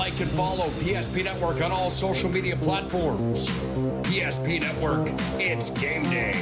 Like and follow PSP Network on all social media platforms. PSP Network, it's game day.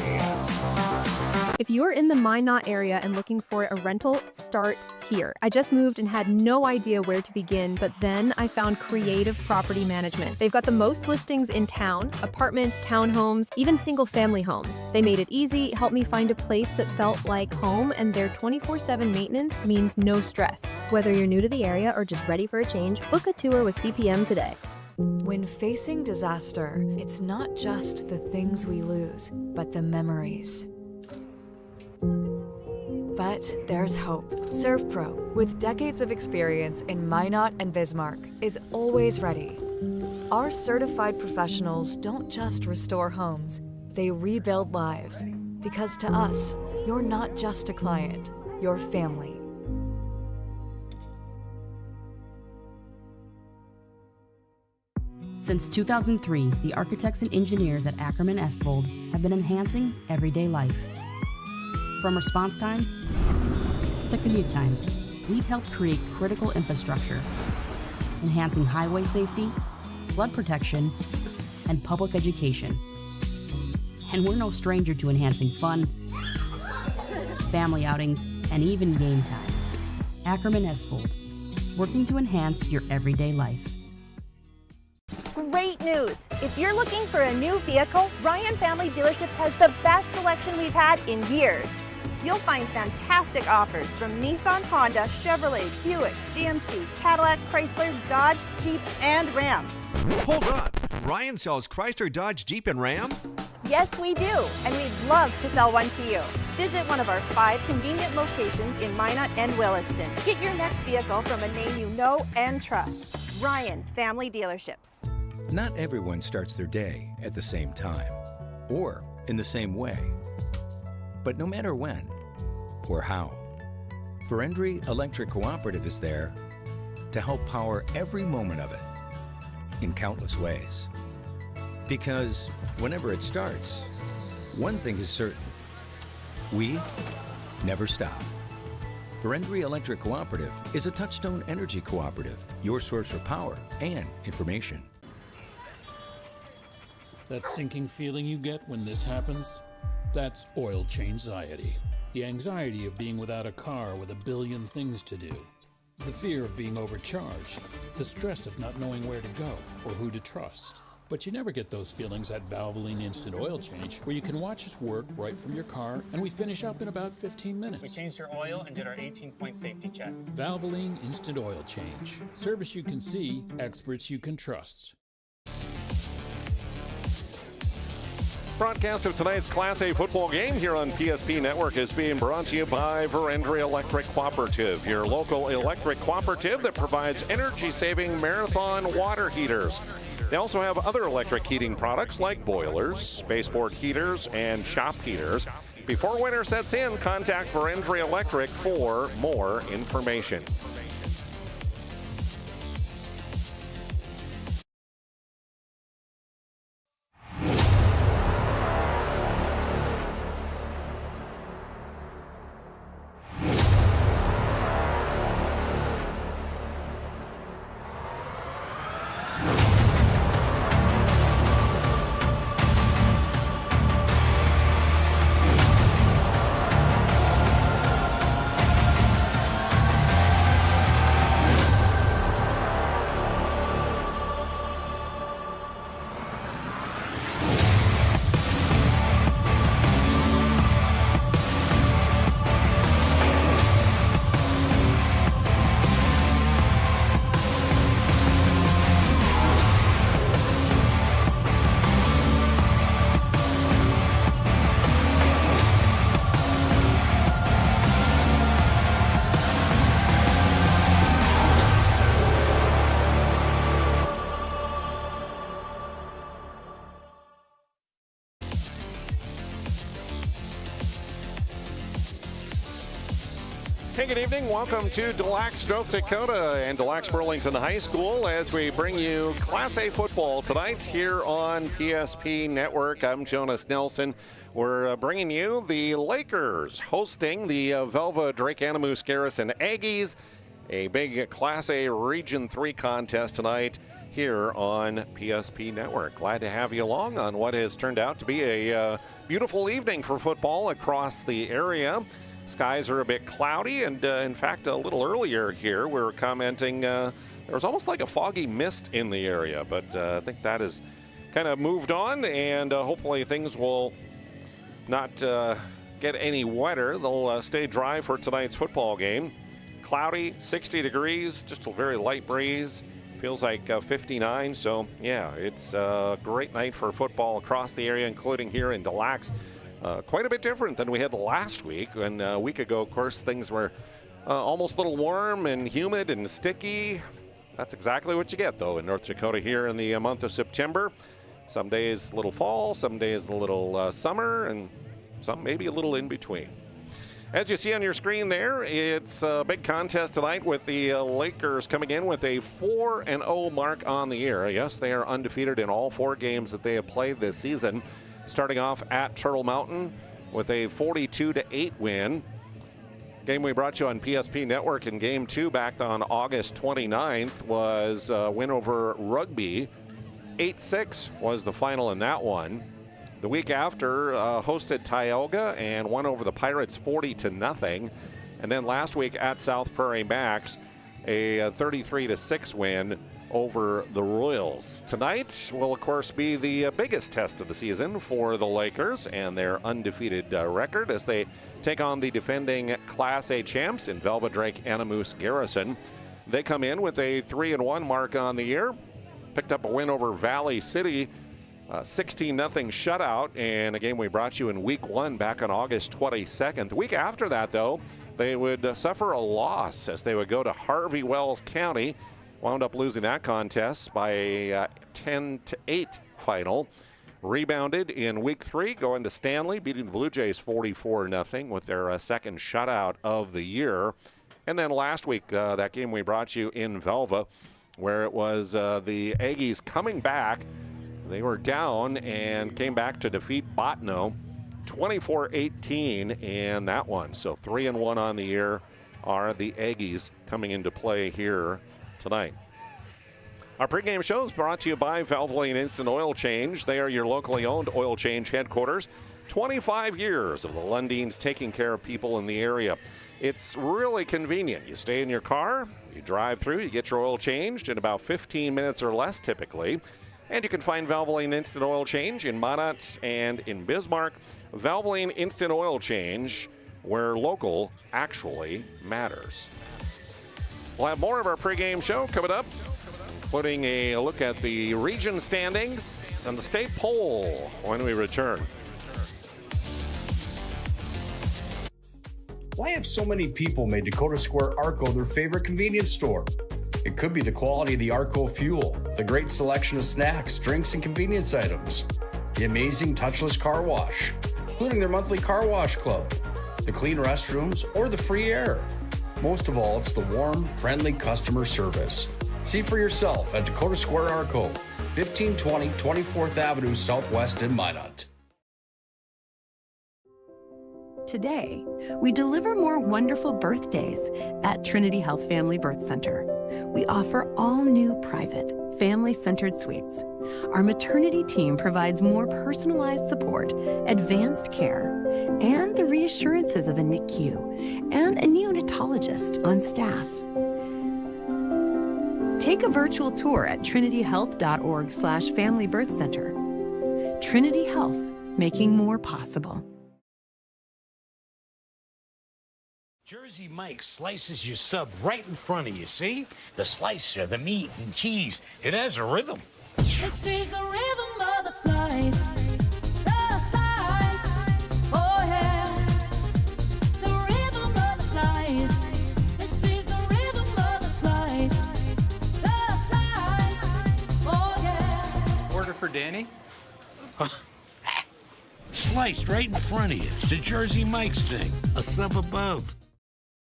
If you're in the Minot area and looking for a rental, start here. I just moved and had no idea where to begin, but then I found Creative Property Management. They've got the most listings in town, apartments, townhomes, even single-family homes. They made it easy, helped me find a place that felt like home, and their 24/7 maintenance means no stress. Whether you're new to the area or just ready for a change, book a tour with CPM today. When facing disaster, it's not just the things we lose, but the memories. But there's hope. ServPro, with decades of experience in Minot and Bismarck, is always ready. Our certified professionals don't just restore homes, they rebuild lives. Because to us, you're not just a client, you're family. Since 2003, the architects and engineers at Ackerman Estvold have been enhancing everyday life. From response times to commute times, we've helped create critical infrastructure, enhancing highway safety, flood protection, and public education. And we're no stranger to enhancing fun, family outings, and even game time. Ackerman Estvold, working to enhance your everyday life. Great news! If you're looking for a new vehicle, Ryan Family Dealerships has the best selection we've had in years. You'll find fantastic offers from Nissan, Honda, Chevrolet, Buick, GMC, Cadillac, Chrysler, Dodge, Jeep, and Ram. Hold on! Ryan sells Chrysler, Dodge, Jeep, and Ram? Yes, we do, and we'd love to sell one to you. Visit one of our 5 convenient locations in Minot and Williston. Get your next vehicle from a name you know and trust. Ryan Family Dealerships. Not everyone starts their day at the same time or in the same way. But no matter when or how, Verendry Electric Cooperative is there to help power every moment of it in countless ways. Because whenever it starts, one thing is certain: we never stop. Verendry Electric Cooperative is a Touchstone Energy Cooperative, your source for power and information. That sinking feeling you get when this happens? That's oil change anxiety. The anxiety of being without a car with a billion things to do. The fear of being overcharged. The stress of not knowing where to go or who to trust. But you never get those feelings at Valvoline Instant Oil Change, where you can watch us work right from your car, and we finish up in about 15 minutes. We changed your oil and did our 18-point safety check. Valvoline Instant Oil Change. Service you can see, experts you can trust. Broadcast of tonight's Class A football game here on PSP Network is being brought to you by Verendry Electric Cooperative, your local electric cooperative that provides energy-saving Marathon water heaters. They also have other electric heating products like boilers, spaceport heaters, and shop heaters. Before winter sets in, contact Verendry Electric for more information. Hey, good evening. Welcome to Des Lacs, North Dakota and Des Lacs Burlington High School as we bring you Class A football tonight here on PSP Network. I'm Jonas Nelson. We're bringing you the Lakers hosting the Velva Drake Animus Garrison Aggies A big Class A Region 3 contest tonight here on PSP Network. Glad to have you along on what has turned out to be a beautiful evening for football across the area. Skies are a bit cloudy, and in fact, a little earlier here, we were commenting there was almost like a foggy mist in the area, but I think that has kind of moved on, and hopefully things will not get any wetter. They'll stay dry for tonight's football game. Cloudy, 60 degrees, just a very light breeze. Feels like 59, so yeah, it's a great night for football across the area, including here in Des Lacs. Quite a bit different than we had last week. And a week ago, of course, things were almost a little warm and humid and sticky. That's exactly what you get, though, in North Dakota here in the month of September. Some days a little fall, some days a little summer, and some maybe a little in between. As you see on your screen there, it's a big contest tonight with the Lakers coming in with a 4-0 mark on the year. Yes, they are undefeated in all 4 games that they have played this season, starting off at Turtle Mountain with a 42-8 win. Game we brought you on PSP Network in Game 2 back on August 29th was a win over Rugby. 8-6 was the final in that one. The week after, hosted Tioga and won over the Pirates 40-0. And then last week at South Prairie Max, a 33-6 win over the Royals. Tonight will, of course, be the biggest test of the season for the Lakers and their undefeated record as they take on the defending Class A champs in Velva Drake Animus Garrison. They come in with a 3-1 mark on the year. Picked up a win over Valley City, 16-0 shutout, and a game we brought you in week 1 back on August 22nd. The week after that, though, they would suffer a loss as they would go to Harvey Wells County. Wound up losing that contest by a 10-8 final. Rebounded in week 3, going to Stanley, beating the Blue Jays 44-0 with their second shutout of the year. And then last week, that game we brought you in Velva, where it was the Aggies coming back. They were down and came back to defeat Botno 24-18 in that one. So 3-1 on the year are the Aggies coming into play here tonight. Our pregame show is brought to you by Valvoline Instant Oil Change. They are your locally owned oil change headquarters. 25 years of the Lundins taking care of people in the area. It's really convenient. You stay in your car, you drive through, you get your oil changed in about 15 minutes or less typically. And you can find Valvoline Instant Oil Change in Minot and in Bismarck. Valvoline Instant Oil Change, where local actually matters. We'll have more of our pregame show coming up, including a look at the region standings and the state poll when we return. Why have so many people made Dakota Square Arco their favorite convenience store? It could be the quality of the Arco fuel, the great selection of snacks, drinks, and convenience items, the amazing touchless car wash, including their monthly car wash club, the clean restrooms, or the free air. Most of all, it's the warm, friendly customer service. See for yourself at Dakota Square Arco, 1520 24th Avenue Southwest in Minot. Today, we deliver more wonderful birthdays at Trinity Health Family Birth Center. We offer all new private, family-centered suites. Our maternity team provides more personalized support, advanced care, and the reassurances of a NICU and a neonatologist on staff. Take a virtual tour at trinityhealth.org/Family Birth Center. Trinity Health, making more possible. Jersey Mike's slices your sub right in front of you, see? The slicer, the meat and cheese, it has a rhythm. This is the rhythm of the slice. The slice, oh yeah. The rhythm of the slice. This is the rhythm of the slice. The slice, oh yeah. Order for Danny? Sliced right in front of you. It's a Jersey Mike's thing. A sub above.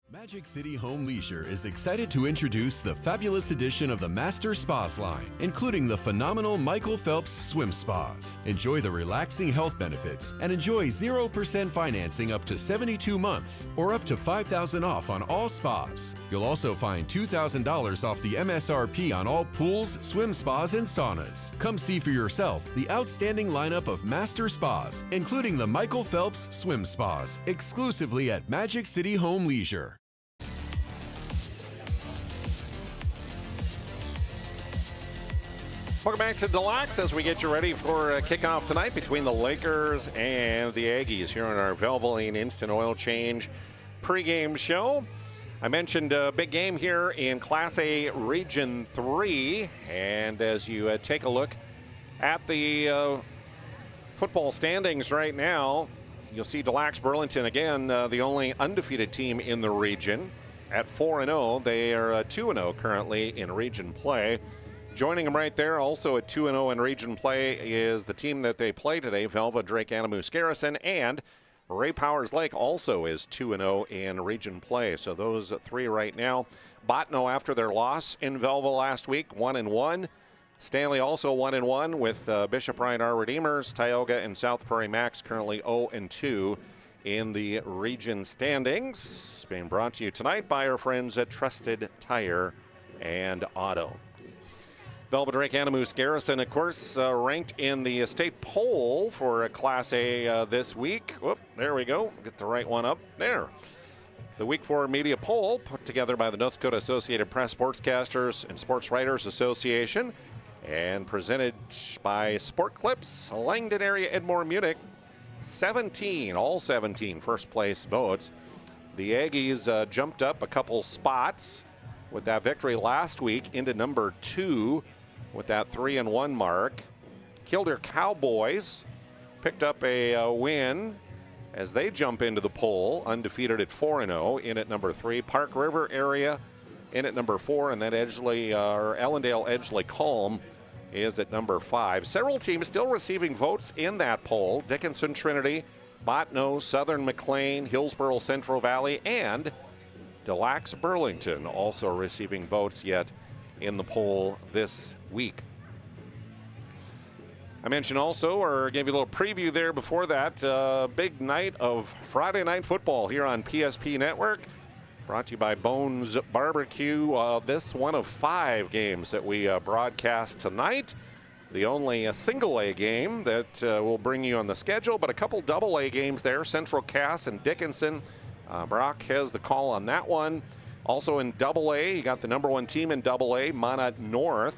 Magic City Home Leisure is excited to introduce the fabulous edition of the Master Spas line, including the phenomenal Michael Phelps Swim Spas. Enjoy the relaxing health benefits and enjoy 0% financing up to 72 months or up to $5,000 off on all spas. You'll also find $2,000 off the MSRP on all pools, swim spas, and saunas. Come see for yourself the outstanding lineup of Master Spas, including the Michael Phelps Swim Spas, exclusively at Magic City Home Leisure. Welcome back to Deluxe as we get you ready for a kickoff tonight between the Lakers and the Aggies here on our Velva Instant Oil Change pregame show. I mentioned a big game here in Class A Region 3, and as you take a look at the football standings right now, you'll see Deluxe Burlington again, the only undefeated team in the region at 4-0. They are 2-0 currently in region play. Joining them right there, also at 2-0 in region play, is the team that they play today, Velva, Drake, Anamoose, Garrison, and Ray Powers Lake also is 2-0 in region play. So those three right now. Botno, after their loss in Velva last week, 1-1. Stanley also 1-1 with Bishop Ryan R. Redeemers. Tioga and South Prairie Max currently 0-2 in the region standings. Being brought to you tonight by our friends at Trusted Tire and Auto. Velva, Drake, Anamoose, Garrison, of course, ranked in the state poll for Class A this week. Whoop, there we go. Get the right one up there. The Week 4 media poll put together by the North Dakota Associated Press Sportscasters and Sports Writers Association and presented by Sport Clips, Langdon area, Edmore, Munich. 17, all 17 first place votes. The Aggies jumped up a couple spots with that victory last week into number 2 with that 3-1 mark. Killdeer Cowboys picked up a win as they jump into the poll, undefeated at 4-0, in at number 3. Park River area in at number 4, and then Ellendale Edgeley Calm is at number 5. Several teams still receiving votes in that poll. Dickinson Trinity, Botno, Southern McLean, Hillsborough Central Valley, and Deluxe Burlington also receiving votes yet in the poll this week. I mentioned also, or gave you a little preview there before that, big night of Friday night football here on PSP Network. Brought to you by Bones Barbecue. This one of 5 games that we broadcast tonight. The only single A game that will bring you on the schedule, but a couple double A games there. Central Cass and Dickinson. Brock has the call on that one. Also in Double A, you got the number 1 team in Double A, Monat North,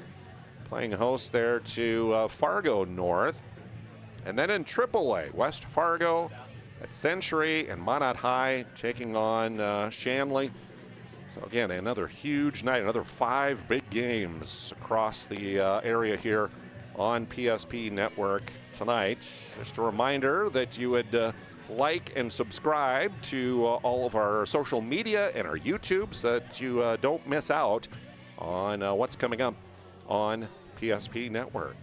playing host there to Fargo North. And then in Triple A, West Fargo at Century and Monat High taking on Shanley. So again, another huge night, another 5 big games across the area here on PSP Network tonight. Just a reminder that you would like and subscribe to all of our social media and our YouTube so that you don't miss out on what's coming up on PSP Network.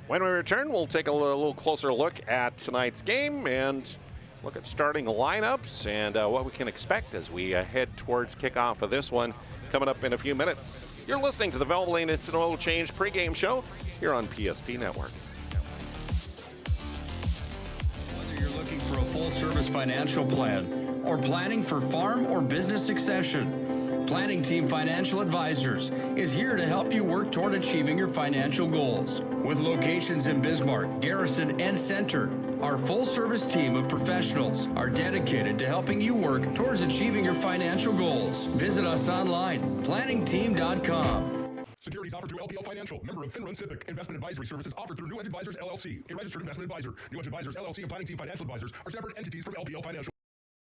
When we return, we'll take a little closer look at tonight's game and look at starting lineups and what we can expect as we head towards kickoff of this one coming up in a few minutes. You're listening to the Velva Instant Oil Change pregame show here on PSP Network. Looking for a full-service financial plan or planning for farm or business succession, Planning Team Financial Advisors is here to help you work toward achieving your financial goals. With locations in Bismarck, Garrison, and Center, our full-service team of professionals are dedicated to helping you work towards achieving your financial goals. Visit us online, planningteam.com. Securities offered through LPL Financial, member of Finland Civic. Investment advisory services offered through New Edge Advisors LLC, a registered investment advisor. New Edge Advisors LLC and Planning Team Financial Advisors are separate entities from LPL Financial.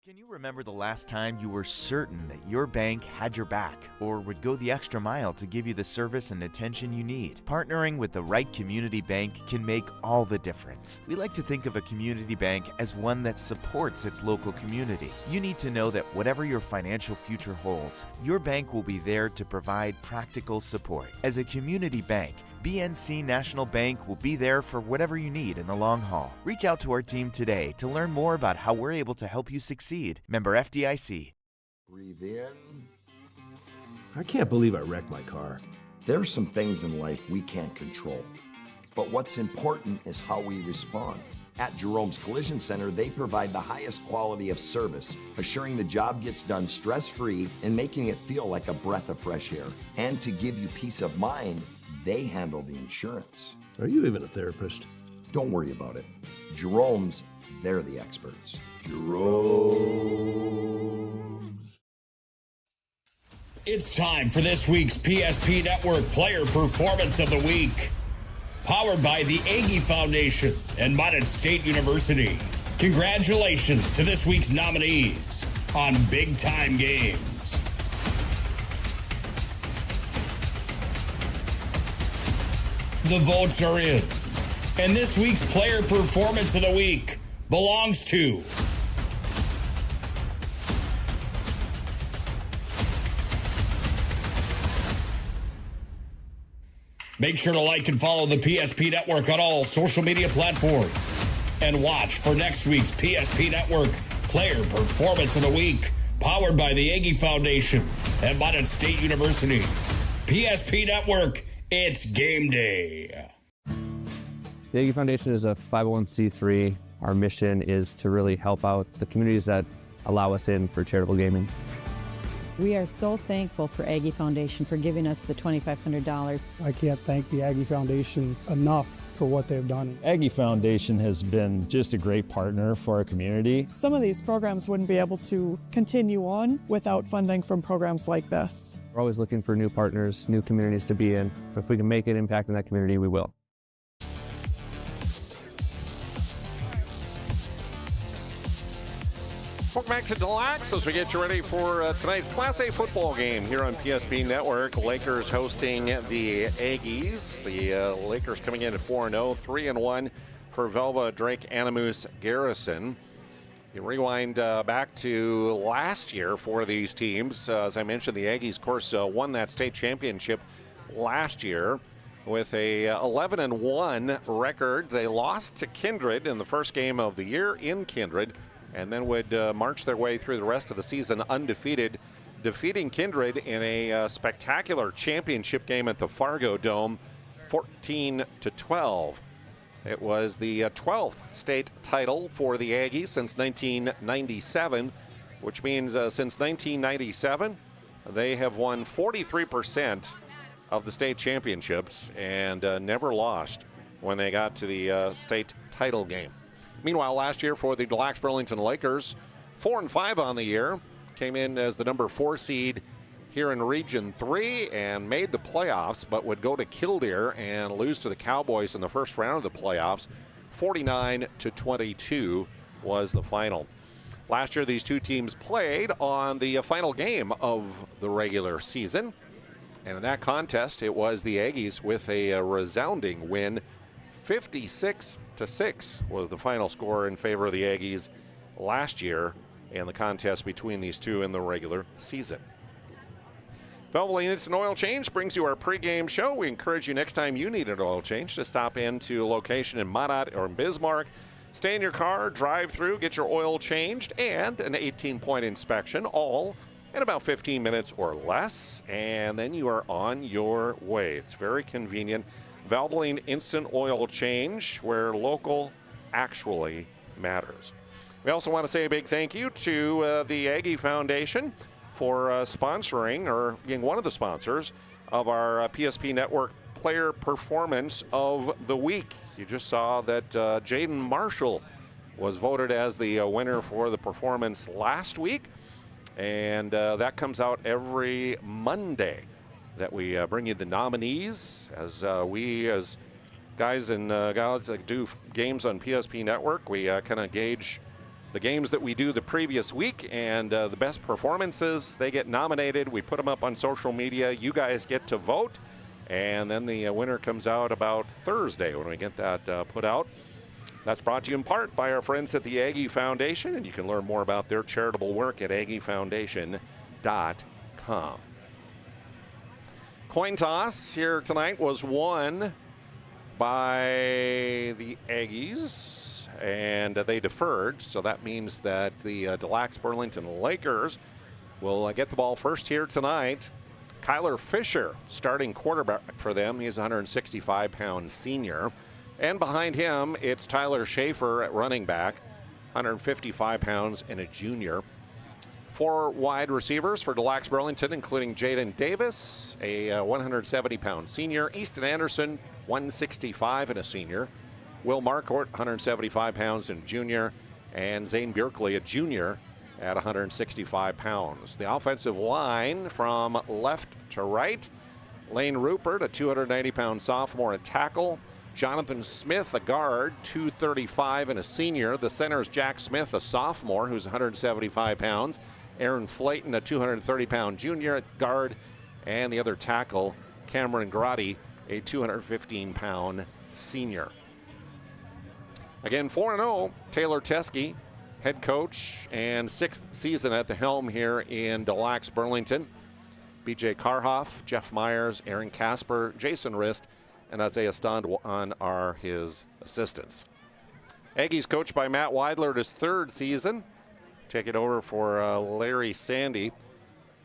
Can you remember the last time you were certain that your bank had your back or would go the extra mile to give you the service and attention you need? Partnering with the right community bank can make all the difference. We like to think of a community bank as one that supports its local community. You need to know that whatever your financial future holds, your bank will be there to provide practical support. As a community bank, BNC National Bank will be there for whatever you need in the long haul. Reach out to our team today to learn more about how we're able to help you succeed. Member FDIC. Breathe in. I can't believe I wrecked my car. There's some things in life we can't control. But what's important is how we respond. At Jerome's Collision Center, they provide the highest quality of service, assuring the job gets done stress-free and making it feel like a breath of fresh air. And to give you peace of mind, they handle the insurance. Are you even a therapist? Don't worry about it. Jerome's, they're the experts. Jerome's. It's time for this week's PSP Network Player Performance of the Week. Powered by the Aggie Foundation and Mountain State University. Congratulations to this week's nominees on Big Time Games. The votes are in, and this week's Player Performance of the Week belongs to Make sure to like and follow the PSP Network on all social media platforms. And watch for next week's PSP Network Player Performance of the Week, powered by the Aggie Foundation and Mountain State University. PSP Network, it's game day. The Aggie Foundation is a 501c3. Our mission is to really help out the communities that allow us in for charitable gaming. We are so thankful for Aggie Foundation for giving us the $2,500. I can't thank the Aggie Foundation enough for what they've done. Aggie Foundation has been just a great partner for our community. Some of these programs wouldn't be able to continue on without funding from programs like this. We're always looking for new partners, new communities to be in. If we can make an impact in that community, we will. Welcome back to Deluxe as we get you ready for tonight's Class A football game here on PSP Network. Lakers hosting the Aggies. The Lakers coming in at 4-0, 3-1 for Velva, Drake, Animus, Garrison. You rewind back to last year for these teams. As I mentioned, the Aggies, of course, won that state championship last year with a 11-1 record. They lost to Kindred in the first game of the year in Kindred, and then would march their way through the rest of the season undefeated, defeating Kindred in a spectacular championship game at the Fargo Dome, 14-12. It was the 12th state title for the Aggies since 1997, which means since 1997, they have won 43% of the state championships and never lost when they got to the state title game. Meanwhile, last year for the Deluxe Burlington Lakers, 4-5 on the year, came in as the number 4 seed here in Region 3 and made the playoffs, but would go to Killdeer and lose to the Cowboys in the first round of the playoffs. 49-22 was the final. Last year, these two teams played on the final game of the regular season, and in that contest, it was the Aggies with a resounding win. 56-6 was the final score in favor of the Aggies last year in the contest between these two in the regular season. Velva Instant Oil Change brings you our pregame show. We encourage you next time you need an oil change to stop into a location in Minot or in Bismarck. Stay in your car, drive through, get your oil changed, and an 18-point inspection, all in about 15 minutes or less, and then you are on your way. It's very convenient. Valvoline Instant Oil Change, where local actually matters. We also want to say a big thank you to the Aggie Foundation for sponsoring, or being one of the sponsors of our PSP Network Player Performance of the Week. You just saw that Jaden Marshall was voted as the winner for the performance last week, and that comes out every Monday that we bring you the nominees as we, as guys and gals that do games on PSP Network, we kind of gauge the games that we do the previous week, and the best performances, they get nominated. We put them up on social media. You guys get to vote, and then the winner comes out about Thursday when we get that put out. That's brought to you in part by our friends at the Aggie Foundation, and you can learn more about their charitable work at aggiefoundation.com. Coin toss here tonight was won by the Aggies, and they deferred, so that means that the Deluxe Burlington Lakers will get the ball first here tonight. Kyler Fisher, starting quarterback for them. He's a 165-pound senior. And behind him, it's Tyler Schaefer at running back, 155 pounds and a junior. 4 wide receivers for Des Lacs Burlington, including Jaden Davis, a 170-pound senior. Easton Anderson, 165 and a senior. Will Marcourt, 175 pounds and junior. And Zane Bjerkley, a junior, at 165 pounds. The offensive line from left to right. Lane Rupert, a 290-pound sophomore at tackle. Jonathan Smith, a guard, 235 and a senior. The center is Jack Smith, a sophomore, who's 175 pounds. Aaron Flayton, a 230-pound junior at guard. And the other tackle, Cameron Grotti, a 215-pound senior. Again, 4-0, Taylor Teskey, head coach and 6th season at the helm here in Des Lacs Burlington. BJ Karhoff, Jeff Myers, Aaron Casper, Jason Rist, and Isaiah Stondwan are his assistants. Aggies coached by Matt Weidler, his 3rd season. Take it over for Larry Sandy.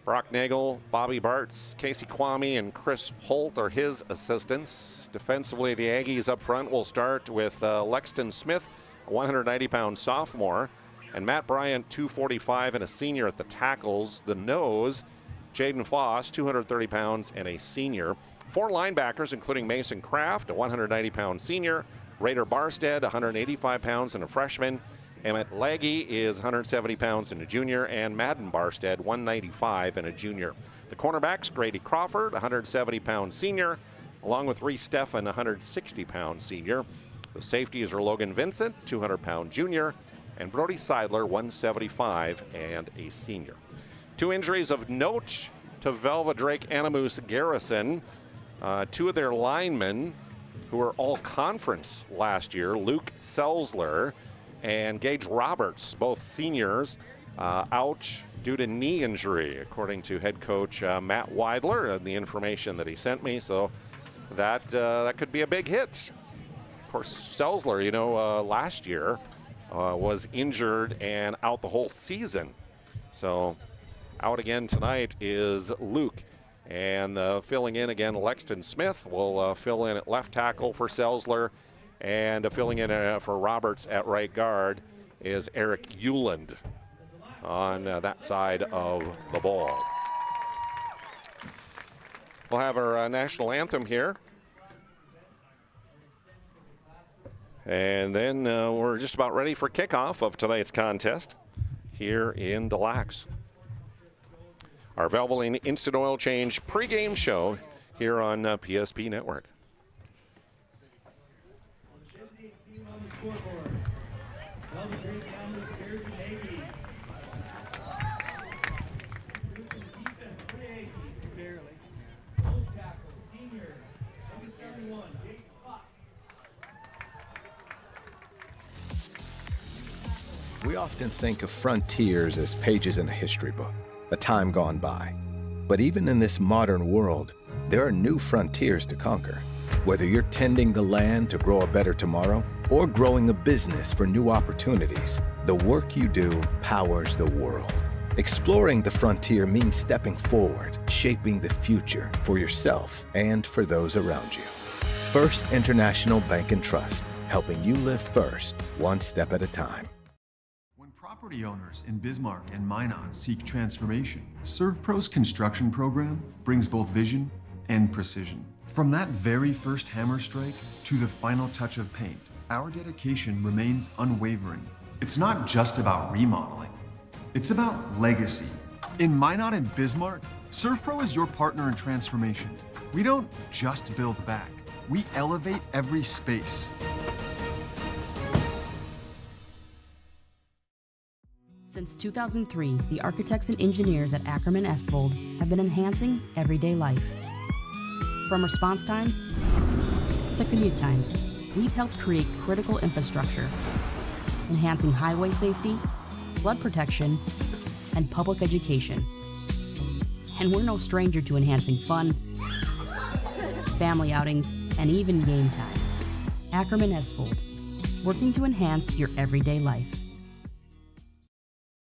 Brock Nagel, Bobby Bartz, Casey Kwame, and Chris Holt are his assistants. Defensively, the Aggies up front will start with Lexton Smith, a 190-pound sophomore, and Matt Bryant, 245 and a senior at the tackles. The nose, Jaden Foss, 230 pounds and a senior. 4 linebackers, including Mason Kraft, a 190-pound senior. Raider Barstead, 185 pounds and a freshman. Emmett Laggy is 170 pounds and a junior. And Madden Barstead, 195 and a junior. The cornerbacks, Grady Crawford, 170-pound senior, along with Reese Steffen, 160-pound senior. The safeties are Logan Vincent, 200-pound junior, and Brody Seidler, 175 and a senior. 2 injuries of note to Velva Drake Animus Garrison. 2 of their linemen who were all conference last year, Luke Selzler and Gage Roberts, both seniors, out due to knee injury, according to head coach Matt Weidler and the information that he sent me. So that could be a big hit. Of course, Selzler, last year was injured and out the whole season. So out again tonight is Luke. And filling in again, Lexton Smith will fill in at left tackle for Selzler. And filling in for Roberts at right guard is Eric Euland on that side of the ball. We'll have our national anthem here. And then we're just about ready for kickoff of tonight's contest here in Des Lacs. Our Valvoline Instant Oil Change pregame show here on PSP Network. We often think of frontiers as pages in a history book, a time gone by. But even in this modern world, there are new frontiers to conquer. Whether you're tending the land to grow a better tomorrow or growing a business for new opportunities, the work you do powers the world. Exploring the frontier means stepping forward, shaping the future for yourself and for those around you. First International Bank and Trust, helping you live first, one step at a time. Property owners in Bismarck and Minot seek transformation. ServPro's construction program brings both vision and precision. From that very first hammer strike to the final touch of paint, our dedication remains unwavering. It's not just about remodeling, it's about legacy. In Minot and Bismarck, ServPro is your partner in transformation. We don't just build back, we elevate every space. Since 2003, the architects and engineers at Ackerman Esvold have been enhancing everyday life. From response times to commute times, we've helped create critical infrastructure, enhancing highway safety, flood protection, and public education. And we're no stranger to enhancing fun, family outings, and even game time. Ackerman Esvold, working to enhance your everyday life.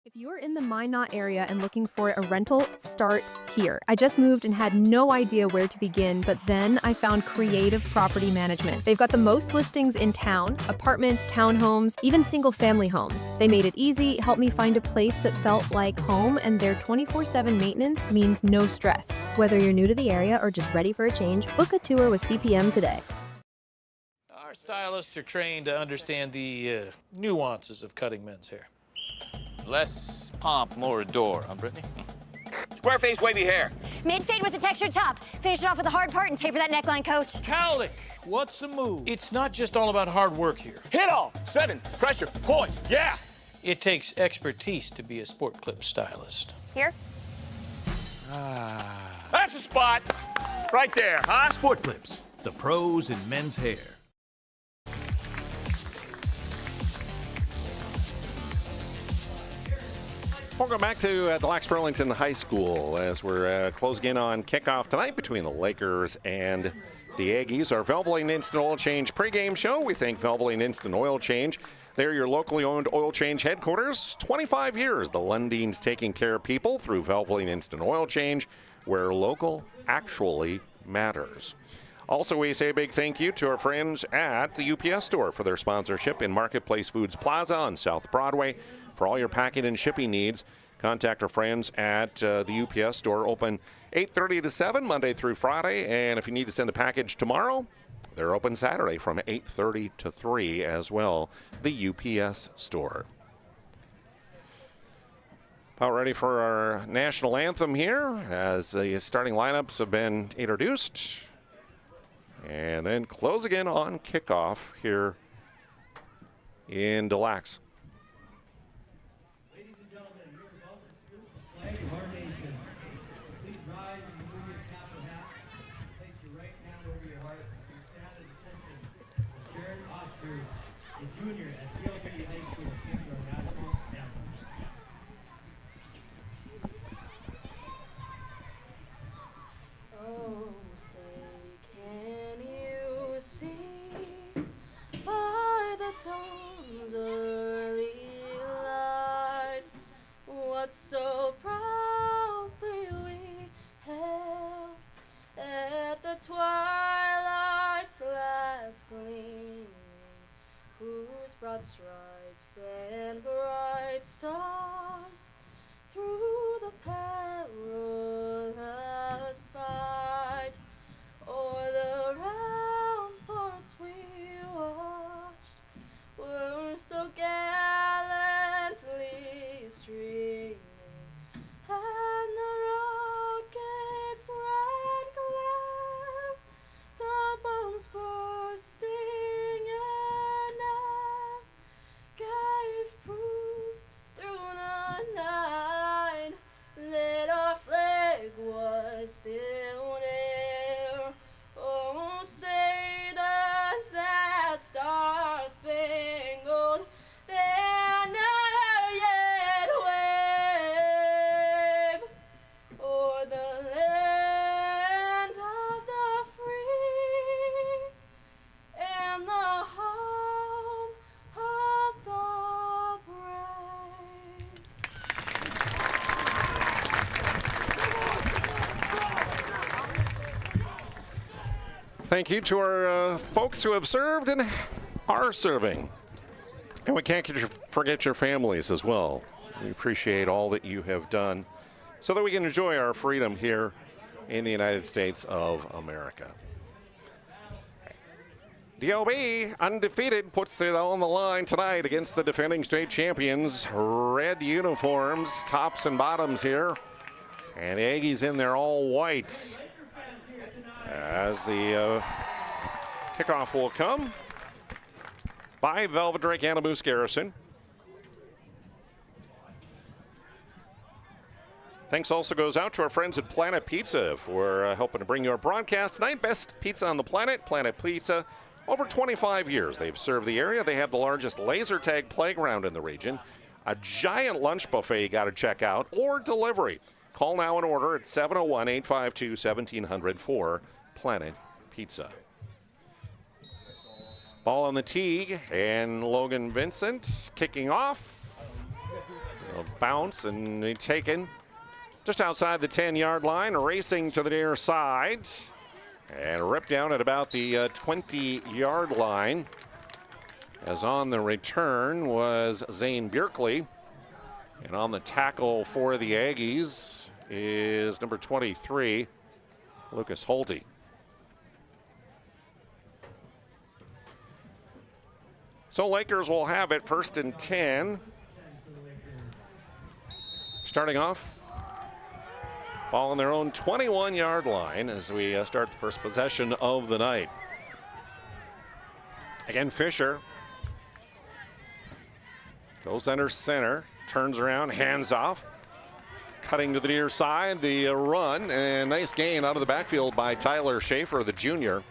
If you're in the Minot area and looking for a rental, start here. I just moved and had no idea where to begin, but then I found Creative Property Management. They've got the most listings in town, apartments, townhomes, even single-family homes. They made it easy, helped me find a place that felt like home, and their 24/7 maintenance means no stress. Whether you're new to the area or just ready for a change, book a tour with CPM today. Our stylists are trained to understand the nuances of cutting men's hair. Less pomp, more adore, huh, Brittany? Square face, wavy hair. Mid-fade with a textured top. Finish it off with a hard part and taper that neckline, coach. Cowlick, what's the move? It's not just all about hard work here. Hit all. 7, pressure, points, yeah! It takes expertise to be a sport clip stylist. Here? That's the spot! Right there, huh? Sport clips, the pros in men's hair. Welcome back to Deluxe Burlington High School as we're closing in on kickoff tonight between the Lakers and the Aggies. Our Velva Instant Oil Change pregame show. We thank Velva Instant Oil Change. They're your locally owned oil change headquarters. 25 years, the Lundins taking care of people through Velva Instant Oil Change, where local actually matters. Also, we say a big thank you to our friends at the UPS store for their sponsorship in Marketplace Foods Plaza on South Broadway. For all your packing and shipping needs, contact our friends at the UPS store, open 8:30 to 7, Monday through Friday. And if you need to send a package tomorrow, they're open Saturday from 8:30 to 3 as well, the UPS store. About ready for our national anthem here as the starting lineups have been introduced. And then close again on kickoff here in Deluxe. Ladies and gentlemen, your welcome to the flag of our nation. Please rise and remove your cap and hat. Place your right hand over your heart and stand at attention as Jared Oster, a junior at Velva High School, sings our national anthem. Oh, say, can you see by the dawn's early light what so proudly we hailed at the twilight's last gleam, whose broad stripes and bright stars through the perilous fight o'er the ramparts we watched were so gallantly streaming, and the rocket's red glare, the bombs bursting in air, gave proof through the night that our flag was still there. Oh, say does that star-spangled banner yet wave o'er the land of the free and the home of the brave? Thank you to our folks who have served and are serving. And we can't forget your families as well. We appreciate all that you have done so that we can enjoy our freedom here in the United States of America. DLB, undefeated, puts it on the line tonight against the defending state champions. Red uniforms, tops and bottoms here. And the Aggies in there all white. As the kickoff will come by Velva Drake and Moose Garrison. Thanks also goes out to our friends at Planet Pizza for helping to bring you our broadcast tonight. Best pizza on the planet, Planet Pizza. Over 25 years they've served the area. They have the largest laser tag playground in the region. A giant lunch buffet you got to check out, or delivery. Call now and order at 701-852-1700 for Planet Pizza. Ball on the tee, and Logan Vincent kicking off. A bounce and taken just outside the 10-yard line, racing to the near side. And ripped down at about the 20-yard line. As on the return was Zane Bjerkley. And on the tackle for the Aggies is number 23, Lucas Holty. So Lakers will have it 1st and 10. Starting off, ball on their own 21-yard line as we start the first possession of the night. Again, Fisher goes under center, turns around, hands off, cutting to the near side, the run, and nice gain out of the backfield by Tyler Schaefer, the junior.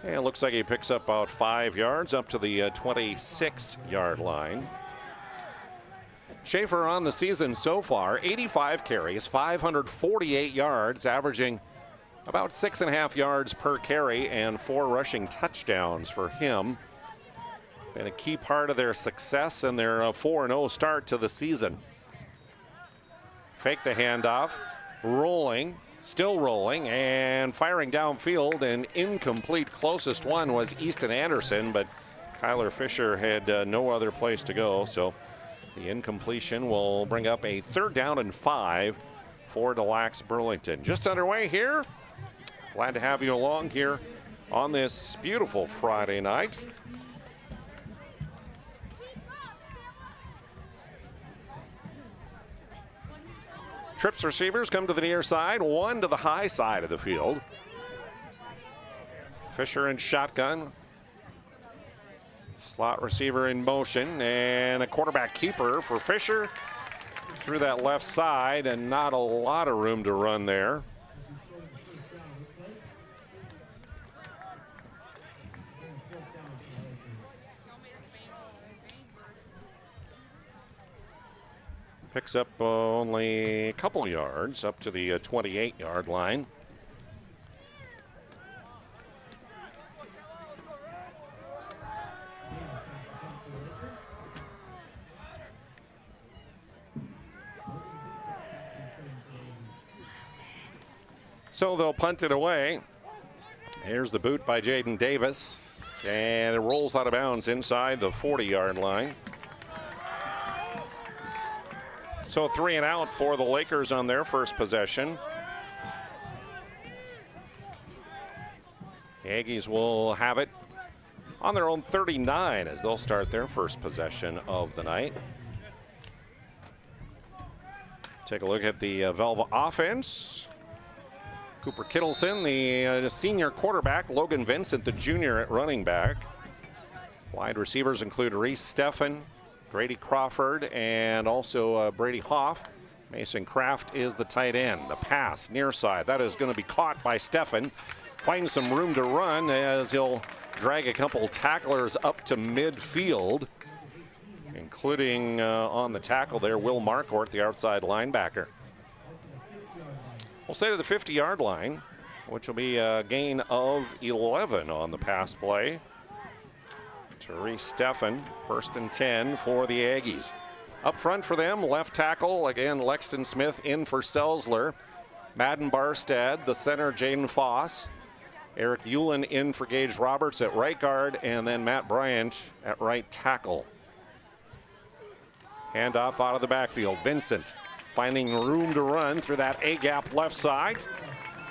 And it looks like he picks up about 5 yards up to the 26-yard line. Schaefer on the season so far, 85 carries, 548 yards, averaging about 6.5 yards per carry and 4 rushing touchdowns for him. Been a key part of their success and their 4-0 start to the season. Fake the handoff, rolling. Still rolling and firing downfield, and incomplete. Closest one was Easton Anderson, but Kyler Fisher had no other place to go, so the incompletion will bring up a 3rd down and 5 for Delax Burlington. Just underway here. Glad to have you along here on this beautiful Friday night. Trips receivers come to the near side, one to the high side of the field. Fisher in shotgun. Slot receiver in motion, and a quarterback keeper for Fisher through that left side, and not a lot of room to run there. Picks up only a couple yards up to the 28-yard line. So they'll punt it away. Here's the boot by Jaden Davis, and it rolls out of bounds inside the 40-yard line. So 3 and out for the Lakers on their first possession. The Aggies will have it on their own 39 as they'll start their first possession of the night. Take a look at the Velva offense. Cooper Kittleson, the senior quarterback. Logan Vincent, the junior at running back. Wide receivers include Reese Steffen, Grady Crawford, and also Brady Hoff. Mason Kraft is the tight end. The pass near side, that is going to be caught by Steffen. Finds some room to run as he'll drag a couple tacklers up to midfield, including on the tackle there, Will Marquardt, the outside linebacker. We'll say to the 50-yard line, which will be a gain of 11 on the pass play. Therese Steffen, 1st and 10 for the Aggies. Up front for them, left tackle, again, Lexton Smith in for Selzler. Madden Barstad, the center, Jaden Foss. Eric Eulen in for Gage Roberts at right guard, and then Matt Bryant at right tackle. Handoff out of the backfield. Vincent finding room to run through that A-gap left side.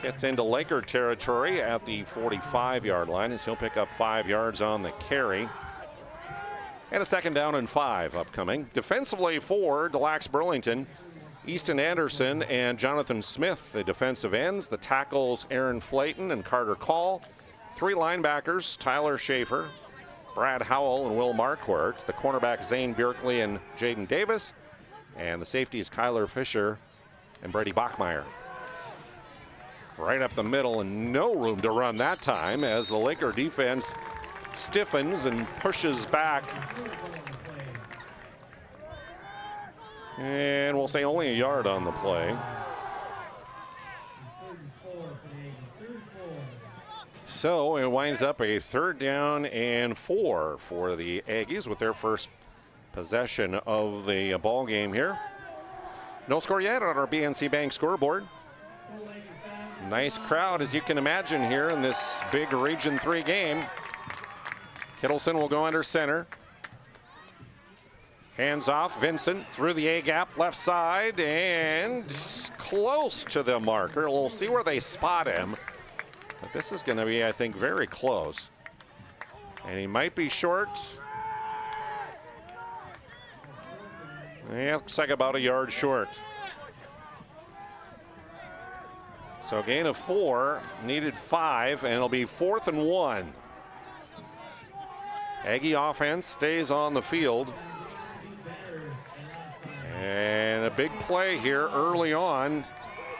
Gets into Laker territory at the 45-yard line as he'll pick up 5 yards on the carry. And a 2nd down and 5 upcoming. Defensively for Delax Burlington, Easton Anderson and Jonathan Smith, the defensive ends. The tackles, Aaron Flayton and Carter Call. 3 linebackers, Tyler Schaefer, Brad Howell, and Will Marquardt. The cornerback, Zane Bjerkley and Jaden Davis. And the safeties, Kyler Fisher and Brady Bachmeyer. Right up the middle, and no room to run that time as the Laker defense stiffens and pushes back. And we'll say only a yard on the play. So it winds up a 3rd down and 4 for the Aggies with their first possession of the ball game here. No score yet on our BNC Bank scoreboard. Nice crowd, as you can imagine, here in this big Region 3 game. Kittleson will go under center. Hands off, Vincent through the A-gap, left side, and close to the marker. We'll see where they spot him. But this is going to be, I think, very close. And he might be short. Yeah, looks like about a yard short. So gain of 4, needed 5, and it'll be 4th and 1. Aggie offense stays on the field. And a big play here early on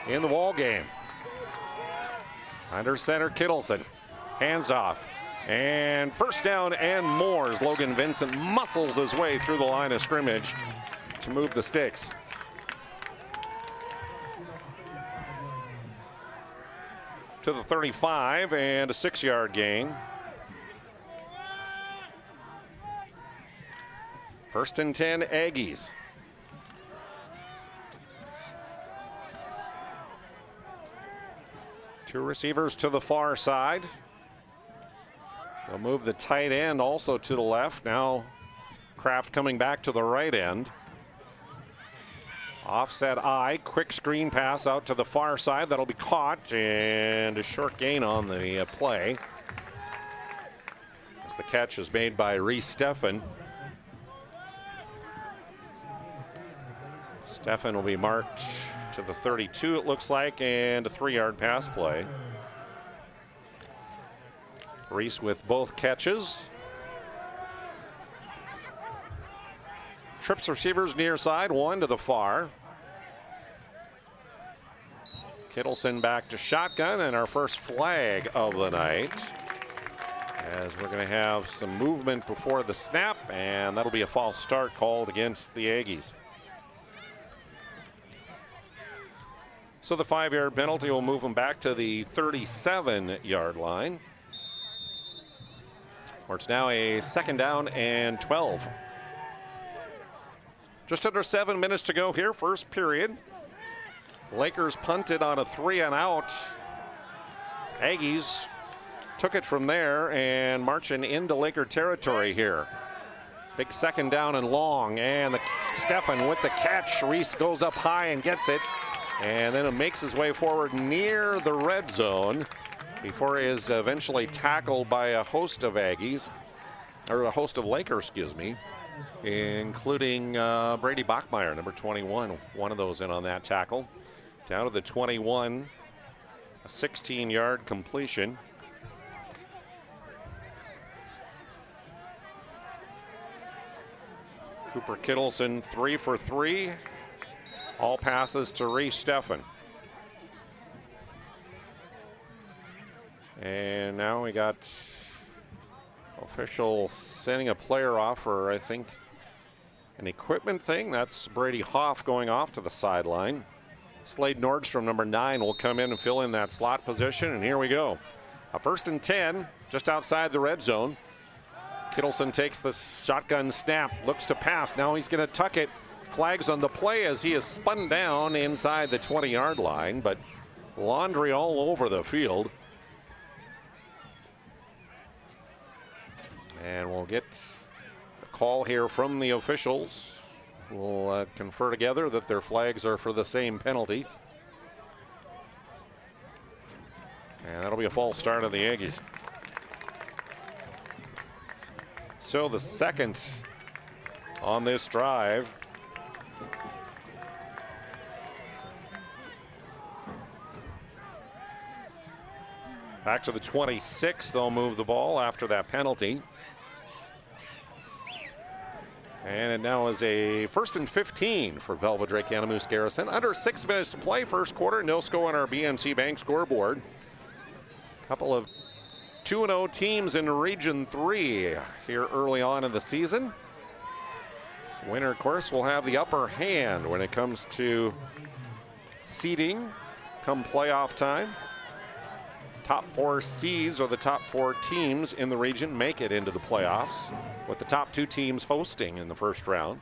in the ball game. Under center, Kittleson. Hands off. And first down and more as Logan Vincent muscles his way through the line of scrimmage to move the sticks. To the 35 and a 6-yard gain. First and 10, Aggies. Two receivers to the far side. They'll move the tight end also to the left. Now Kraft coming back to the right end. Offset I, quick screen pass out to the far side. That'll be caught, and a short gain on the play. As the catch is made by Reese Steffen. Steffen will be marked to the 32, it looks like, and a 3-yard pass play. Reese with both catches. Trips receivers near side, one to the far. Kittleson back to shotgun, and our first flag of the night. As we're going to have some movement before the snap, and that'll be a false start called against the Aggies. So the 5-yard penalty will move them back to the 37-yard line, where it's now a 2nd down and 12. Just under 7 minutes to go here, first period. Lakers punted on a 3-and-out. Aggies took it from there and marching into Laker territory here. Big 2nd down and long, and Steffen with the catch. Reese goes up high and gets it. And then it makes his way forward near the red zone before he is eventually tackled by a host of Aggies, or a host of Lakers, excuse me, including Brady Bachmeyer, number 21, one of those in on that tackle. Down to the 21, a 16-yard completion. Cooper Kittleson 3 for 3. All passes to Reese Steffen. And now we got official sending a player off for, I think, an equipment thing. That's Brady Hoff going off to the sideline. Slade Nordstrom, number 9, will come in and fill in that slot position. And here we go. A 1st and 10, just outside the red zone. Kittleson takes the shotgun snap, looks to pass. Now he's going to tuck it. Flags on the play as he is spun down inside the 20-yard line, but laundry all over the field. And we'll get a call here from the officials. We'll confer together that their flags are for the same penalty. And that'll be a false start on the Aggies. So the 2nd on this drive. Back to the 26, they'll move the ball after that penalty. And it now is a 1st and 15 for Velva Drake Animus Garrison. Under 6 minutes to play, first quarter. No score on our BNC Bank scoreboard. Couple of 2-0 teams in Region 3 here early on in the season. Winner, of course, will have the upper hand when it comes to seeding come playoff time. Top 4 seeds or the top 4 teams in the region make it into the playoffs, with the top 2 teams hosting in the first round.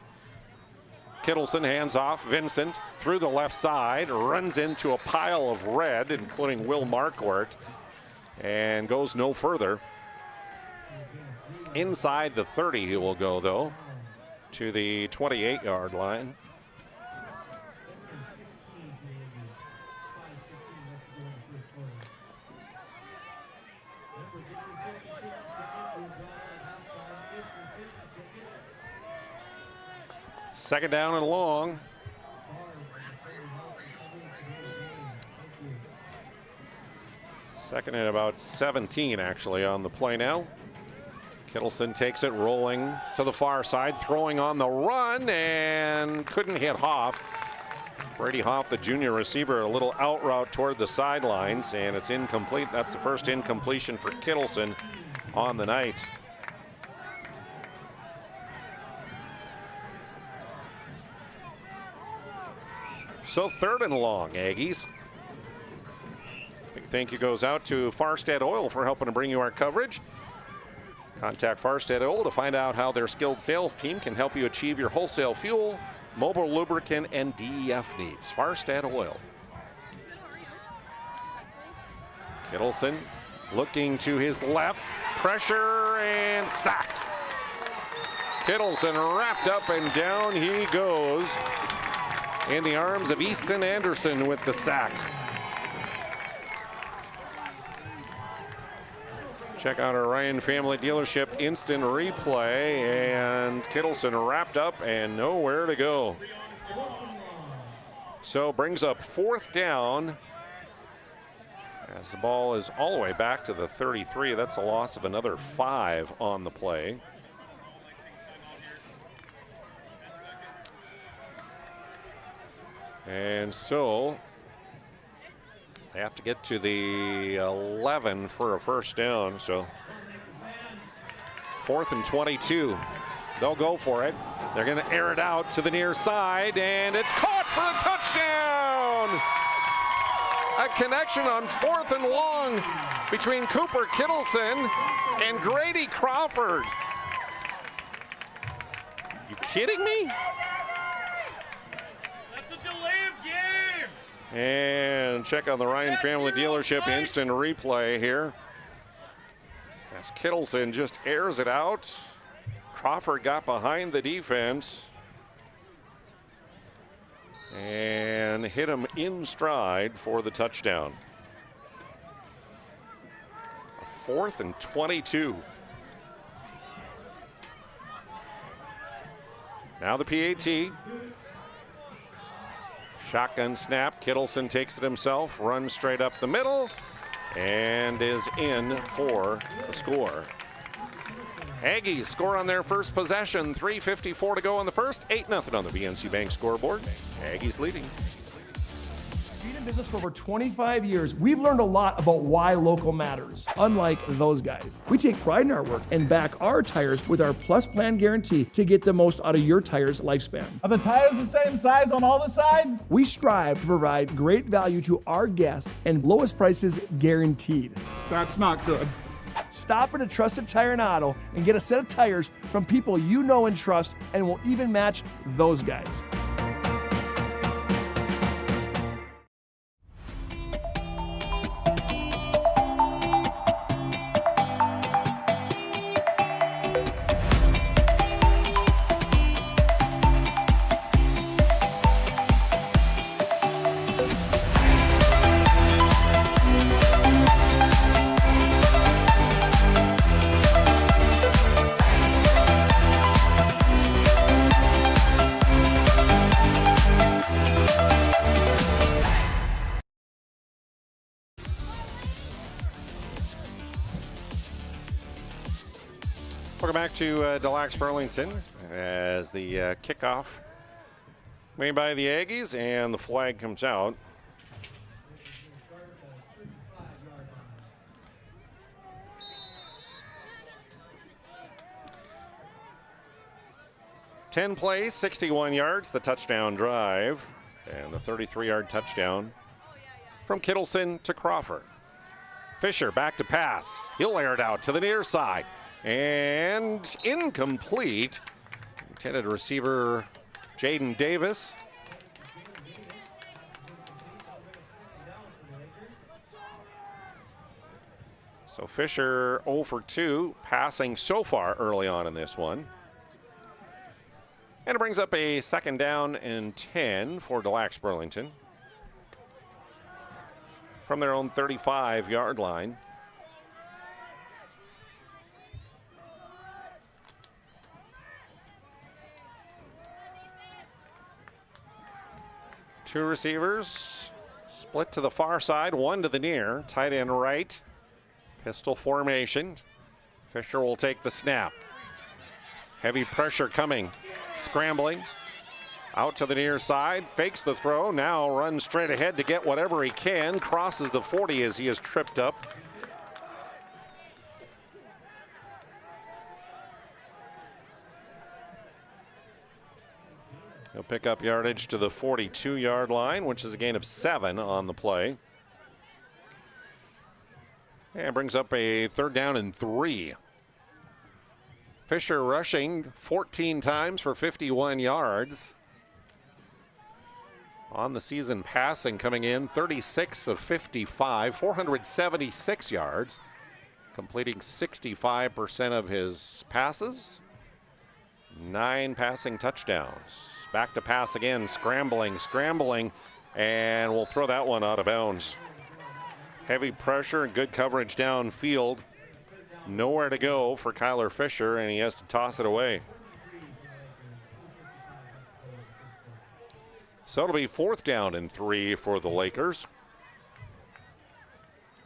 Kittleson hands off. Vincent through the left side, runs into a pile of red, including Will Marquardt, and goes no further. Inside the 30 he will go, though, to the 28-yard line. Second down and long. Second and about 17 actually on the play now. Kittleson takes it rolling to the far side, throwing on the run and couldn't hit Hoff. Brady Hoff, the junior receiver, a little out route toward the sidelines, and it's incomplete. That's the first incompletion for Kittleson on the night. So third and long, Aggies. Big thank you goes out to Farstead Oil for helping to bring you our coverage. Contact Farstead Oil to find out how their skilled sales team can help you achieve your wholesale fuel, mobile lubricant, and DEF needs. Farstead Oil. Kittleson looking to his left, pressure and sacked. Kittleson wrapped up and down he goes in the arms of Easton Anderson with the sack. Check out our Ryan Family Dealership instant replay, and Kittleson wrapped up and nowhere to go. So brings up fourth down as the ball is all the way back to the 33. That's a loss of another 5 on the play. And so they have to get to the 11 for a first down. So 4th and 22. They'll go for it. They're going to air it out to the near side, and it's caught for a touchdown. A connection on 4th and long between Cooper Kittleson and Grady Crawford. You kidding me? And check on the Ryan Family Dealership instant replay here. As Kittleson just airs it out. Crawford got behind the defense and hit him in stride for the touchdown. 4th and 22. Now the PAT. Shotgun snap, Kittleson takes it himself, runs straight up the middle, and is in for the score. Aggies score on their first possession, 3:54 to go in the first, 8-0 on the BNC Bank scoreboard. Aggies leading. Been in business for over 25 years, we've learned a lot about why local matters. Unlike those guys, we take pride in our work and back our tires with our Plus Plan guarantee to get the most out of your tire's lifespan. Are the tires the same size on all the sides? We strive to provide great value to our guests and lowest prices guaranteed. That's not good. Stop at a trusted tire and auto and get a set of tires from people you know and trust, and will even match those guys. Welcome back to Des Lacs Burlington as the kickoff made by the Aggies, and the flag comes out. Ten plays, 61 yards, the touchdown drive, and the 33-yard touchdown from Kittleson to Crawford. Fisher back to pass. He'll air it out to the near side. And incomplete. Intended receiver Jaden Davis. So Fisher 0 for 2, passing so far early on in this one. And it brings up a 2nd down and 10 for Delax Burlington. From their own 35-yard line. Two receivers, split to the far side, one to the near, tight end right. Pistol formation. Fisher will take the snap. Heavy pressure coming, scrambling. Out to the near side, fakes the throw, now runs straight ahead to get whatever he can, crosses the 40 as he is tripped up. He'll pick up yardage to the 42-yard line, which is a gain of 7 on the play. And brings up a 3rd down and 3. Fisher rushing 14 times for 51 yards. On the season passing coming in 36 of 55, 476 yards, completing 65% of his passes, 9 passing touchdowns. Back to pass again, scrambling, and we'll throw that one out of bounds. Heavy pressure and good coverage downfield. Nowhere to go for Kyler Fisher, and he has to toss it away. So it'll be 4th down and 3 for the Lakers.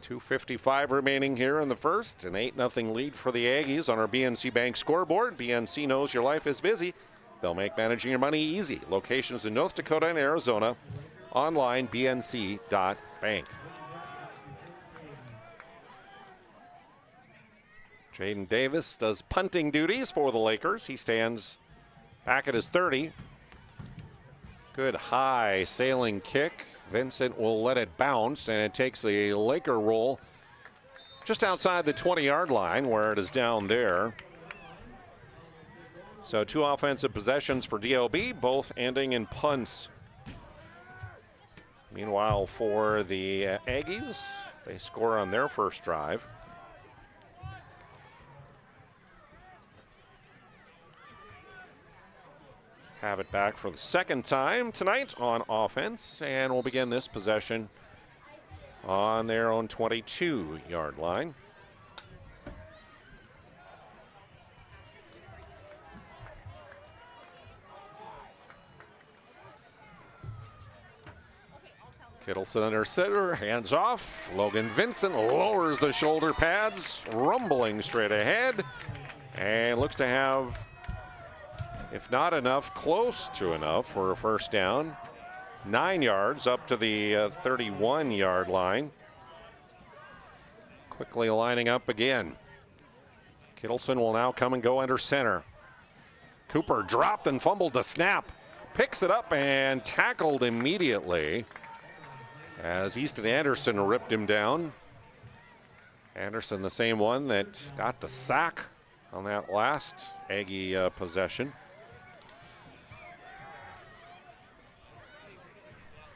2:55 remaining here in the first. An 8-0 lead for the Aggies on our BNC Bank scoreboard. BNC knows your life is busy. They'll make managing your money easy. Locations in North Dakota and Arizona. Online, bnc.bank. Jaden Davis does punting duties for the Lakers. He stands back at his 30. Good high sailing kick. Vincent will let it bounce, and it takes a Laker roll just outside the 20-yard line where it is down there. So 2 offensive possessions for DOB, both ending in punts. Meanwhile, for the Aggies, they score on their first drive. Have it back for the 2nd time tonight on offense, and we'll begin this possession on their own 22-yard line. Kittleson under center, hands off. Logan Vincent lowers the shoulder pads, rumbling straight ahead, and looks to have, if not enough, close to enough for a 1st down. 9 yards up to the 31-yard line. Quickly lining up again. Kittleson will now come and go under center. Cooper dropped and fumbled the snap. Picks it up and tackled immediately as Easton Anderson ripped him down. Anderson, the same one that got the sack on that last Aggie possession.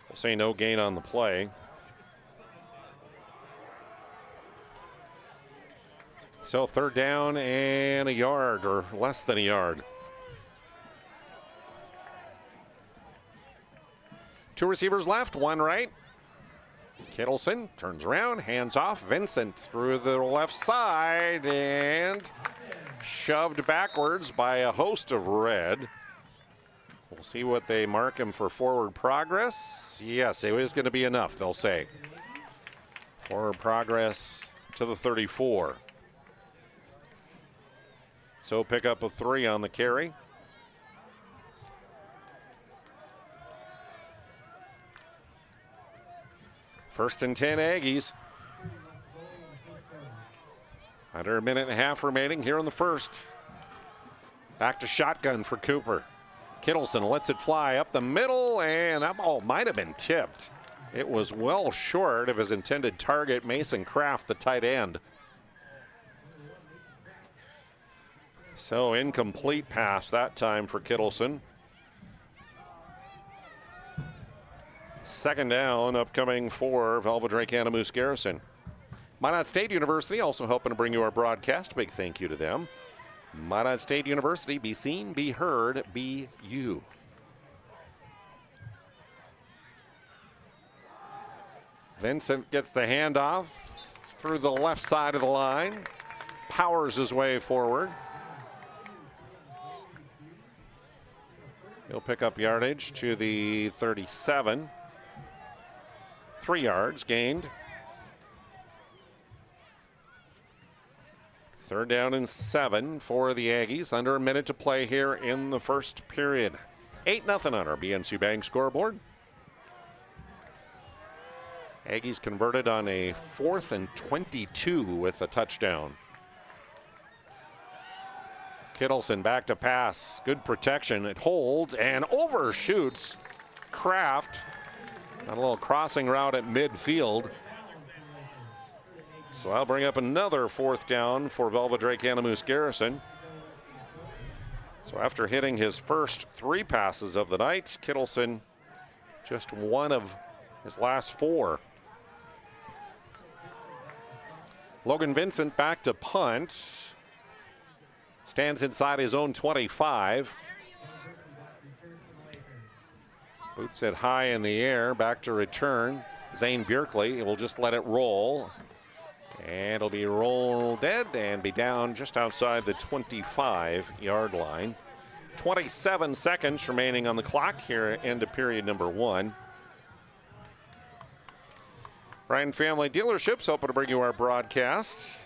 We'll say no gain on the play. So 3rd down and a yard, or less than a yard. 2 receivers left, 1 right. Kittleson turns around, hands off. Vincent through the left side and shoved backwards by a host of red. We'll see what they mark him for forward progress. Yes, it was going to be enough, they'll say. Forward progress to the 34. So pick up a 3 on the carry. First and 10 Aggies. Under a minute and a half remaining here in the first. Back to shotgun for Cooper. Kittleson lets it fly up the middle, and that ball might have been tipped. It was well short of his intended target, Mason Kraft, the tight end. So incomplete pass that time for Kittleson. Second down upcoming for Velva Drake-Anamoose Garrison. Minot State University also helping to bring you our broadcast. Big thank you to them. Minot State University, be seen, be heard, be you. Vincent gets the handoff through the left side of the line, powers his way forward. He'll pick up yardage to the 37. 3 yards gained. Third down and 7 for the Aggies. Under a minute to play here in the first period. 8-0 on our BNC Bank scoreboard. Aggies converted on a 4th and 22 with a touchdown. Kittleson back to pass. Good protection. It holds and overshoots Kraft. Got a little crossing route at midfield. So I'll bring up another 4th down for Velva Drake-Anamoose Garrison. So after hitting his first 3 passes of the night, Kittleson just 1 of his last 4. Logan Vincent back to punt. Stands inside his own 25. Boots it high in the air, back to return. Zane Bjerkley will just let it roll. And it'll be roll dead and be down just outside the 25-yard line. 27 seconds remaining on the clock here into period number 1. Ryan Family Dealerships hoping to bring you our broadcasts.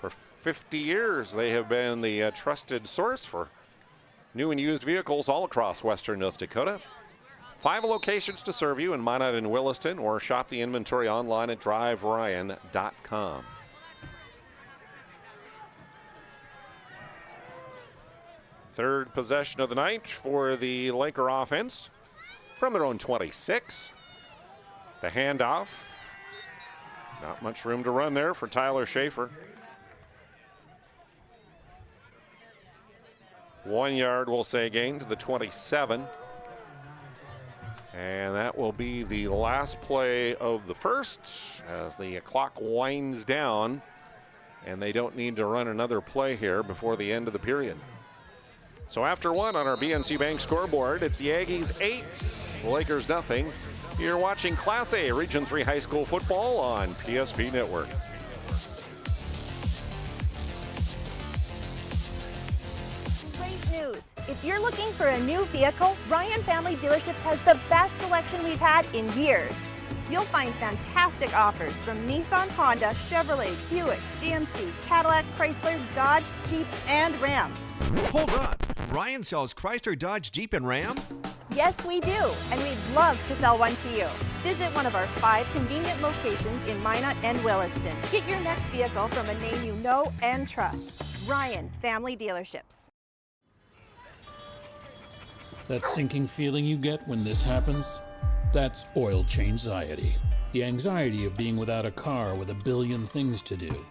For 50 years, they have been the trusted source for new and used vehicles all across western North Dakota. 5 locations to serve you in Minot and Williston, or shop the inventory online at driveryan.com. Third possession of the night for the Laker offense from their own 26. The handoff. Not much room to run there for Tyler Schaefer. 1 yard, we'll say, gain to the 27. And that will be the last play of the first as the clock winds down. And they don't need to run another play here before the end of the period. So after 1 on our BNC Bank scoreboard, it's the Aggies 8, the Lakers nothing. You're watching Class A Region 3 high school football on PSP Network. Great news. If you're looking for a new vehicle, Ryan Family Dealerships has the best selection we've had in years. You'll find fantastic offers from Nissan, Honda, Chevrolet, Buick, GMC, Cadillac, Chrysler, Dodge, Jeep, and Ram. Hold on. Ryan sells Chrysler, Dodge, Jeep, and Ram? Yes, we do, and we'd love to sell one to you. Visit one of our 5 convenient locations in Minot and Williston. Get your next vehicle from a name you know and trust. Ryan Family Dealerships. That sinking feeling you get when this happens? That's oil change-anxiety. The anxiety of being without a car with a billion things to do.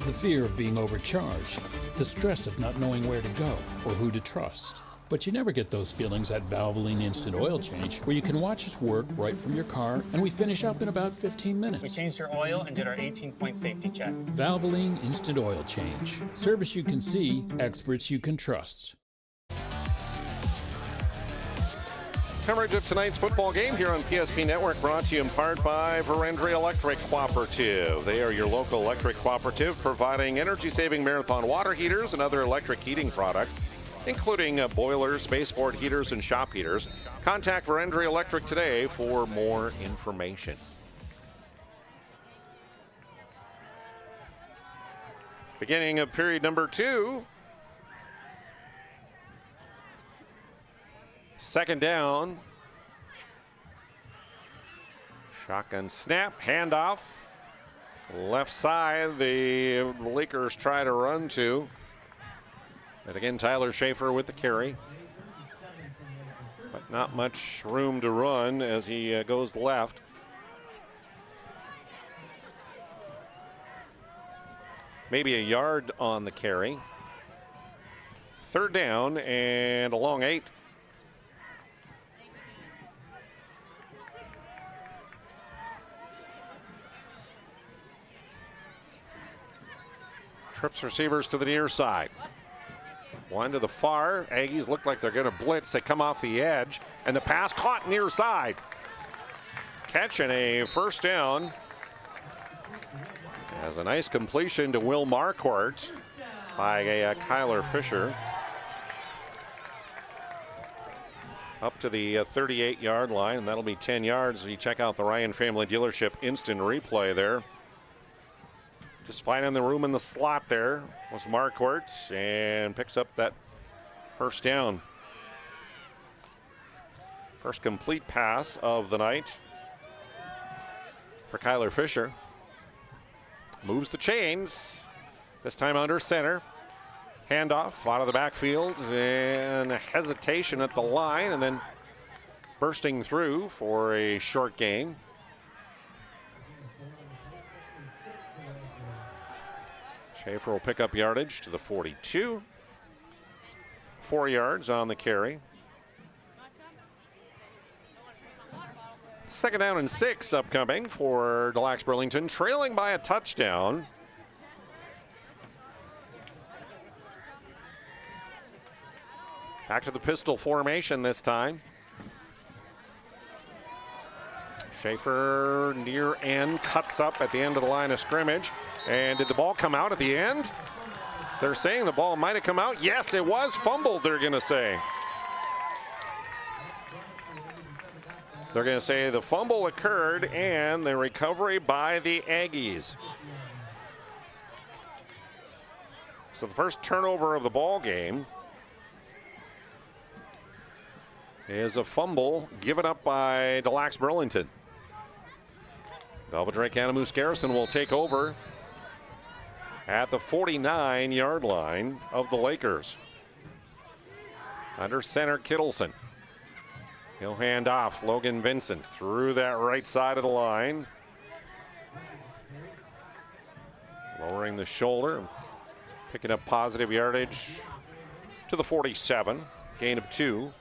The fear of being overcharged. The stress of not knowing where to go or who to trust. But you never get those feelings at Valvoline Instant Oil Change, where you can watch us work right from your car, and we finish up in about 15 minutes. We changed your oil and did our 18-point safety check. Valvoline Instant Oil Change. Service you can see, experts you can trust. Coverage of tonight's football game here on PSP Network, brought to you in part by Verendrya Electric Cooperative. They are your local electric cooperative, providing energy-saving marathon water heaters and other electric heating products, including boilers, spaceport heaters, and shop heaters. Contact Verendrya Electric today for more information. Beginning of period number 2. Second down. Shotgun snap, handoff. Left side, the Lakers try to run to. And again, Tyler Schaefer with the carry. but not much room to run as he goes left. Maybe a yard on the carry. 3rd down and a long 8. Trips receivers to the near side. One to the far. Aggies look like they're going to blitz. They come off the edge, and the pass caught near side. Catch and a 1st down. As a nice completion to Will Marquardt by Kyler Fisher. Up to the 38-yard line, and that'll be 10 yards. You check out the Ryan Family Dealership instant replay there. Just finding the room in the slot there was Marquardt, and picks up that 1st down. First complete pass of the night for Kyler Fisher. Moves the chains, this time under center. Handoff out of the backfield, and a hesitation at the line, and then bursting through for a short gain. Schaefer will pick up yardage to the 42. 4 yards on the carry. 2nd down and 6 upcoming for Des Lacs Burlington, trailing by a touchdown. Back to the pistol formation this time. Schaefer near end, cuts up at the end of the line of scrimmage. And did the ball come out at the end? They're saying the ball might have come out. Yes, it was fumbled, they're going to say. They're going to say the fumble occurred and the recovery by the Aggies. So the first turnover of the ball game is a fumble given up by Des Lacs Burlington. Velva Drake Animus Garrison will take over at the 49-yard line of the Lakers. Under center, Kittleson. He'll hand off Logan Vincent through that right side of the line. Lowering the shoulder, picking up positive yardage to the 47, gain of 2.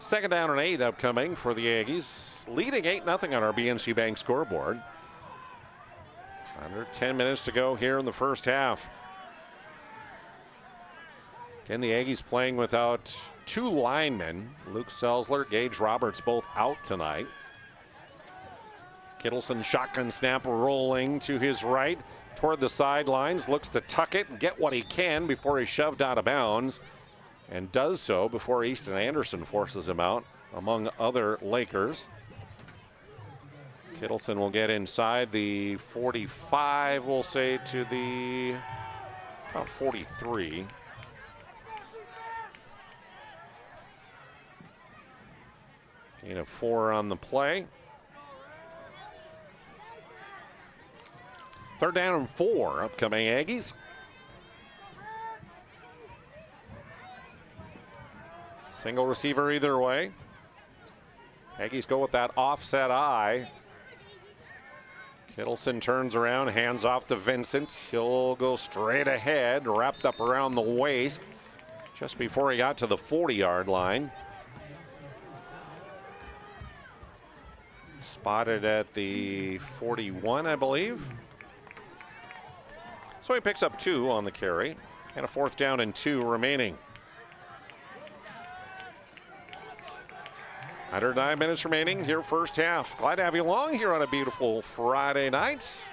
Second down and 8 upcoming for the Aggies, leading 8-0 on our BNC Bank scoreboard. Under 10 minutes to go here in the first half. Again, the Aggies playing without 2 linemen. Luke Selzler, Gage Roberts both out tonight. Kittleson shotgun snap rolling to his right toward the sidelines, looks to tuck it and get what he can before he's shoved out of bounds, and does so before Easton Anderson forces him out, among other Lakers. Kittleson will get inside the 45, we'll say, to the about 43. Gain of 4 on the play. 3rd down and 4 upcoming Aggies. Single receiver either way. Aggies go with that offset eye. Kittleson turns around, hands off to Vincent. He'll go straight ahead, wrapped up around the waist just before he got to the 40-yard line. Spotted at the 41, I believe. So he picks up 2 on the carry, and a 4th down and 2 remaining. Under 9 minutes remaining here, first half. Glad to have you along here on a beautiful Friday night.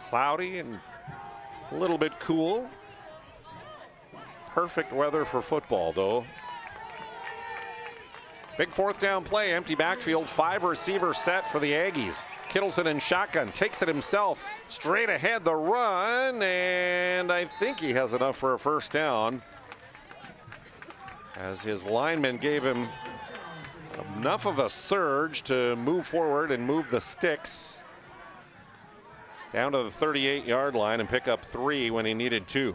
Cloudy and a little bit cool. Perfect weather for football, though. Big 4th down play, empty backfield, 5 receiver set for the Aggies. Kittleson in shotgun, takes it himself, straight ahead the run, and I think he has enough for a 1st down, as his lineman gave him enough of a surge to move forward and move the sticks down to the 38-yard line and pick up 3 when he needed 2.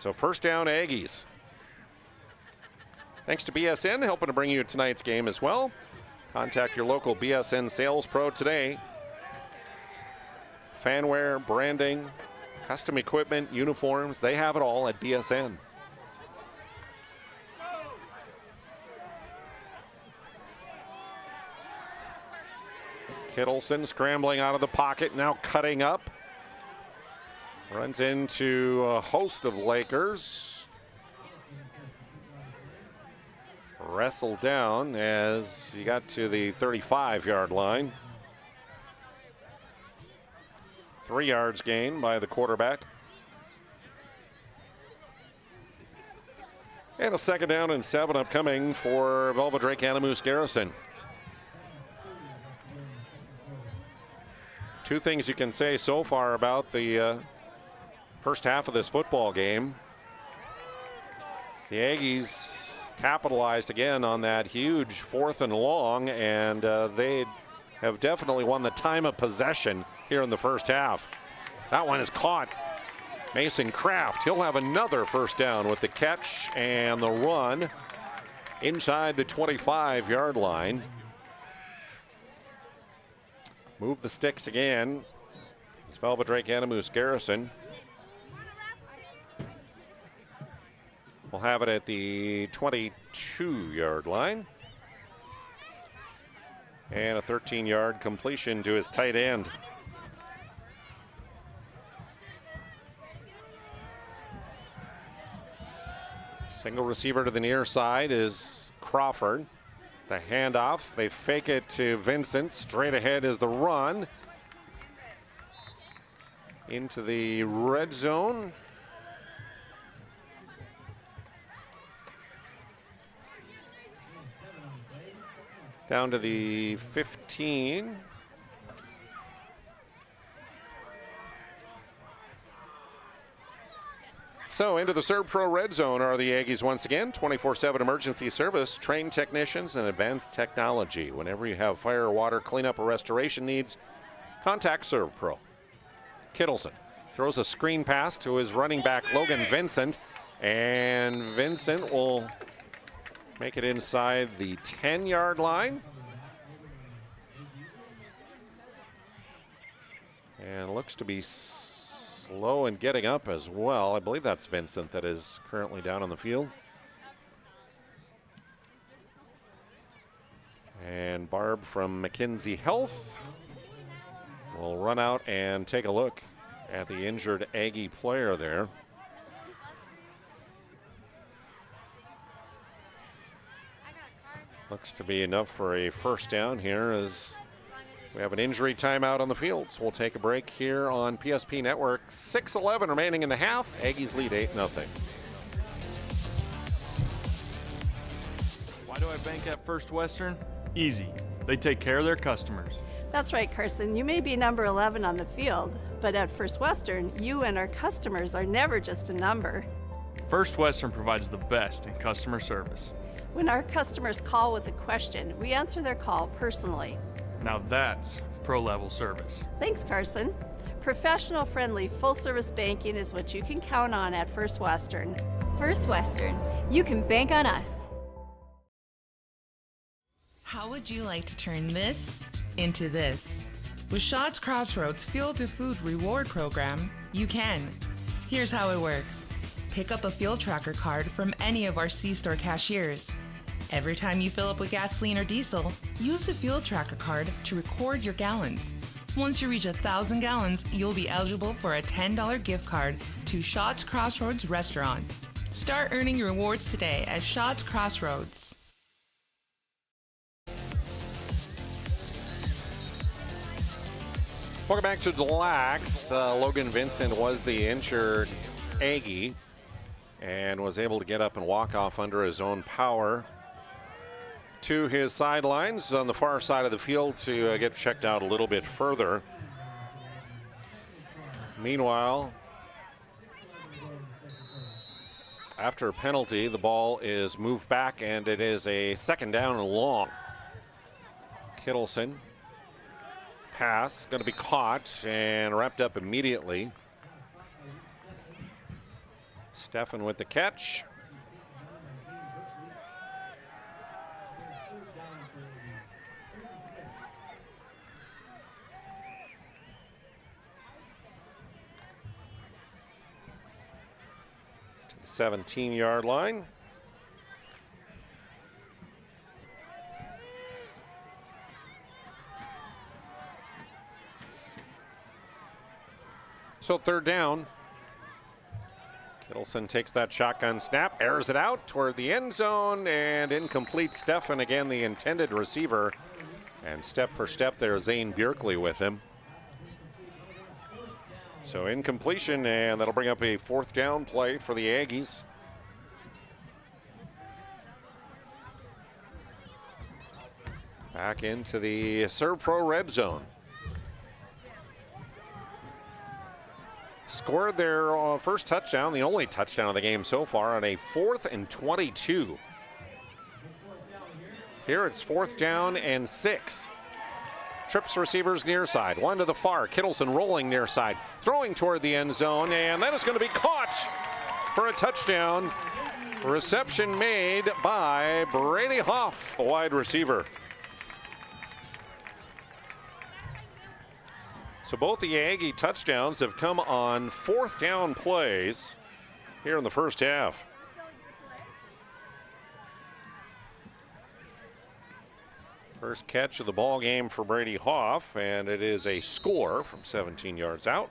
So first down, Aggies. Thanks to BSN, helping to bring you tonight's game as well. Contact your local BSN sales pro today. Fanware, branding, custom equipment, uniforms, they have it all at BSN. Kittleson scrambling out of the pocket, now cutting up. Runs into a host of Lakers. Wrestled down as he got to the 35-yard line. 3 yards gained by the quarterback. And a second down and 7 upcoming for Velva Drake Animus Garrison. Two things you can say so far about the first half of this football game. The Aggies capitalized again on that huge 4th and long, and they have definitely won the time of possession here in the first half. That one is caught. Mason Kraft, he'll have another first down with the catch and the run inside the 25-yard line. Move the sticks again. It's Velva Drake Animus Garrison. We'll have it at the 22-yard line. And a 13-yard completion to his tight end. Single receiver to the near side is Crawford. The handoff, they fake it to Vincent. Straight ahead is the run. Into the red zone. Down to the 15. So into the Serve Pro red zone are the Aggies once again. 24/7 emergency service, trained technicians, and advanced technology. Whenever you have fire, water, cleanup, or restoration needs, contact Serve Pro. Kittleson throws a screen pass to his running back, Logan Vincent. And Vincent will make it inside the 10-yard line. And looks to be slow in getting up as well. I believe that's Vincent that is currently down on the field. And Barb from McKinsey Health will run out and take a look at the injured Aggie player there. Looks to be enough for a first down here as we have an injury timeout on the field. So we'll take a break here on PSP Network. 6:11 remaining in the half. Aggies lead 8-0. Why do I bank at First Western? Easy. They take care of their customers. That's right, Carson. You may be number 11 on the field, but at First Western, you and our customers are never just a number. First Western provides the best in customer service. When our customers call with a question, we answer their call personally. Now that's pro-level service. Thanks, Carson. Professional, friendly, full-service banking is what you can count on at First Western. First Western, you can bank on us. How would you like to turn this into this? With Shots Crossroads Fuel to Food Reward Program, you can. Here's how it works. Pick up a fuel tracker card from any of our C-store cashiers. Every time you fill up with gasoline or diesel, use the fuel tracker card to record your gallons. Once you reach 1,000 gallons, you'll be eligible for a $10 gift card to Shots Crossroads Restaurant. Start earning your rewards today at Shots Crossroads. Welcome back to Des Lacs. Logan Vincent was the injured Aggie and was able to get up and walk off under his own power to his sidelines on the far side of the field to get checked out a little bit further. Meanwhile, after a penalty, the ball is moved back and it is a second down and long. Kittleson, pass, going to be caught and wrapped up immediately. Stefan with the catch. To the 17-yard line. So third down. Kittleson takes that shotgun snap, airs it out toward the end zone, and incomplete. Stefan, again, the intended receiver. And step for step there, Zane Bjerkley with him. So incompletion, and that'll bring up a fourth down play for the Aggies. Back into the ServPro red zone. Scored their first touchdown, the only touchdown of the game so far, on a 4th and 22. Here it's 4th down and 6. Trips receivers near side, one to the far. Kittleson rolling near side, throwing toward the end zone, and that is going to be caught for a touchdown. Reception made by Brady Hoff, the wide receiver. So both the Aggie touchdowns have come on 4th down plays here in the first half. First catch of the ball game for Brady Hoff, and it is a score from 17 yards out.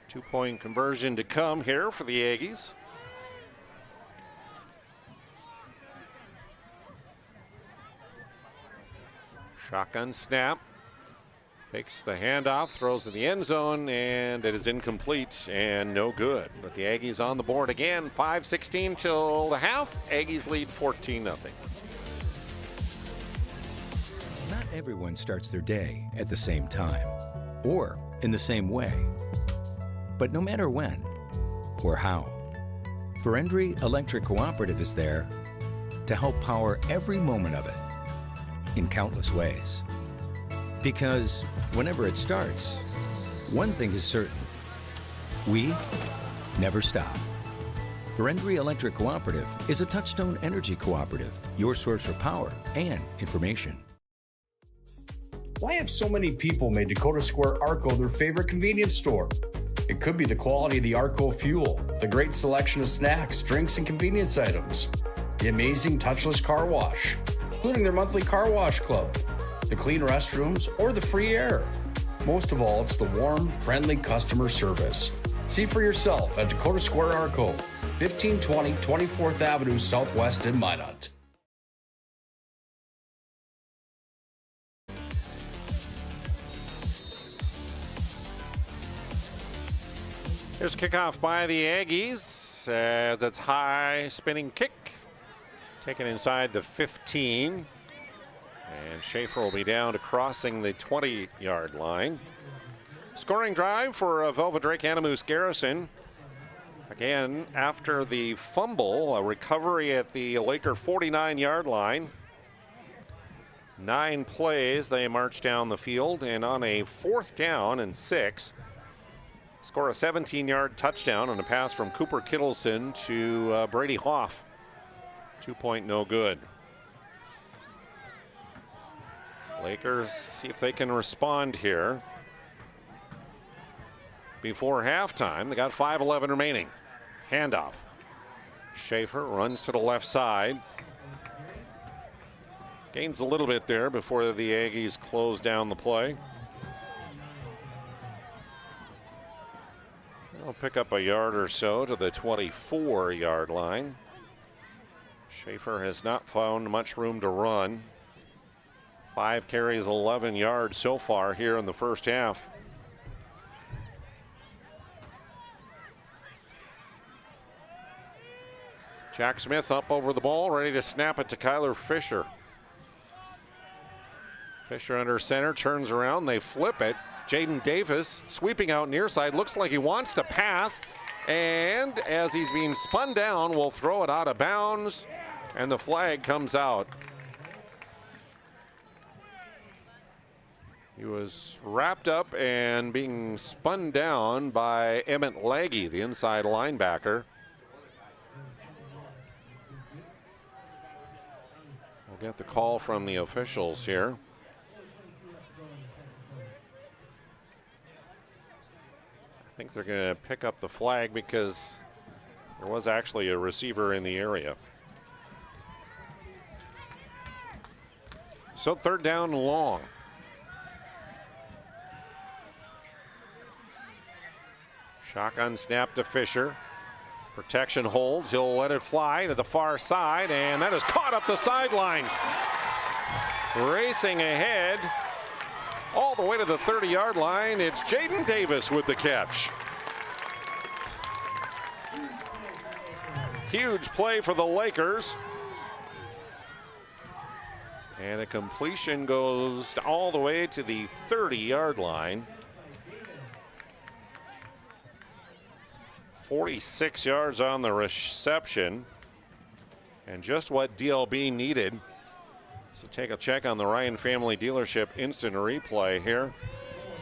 2-point conversion to come here for the Aggies. Shotgun snap, takes the handoff, throws to the end zone, and it is incomplete and no good. But the Aggies on the board again, 5:16 till the half. Aggies lead 14-0. Not everyone starts their day at the same time or in the same way. But no matter when or how, Verendry Electric Cooperative is there to help power every moment of it in countless ways. Because whenever it starts, one thing is certain: we never stop. Verendry Electric Cooperative is a Touchstone Energy Cooperative, your source for power and information. Why have so many people made Dakota Square Arco their favorite convenience store? It could be the quality of the Arco fuel, the great selection of snacks, drinks, and convenience items, the amazing touchless car wash, including their monthly car wash club, the clean restrooms, or the free air. Most of all, it's the warm, friendly customer service. See for yourself at Dakota Square Arco, 1520 24th Avenue Southwest in Minot. Here's kickoff by the Aggies as it's high spinning kick. Taken inside the 15. And Schaefer will be down to crossing the 20-yard line. Scoring drive for Velva Drake Animus Garrison. Again, after the fumble, a recovery at the Laker 49-yard line. 9 plays, they march down the field, and on a 4th down and 6, score a 17-yard touchdown on a pass from Cooper Kittleson to Brady Hoff. 2-point no good. Lakers see if they can respond here before halftime. They got 5:11 remaining. Handoff. Schaefer runs to the left side. Gains a little bit there before the Aggies close down the play. They'll pick up a yard or so to the 24-yard line. Schaefer has not found much room to run. 5 carries, 11 yards so far here in the first half. Jack Smith up over the ball, ready to snap it to Kyler Fisher. Fisher under center, turns around, they flip it. Jaden Davis sweeping out near side, looks like he wants to pass, and as he's being spun down, will throw it out of bounds, and the flag comes out. He was wrapped up and being spun down by Emmett Legge, the inside linebacker. We'll get the call from the officials here. I think they're going to pick up the flag because there was actually a receiver in the area. So 3rd down and long. Shotgun snap to Fisher. Protection holds. He'll let it fly to the far side, and that is caught up the sidelines. Racing ahead all the way to the 30-yard line. It's Jaden Davis with the catch. Huge play for the Lakers. And a completion goes all the way to the 30-yard line. 46 yards on the reception. And just what DLB needed. So take a check on the Ryan Family Dealership instant replay here.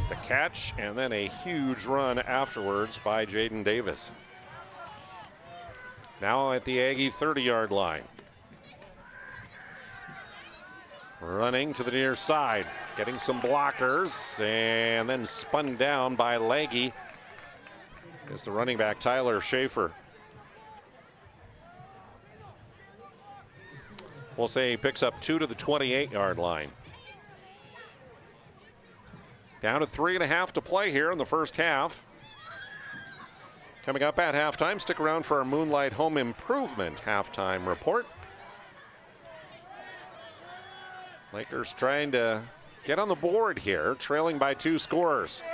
The catch and then a huge run afterwards by Jaden Davis. Now at the Aggie 30-yard line. Running to the near side, getting some blockers, and then spun down by Legge. Is the running back Tyler Schaefer. We'll say he picks up 2 to the 28-yard line. Down to 3.5 to play here in the first half. Coming up at halftime, stick around for our Moonlight Home Improvement halftime report. Lakers trying to get on the board here, trailing by 2 scores.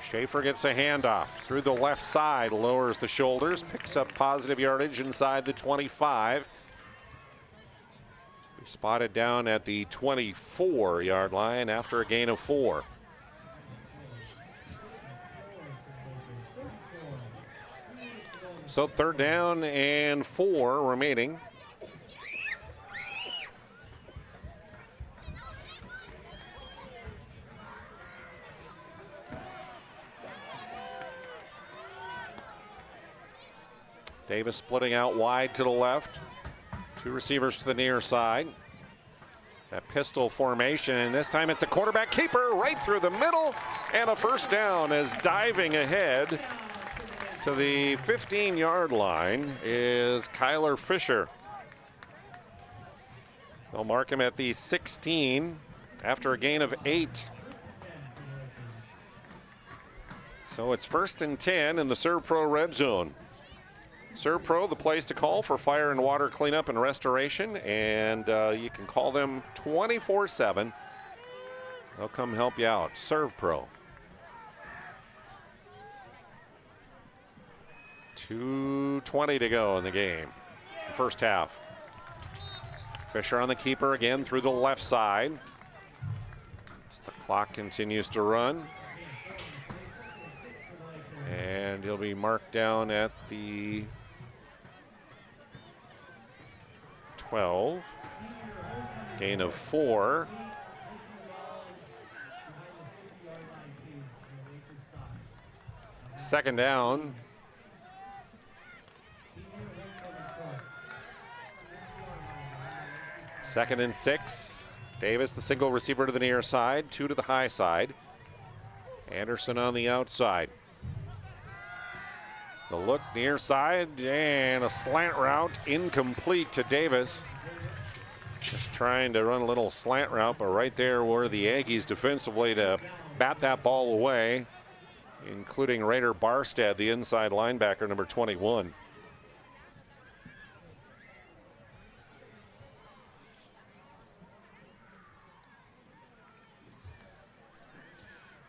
Schaefer gets a handoff through the left side, lowers the shoulders, picks up positive yardage inside the 25. Spotted down at the 24-yard line after a gain of 4. So 3rd down and 4 remaining. Davis splitting out wide to the left. 2 receivers to the near side. That pistol formation, and this time it's a quarterback keeper right through the middle, and a first down as diving ahead to the 15-yard line is Kyler Fisher. They'll mark him at the 16 after a gain of 8. So it's 1st and 10 in the ServPro red zone. ServPro, the place to call for fire and water cleanup and restoration, and you can call them 24/7. They'll come help you out. ServPro. 2:20 to go in the game, first half. Fisher on the keeper again through the left side. As the clock continues to run. And he'll be marked down at the 12. Gain of 4. Second down. Second and 6. Davis, the single receiver to the near side, 2 to the high side. Anderson on the outside. The look near side and a slant route incomplete to Davis. Just trying to run a little slant route, but right there were the Aggies defensively to bat that ball away, including Raider Barstead, the inside linebacker, number 21.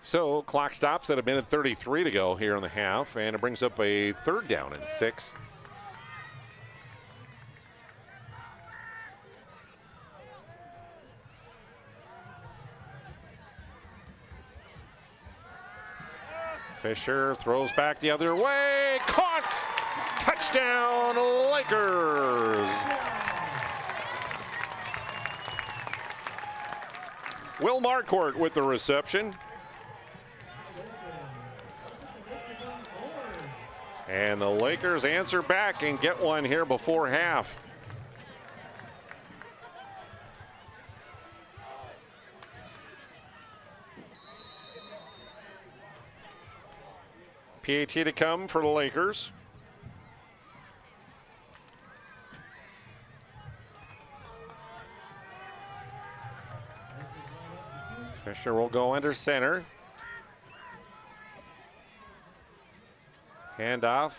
So clock stops at 1:33 to go here in the half, and it brings up a 3rd down and 6. Fisher throws back the other way, caught! Touchdown, Lakers! Will Marquardt with the reception. And the Lakers answer back and get one here before half. PAT to come for the Lakers. Fisher will go under center. Handoff.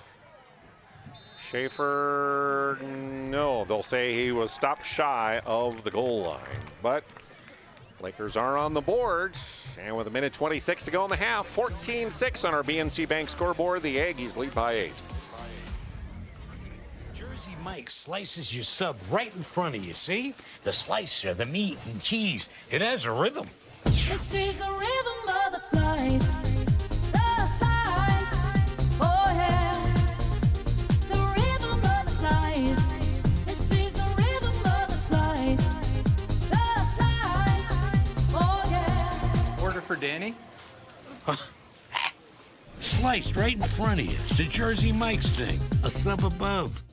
Schaefer, no, they'll say he was stopped shy of the goal line. But Lakers are on the board. And with 1:26 to go in the half, 14-6 on our BNC Bank scoreboard. The Aggies lead by 8. Jersey Mike slices your sub right in front of you, see? The slicer, the meat and cheese, it has a rhythm. This is the rhythm of the slice. The slice. Oh yeah. The rhythm of the slice. This is the rhythm of the slice. The slice. Oh yeah. Order for Danny? Sliced right in front of you. It's a Jersey Mike's thing. A sub above.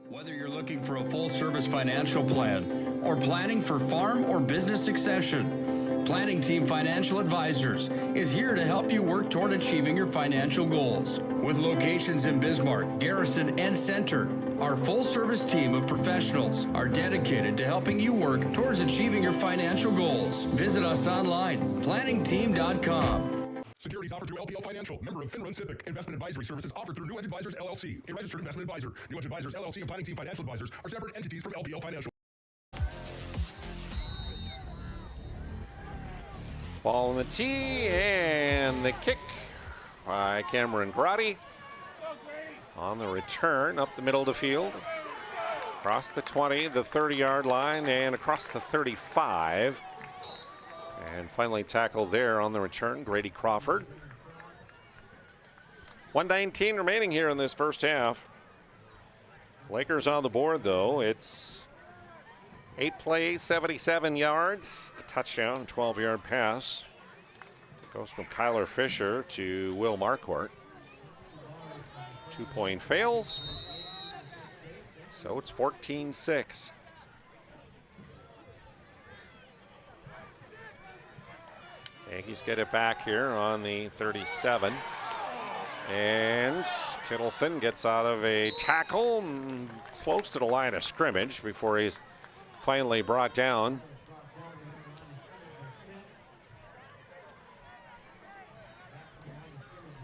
Whether you're looking for a full-service financial plan or planning for farm or business succession, Planning Team Financial Advisors is here to help you work toward achieving your financial goals. With locations in Bismarck, Garrison, and Center, our full-service team of professionals are dedicated to helping you work towards achieving your financial goals. Visit us online, planningteam.com. Securities offered through LPL Financial, member of Finrun Civic. Investment advisory services offered through New Edge Advisors, LLC, a registered investment advisor. New Edge Advisors, LLC, and Planning Team Financial Advisors are separate entities from LPL Financial. Ball in the tee, and the kick by Cameron Grotti. On the return, up the middle of the field. Across the 20, the 30-yard line, and across the 35. And finally tackled there on the return, Grady Crawford. 1:19 remaining here in this first half. Lakers on the board, though. It's 8 plays, 77 yards. The touchdown, 12-yard pass. Goes from Kyler Fisher to Will Marquardt. 2-point fails. So it's 14-6. Aggies get it back here on the 37. And Kittleson gets out of a tackle close to the line of scrimmage before he's finally brought down.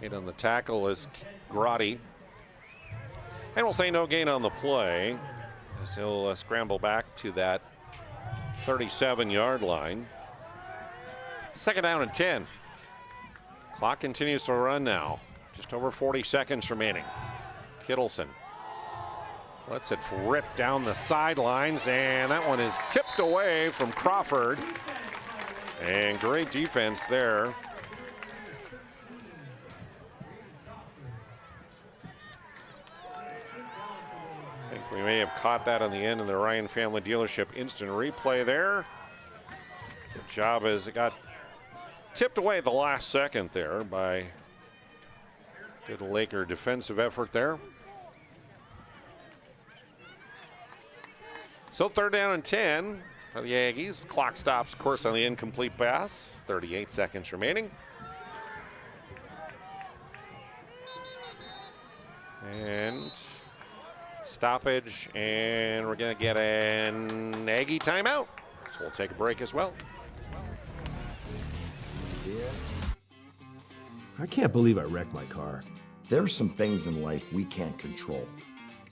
Hit on the tackle is Grotti. And we'll say no gain on the play as he'll scramble back to that 37-yard line. Second down and 10. Clock continues to run now. Just over 40 seconds remaining. Kittleson lets it rip down the sidelines, and that one is tipped away from Crawford. And great defense there. I think we may have caught that on the end of the Ryan Family Dealership instant replay there. Good job as it got tipped away at the last second there by good Laker defensive effort there. So third down and 10 for the Aggies. Clock stops, of course, on the incomplete pass. 38 seconds remaining. And stoppage, and we're going to get an Aggie timeout. So we'll take a break as well. I can't believe I wrecked my car. There's some things in life we can't control.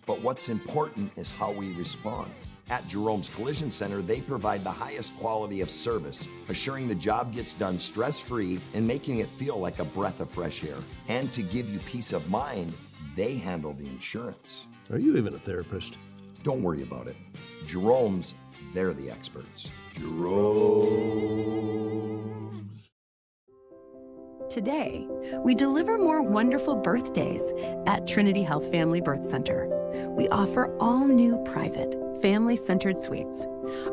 But what's important is how we respond. At Jerome's Collision Center, they provide the highest quality of service, assuring the job gets done stress-free and making it feel like a breath of fresh air. And to give you peace of mind, they handle the insurance. Are you even a therapist? Don't worry about it. Jerome's, they're the experts. Jerome's. Today, we deliver more wonderful birthdays at Trinity Health Family Birth Center. We offer all new private, family-centered suites.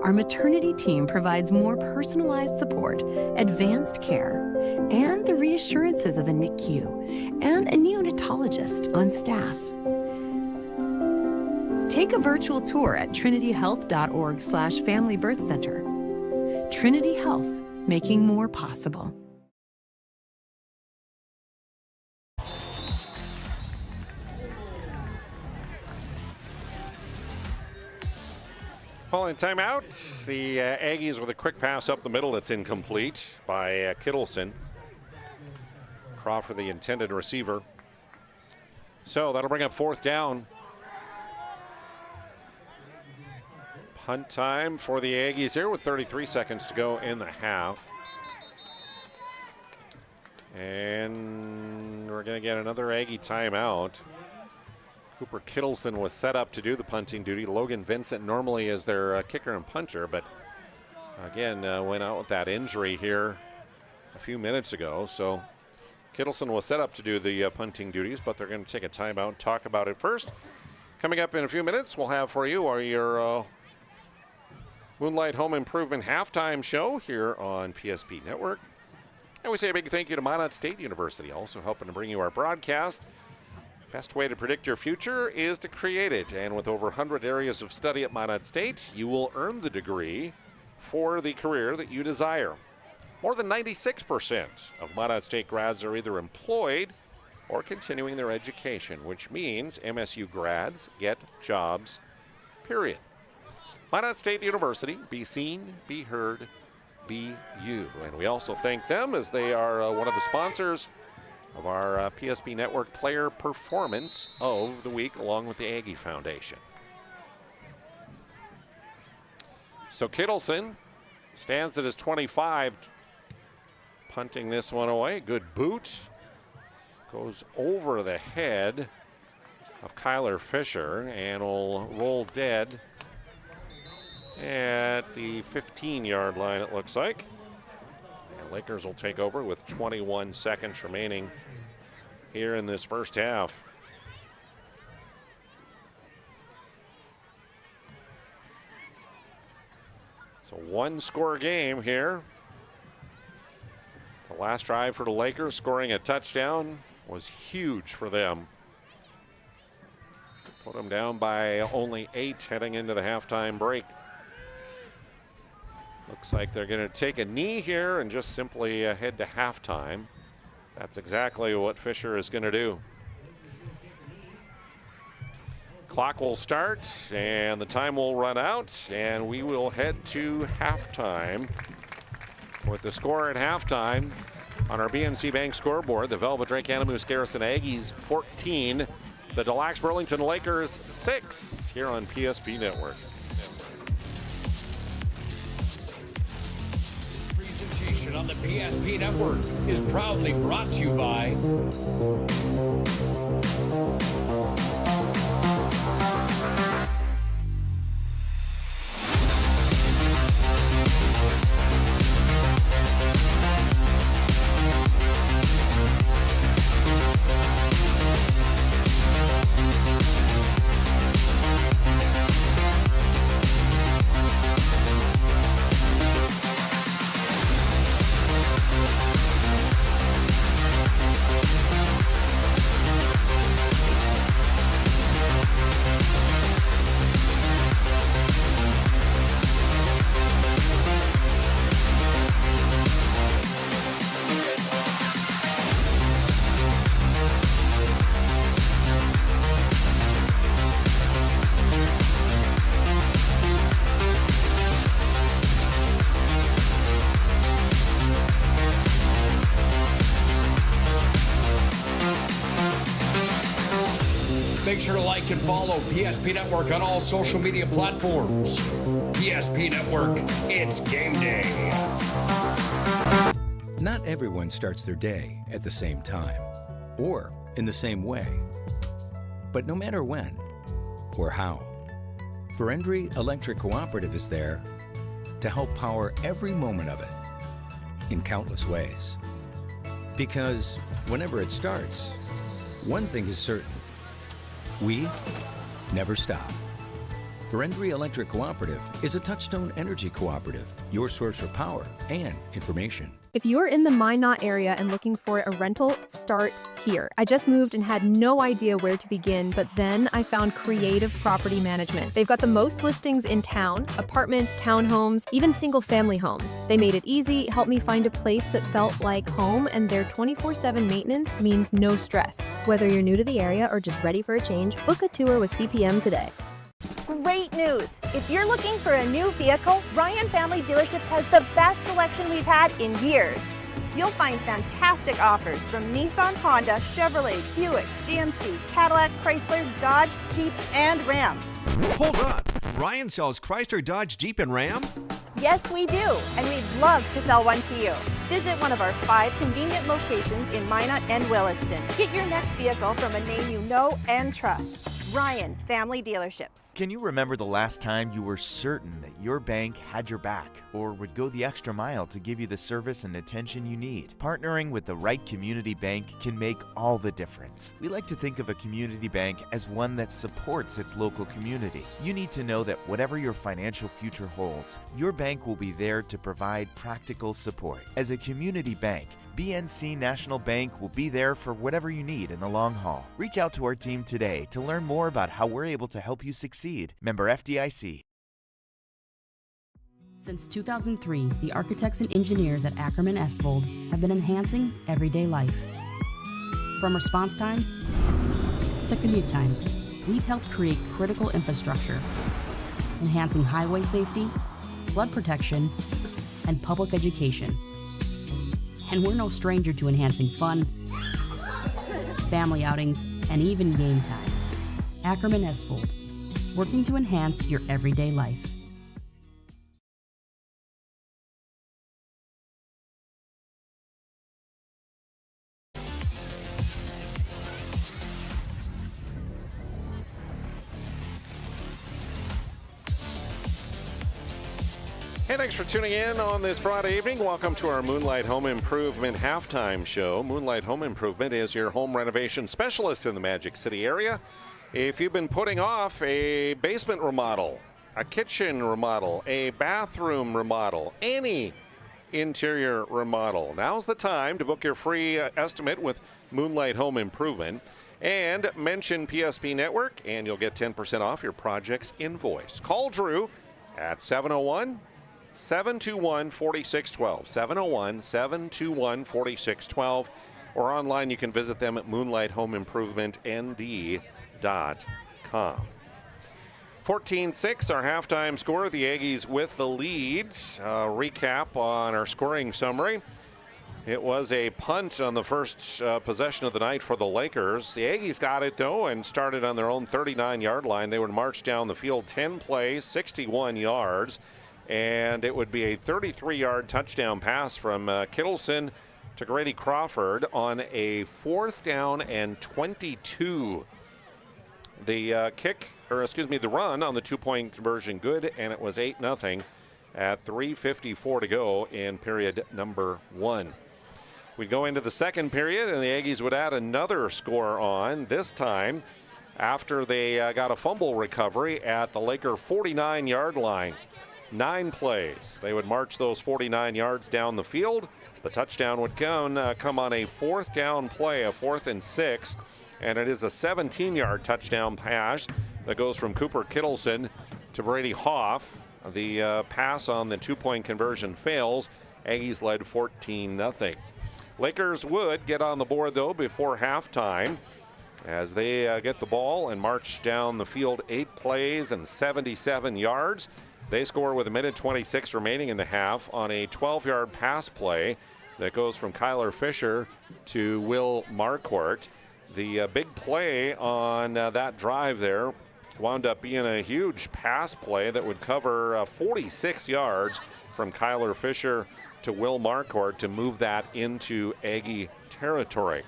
Our maternity team provides more personalized support, advanced care, and the reassurances of a NICU and a neonatologist on staff. Take a virtual tour at trinityhealth.org/Family Birth Center. Trinity Health, making more possible. Calling timeout. The Aggies with a quick pass up the middle that's incomplete by Kittleson. Crawford, the intended receiver. So that'll bring up fourth down. Punt time for the Aggies here with 33 seconds to go in the half. And we're going to get another Aggie timeout. Cooper Kittleson was set up to do the punting duty. Logan Vincent normally is their kicker and punter, but again, went out with that injury here a few minutes ago. So Kittleson was set up to do the punting duties, but they're going to take a timeout and talk about it first. Coming up in a few minutes, we'll have for you your Moonlight Home Improvement halftime show here on PSP Network. And we say a big thank you to Minot State University, also helping to bring you our broadcast. Best way to predict your future is to create it. And with over 100 areas of study at Minot State, you will earn the degree for the career that you desire. More than 96% of Minot State grads are either employed or continuing their education, which means MSU grads get jobs, period. Minot State University, be seen, be heard, be you. And we also thank them as they are one of the sponsors of our PSP Network Player Performance of the Week, along with the Aggie Foundation. So Kittleson stands at his 25, punting this one away. Good boot. Goes over the head of Kyler Fisher and will roll dead at the 15-yard line, it looks like. And Lakers will take over with 21 seconds remaining here in this first half. It's a one-score game here. The last drive for the Lakers, scoring a touchdown, was huge for them. Put them down by only 8 heading into the halftime break. Looks like they're going to take a knee here and just simply head to halftime. That's exactly what Fisher is going to do. Clock will start and the time will run out, and we will head to halftime with the score at halftime on our BNC Bank scoreboard. The Velva Drake Animus Garrison Aggies 14, the Des Lacs Burlington Lakers 6 here on PSP Network. On the PSP Network is proudly brought to you by Make sure to like and follow PSP Network on all social media platforms. PSP Network, it's game day. Not everyone starts their day at the same time or in the same way. But no matter when or how, Ferendry Electric Cooperative is there to help power every moment of it in countless ways. Because whenever it starts, one thing is certain: we never stop. Verendrya Electric Cooperative is a Touchstone Energy Cooperative, your source for power and information. If you're in the Minot area and looking for a rental, start here. I just moved and had no idea where to begin, but then I found Creative Property Management. They've got the most listings in town, apartments, townhomes, even single-family homes. They made it easy, helped me find a place that felt like home, and their 24/7 maintenance means no stress. Whether you're new to the area or just ready for a change, book a tour with CPM today. Great news! If you're looking for a new vehicle, Ryan Family Dealerships has the best selection we've had in years. You'll find fantastic offers from Nissan, Honda, Chevrolet, Buick, GMC, Cadillac, Chrysler, Dodge, Jeep, and Ram. Hold on. Ryan sells Chrysler, Dodge, Jeep, and Ram? Yes, we do, and we'd love to sell one to you. Visit one of our 5 convenient locations in Minot and Williston. Get your next vehicle from a name you know and trust. Ryan Family Dealerships. Can you remember the last time you were certain that your bank had your back or would go the extra mile to give you the service and attention you need? Partnering with the right community bank can make all the difference. We like to think of a community bank as one that supports its local community. You need to know that whatever your financial future holds, your bank will be there to provide practical support. As a community bank, BNC National Bank will be there for whatever you need in the long haul. Reach out to our team today to learn more about how we're able to help you succeed. Member FDIC. Since 2003, the architects and engineers at Ackerman Esvold have been enhancing everyday life. From response times to commute times, we've helped create critical infrastructure, enhancing highway safety, flood protection, and public education. And we're no stranger to enhancing fun, family outings, and even game time. Ackerman Esvold, working to enhance your everyday life. Hey, thanks for tuning in on this Friday evening. Welcome to our Moonlight Home Improvement halftime show. Moonlight Home Improvement is your home renovation specialist in the Magic City area. If you've been putting off a basement remodel, a kitchen remodel, a bathroom remodel, any interior remodel, now's the time to book your free estimate with Moonlight Home Improvement. And mention PSP Network, and you'll get 10% off your project's invoice. Call Drew at 701-721-4612, 701-721-4612, or online you can visit them at moonlighthomeimprovement.nd.com. 14-6, our halftime score. The Aggies with the lead. Recap on our scoring summary. It was a punt on the first possession of the night for the Lakers. The Aggies got it, though, and started on their own 39-yard line. They would march down the field 10 plays, 61 yards. And it would be a 33-yard touchdown pass from Kittleson to Grady Crawford on a 4th down and 22. The the run on the 2-point conversion good, and it was 8-0 at 3:54 to go in period number 1. We'd go into the second period, and the Aggies would add another score on, this time after they got a fumble recovery at the Laker 49-yard line. 9 plays. They would march those 49 yards down the field. The touchdown would come on a 4th down play, a 4th and 6, and it is a 17-yard touchdown pass that goes from Cooper Kittleson to Brady Hoff. The pass on the 2-point conversion fails. Aggies led 14-0. Lakers would get on the board, though, before halftime as they get the ball and march down the field 8 plays and 77 yards. They score with 1:26 remaining in the half on a 12-yard pass play that goes from Kyler Fisher to Will Marquardt. The big play on that drive there wound up being a huge pass play that would cover 46 yards from Kyler Fisher to Will Marquardt to move that into Aggie territory.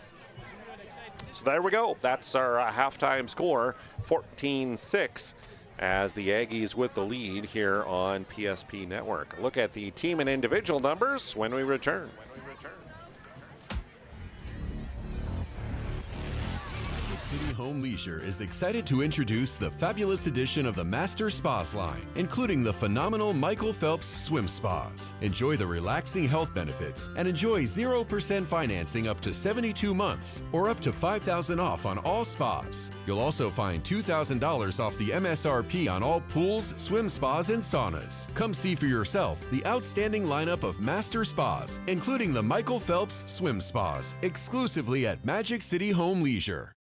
So there we go. That's our halftime score, 14-6. As the Aggies with the lead here on PSP Network. Look at the team and individual numbers when we return. Magic City Home Leisure is excited to introduce the fabulous edition of the Master Spas line, including the phenomenal Michael Phelps Swim Spas. Enjoy the relaxing health benefits and enjoy 0% financing up to 72 months or up to $5,000 off on all spas. You'll also find $2,000 off the MSRP on all pools, swim spas, and saunas. Come see for yourself the outstanding lineup of Master Spas, including the Michael Phelps Swim Spas, exclusively at Magic City Home Leisure.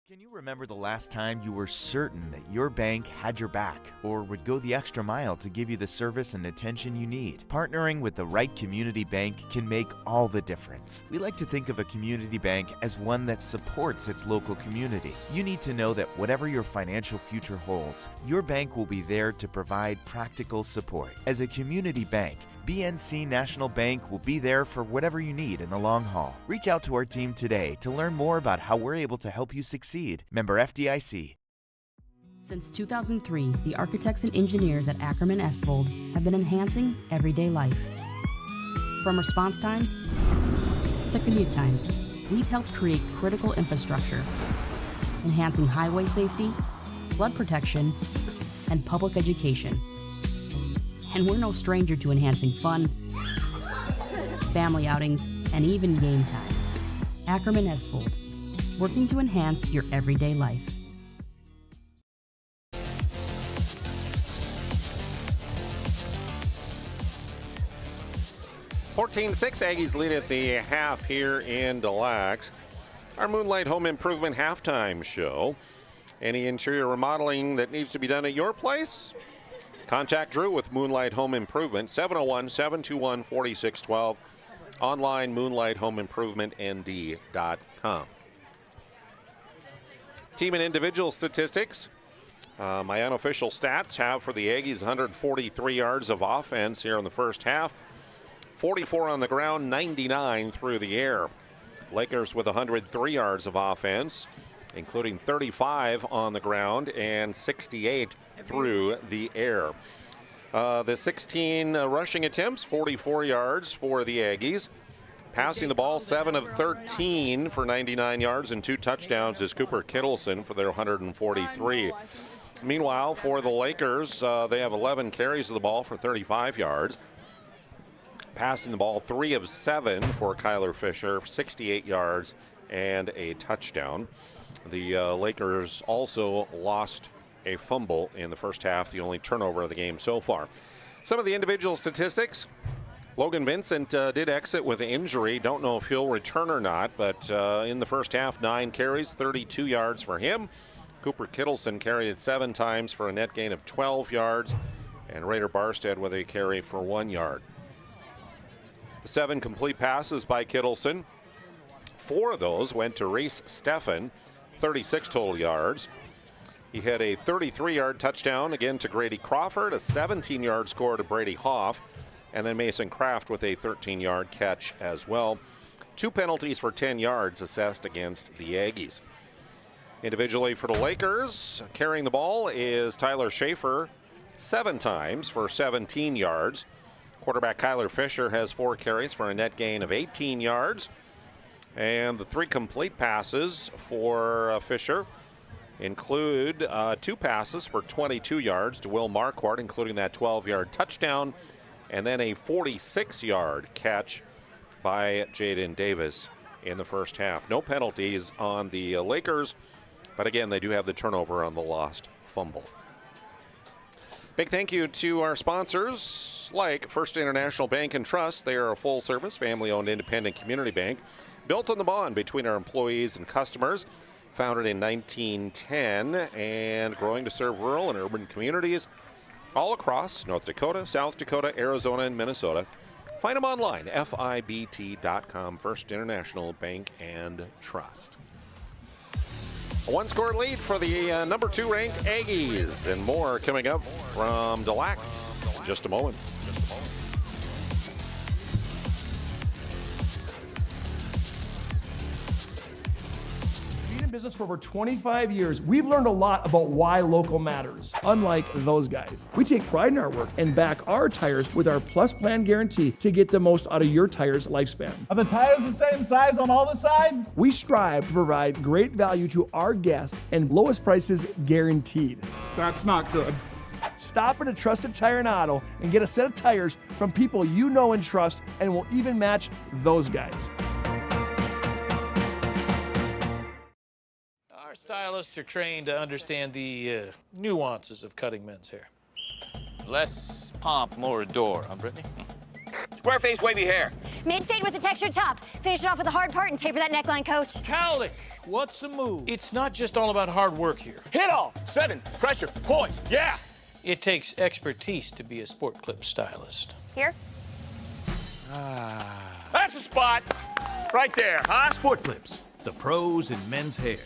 Can you remember the last time you were certain that your bank had your back or would go the extra mile to give you the service and attention you need? Partnering with the right community bank can make all the difference. We like to think of a community bank as one that supports its local community. You need to know that whatever your financial future holds, your bank will be there to provide practical support. As a community bank, BNC National Bank will be there for whatever you need in the long haul. Reach out to our team today to learn more about how we're able to help you succeed. Member FDIC. Since 2003, the architects and engineers at Ackerman Estvold have been enhancing everyday life. From response times to commute times, we've helped create critical infrastructure, enhancing highway safety, flood protection, and public education. And we're no stranger to enhancing fun, family outings, and even game time. Ackerman Estvold, working to enhance your everyday life. Aggies lead at the half here in Des Lacs. Our Moonlight Home Improvement halftime show. Any interior remodeling that needs to be done at your place? Contact Drew with Moonlight Home Improvement, 701-721-4612. Online, moonlighthomeimprovement.nd.com. Team and individual statistics. My unofficial stats have for the Aggies 143 yards of offense here in the first half. 44 on the ground, 99 through the air. Lakers with 103 yards of offense, including 35 on the ground and 68 through the air. The 16 rushing attempts, 44 yards for the Aggies. Passing the ball, 7 of 13 for 99 yards and 2 touchdowns is Cooper Kittleson for their 143. Meanwhile, for the Lakers, they have 11 carries of the ball for 35 yards. Passing the ball, 3 of 7 for Kyler Fisher, 68 yards and a touchdown. The Lakers also lost a fumble in the first half, the only turnover of the game so far. Some of the individual statistics. Logan Vincent did exit with an injury. Don't know if he'll return or not, but in the first half, 9 carries, 32 yards for him. Cooper Kittleson carried it 7 times for a net gain of 12 yards, and Raider Barstead with a carry for 1 yard. The 7 complete passes by Kittleson. 4 of those went to Reese Steffen, 36 total yards. He had a 33-yard touchdown again to Grady Crawford, a 17-yard score to Brady Hoff, and then Mason Kraft with a 13-yard catch as well. 2 penalties for 10 yards assessed against the Aggies. Individually for the Lakers, carrying the ball is Tyler Schaefer 7 times for 17 yards. Quarterback Kyler Fisher has 4 carries for a net gain of 18 yards. And the 3 complete passes for Fisher include 2 passes for 22 yards to Will Marquardt, including that 12-yard touchdown, and then a 46-yard catch by Jaden Davis in the first half. No penalties on the Lakers, but again, they do have the turnover on the lost fumble. Big thank you to our sponsors like First International Bank and Trust. They are a full-service, family-owned, independent community bank built on the bond between our employees and customers. Founded in 1910 and growing to serve rural and urban communities all across North Dakota, South Dakota, Arizona, and Minnesota. Find them online, FIBT.com, First International Bank and Trust. A 1-score lead for the number 2 ranked Aggies, and more coming up from Des Lacs in just a moment. business for over 25 years, we've learned a lot about why local matters. Unlike those guys, we take pride in our work and back our tires with our Plus Plan guarantee to get the most out of your tire's lifespan. Are the tires the same size on all the sides? We strive to provide great value to our guests and lowest prices guaranteed. That's not good. Stop at a trusted tire and auto and get a set of tires from people you know and trust, and will even match those guys. Our stylists are trained to understand the nuances of cutting men's hair. Less pomp, more adore, huh, Brittany? Square face, wavy hair. Mid-fade with a textured top. Finish it off with a hard part and taper that neckline, coach. Cowlick, what's the move? It's not just all about hard work here. Hit all. 7. Pressure. Poise. Yeah. It takes expertise to be a sport clip stylist. Here? That's a spot. Right there, huh? Sport Clips, the pros in men's hair.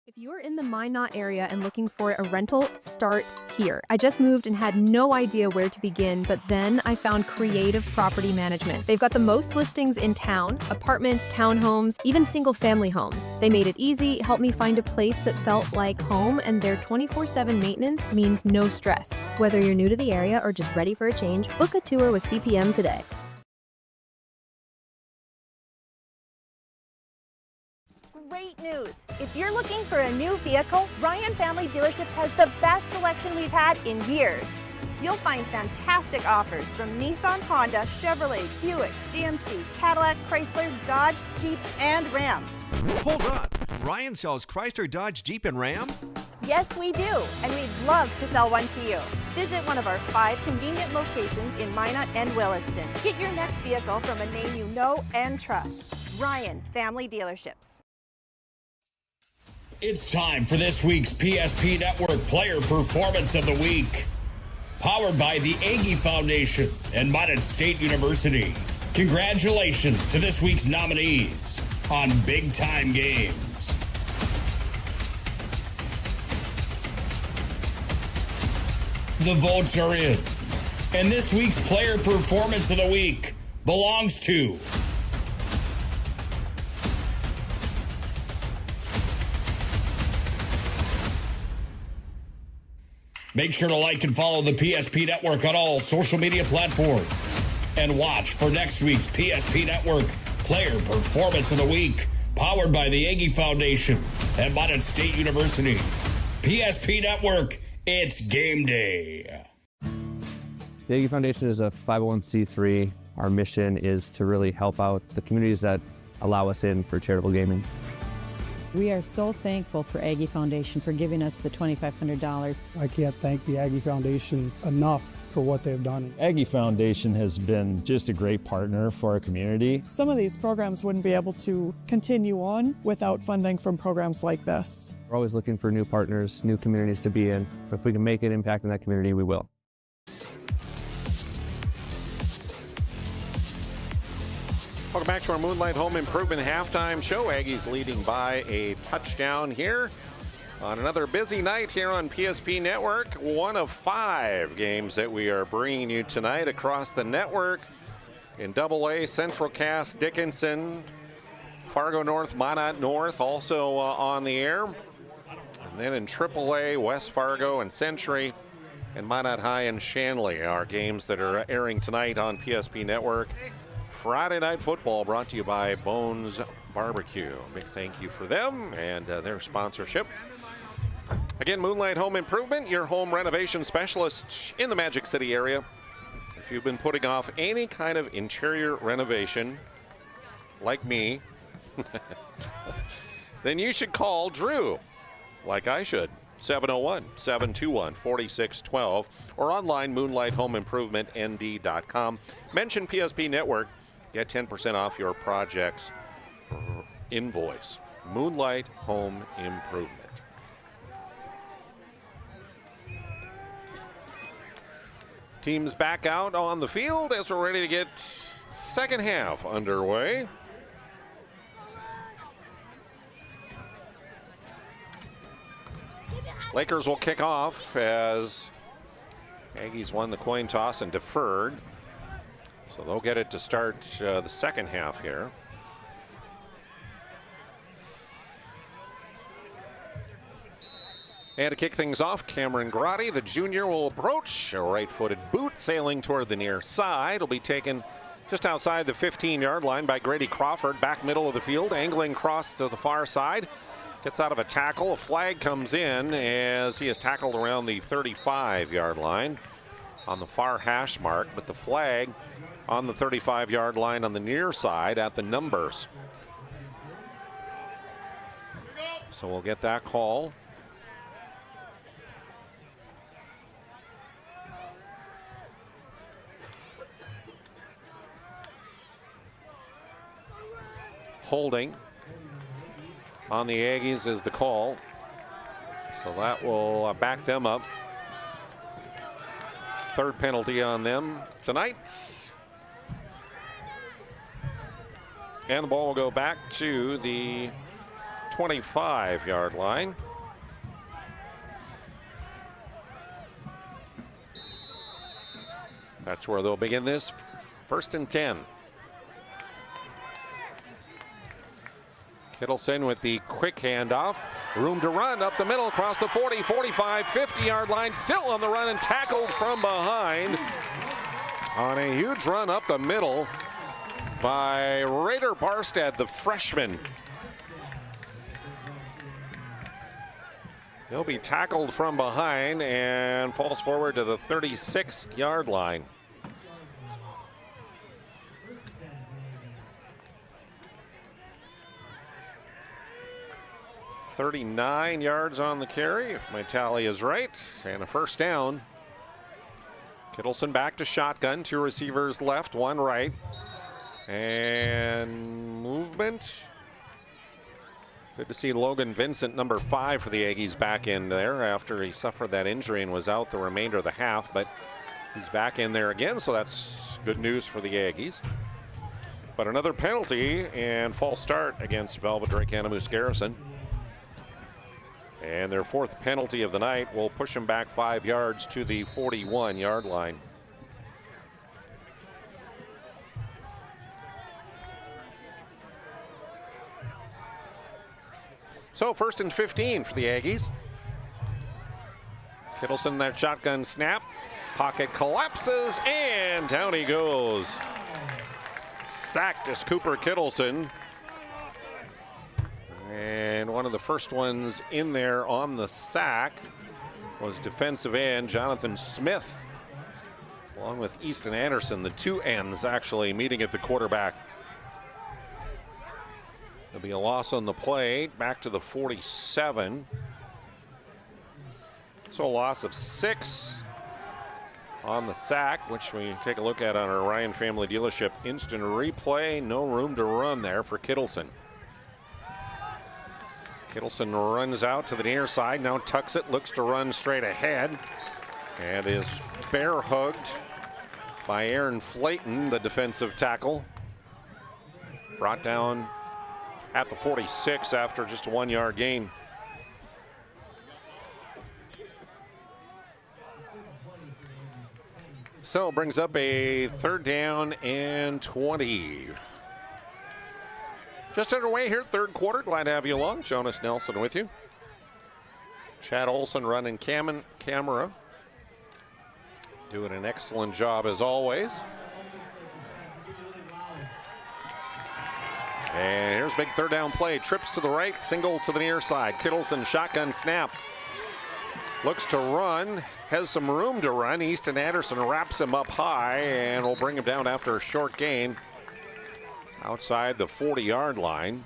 If you're in the Minot area and looking for a rental, start here. I just moved and had no idea where to begin, but then I found Creative Property Management. They've got the most listings in town: apartments, townhomes, even single-family homes. They made it easy, helped me find a place that felt like home, and their 24/7 maintenance means no stress. Whether you're new to the area or just ready for a change, book a tour with CPM today. Great news! If you're looking for a new vehicle, Ryan Family Dealerships has the best selection we've had in years. You'll find fantastic offers from Nissan, Honda, Chevrolet, Buick, GMC, Cadillac, Chrysler, Dodge, Jeep, and Ram. Hold on. Ryan sells Chrysler, Dodge, Jeep, and Ram? Yes, we do, and we'd love to sell one to you. Visit one of our 5 convenient locations in Minot and Williston. Get your next vehicle from a name you know and trust. Ryan Family Dealerships. It's time for this week's PSP Network Player Performance of the Week. Powered by the Aggie Foundation and Minot State University. Congratulations to this week's nominees on Big Time Games. The votes are in. And this week's Player Performance of the Week belongs to... Make sure to like and follow the PSP Network on all social media platforms. And watch for next week's PSP Network Player Performance of the Week, powered by the Aggie Foundation and Minot State University. PSP Network, it's game day. The Aggie Foundation is a 501c3. Our mission is to really help out the communities that allow us in for charitable gaming. We are so thankful for Aggie Foundation for giving us the $2,500. I can't thank the Aggie Foundation enough for what they've done. Aggie Foundation has been just a great partner for our community. Some of these programs wouldn't be able to continue on without funding from programs like this. We're always looking for new partners, new communities to be in. If we can make an impact in that community, we will. Welcome back to our Moonlight Home Improvement Halftime Show. Aggies leading by a touchdown here on another busy night here on PSP Network. One of 5 games that we are bringing you tonight across the network. In AA, Central Cass, Dickinson, Fargo North, Minot North also on the air. And then in AAA, West Fargo and Century, and Minot High and Shanley are games that are airing tonight on PSP Network. Friday Night Football brought to you by Bones Barbecue. Big thank you for them and their sponsorship. Again, Moonlight Home Improvement, your home renovation specialist in the Magic City area. If you've been putting off any kind of interior renovation, like me, then you should call Drew, like I should. 701-721-4612 or online moonlighthomeimprovement.nd.com. Mention PSP Network. Get 10% off your project's invoice. Moonlight Home Improvement. Teams back out on the field as we're ready to get second half underway. Lakers will kick off as Aggies won the coin toss and deferred. So they'll get it to start the second half here. And to kick things off, Cameron Grotti, the junior, will approach. A right-footed boot sailing toward the near side. Will be taken just outside the 15-yard line by Grady Crawford, back middle of the field, angling cross to the far side. Gets out of a tackle. A flag comes in as he is tackled around the 35-yard line on the far hash mark, but the flag on the 35-yard line on the near side at the numbers. So we'll get that call. Holding on the Aggies is the call. So that will back them up. Third penalty on them tonight. And the ball will go back to the 25-yard line. That's where they'll begin this. 1st and 10. Kittleson with the quick handoff. Room to run up the middle across the 40, 45, 50-yard line. Still on the run and tackled from behind on a huge run up the middle by Raider Barstead, the freshman. He'll be tackled from behind and falls forward to the 36-yard line. .39 yards on the carry, if my tally is right, and a first down. Kittleson back to shotgun, 2 receivers left, 1 right. And movement. Good to see Logan Vincent, number 5 for the Aggies, back in there after he suffered that injury and was out the remainder of the half, but he's back in there again, so that's good news for the Aggies. But another penalty and false start against Velva Drake-Anamoose Garrison. And their 4th penalty of the night will push them back 5 yards to the 41-yard line. So 1st and 15 for the Aggies. Kittleson, that shotgun snap. Pocket collapses and down he goes. Sacked is Cooper Kittleson. And one of the first ones in there on the sack was defensive end Jonathan Smith, along with Easton Anderson, the 2 ends actually meeting at the quarterback. There'll be a loss on the play, back to the 47. So a loss of 6 on the sack, which we take a look at on our Ryan Family Dealership instant replay. No room to run there for Kittleson. Kittleson runs out to the near side, now tucks it, looks to run straight ahead, and is bear hugged by Aaron Flayton, the defensive tackle. Brought down at the 46 after just a 1-yard gain. So it brings up a 3rd down and 20. Just underway here, 3rd quarter. Glad to have you along. Jonas Nelson with you. Chad Olson running camera. Doing an excellent job as always. And here's a big 3rd down play. Trips to the right, single to the near side. Kittleson shotgun snap. Looks to run, has some room to run. Easton Anderson wraps him up high and will bring him down after a short gain. Outside the 40-yard line.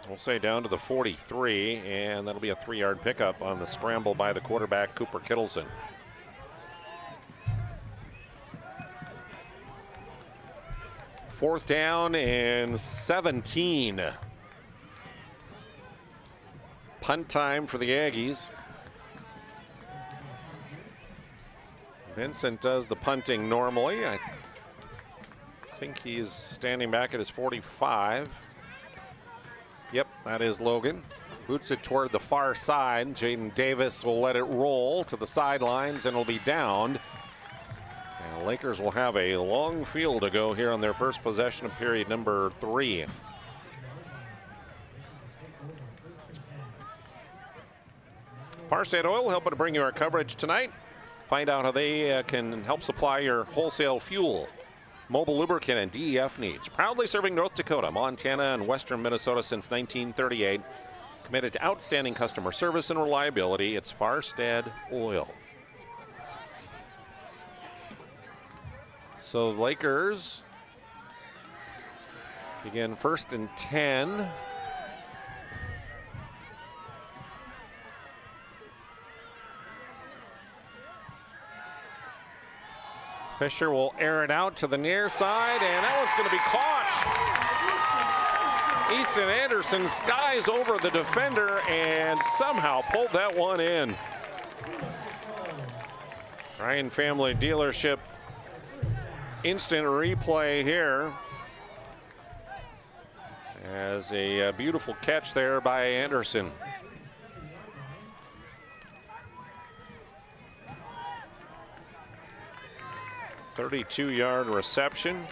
We'll say down to the 43, and that'll be a 3-yard pickup on the scramble by the quarterback, Cooper Kittleson. Fourth down and 17. Punt time for the Aggies. Vincent does the punting normally. I think he's standing back at his 45. Yep, that is Logan. Boots it toward the far side. Jaden Davis will let it roll to the sidelines and will be downed. And the Lakers will have a long field to go here on their first possession of period number 3. Parstate Oil helping to bring you our coverage tonight. Find out how they can help supply your wholesale fuel, mobile lubricant, and DEF needs. Proudly serving North Dakota, Montana, and western Minnesota since 1938. Committed to outstanding customer service and reliability, it's Farstead Oil. So the Lakers begin 1st and 10. Fisher will air it out to the near side, and that one's going to be caught. Easton Anderson skies over the defender and somehow pulled that one in. Ryan Family Dealership instant replay here. As a beautiful catch there by Anderson. "32-yard reception.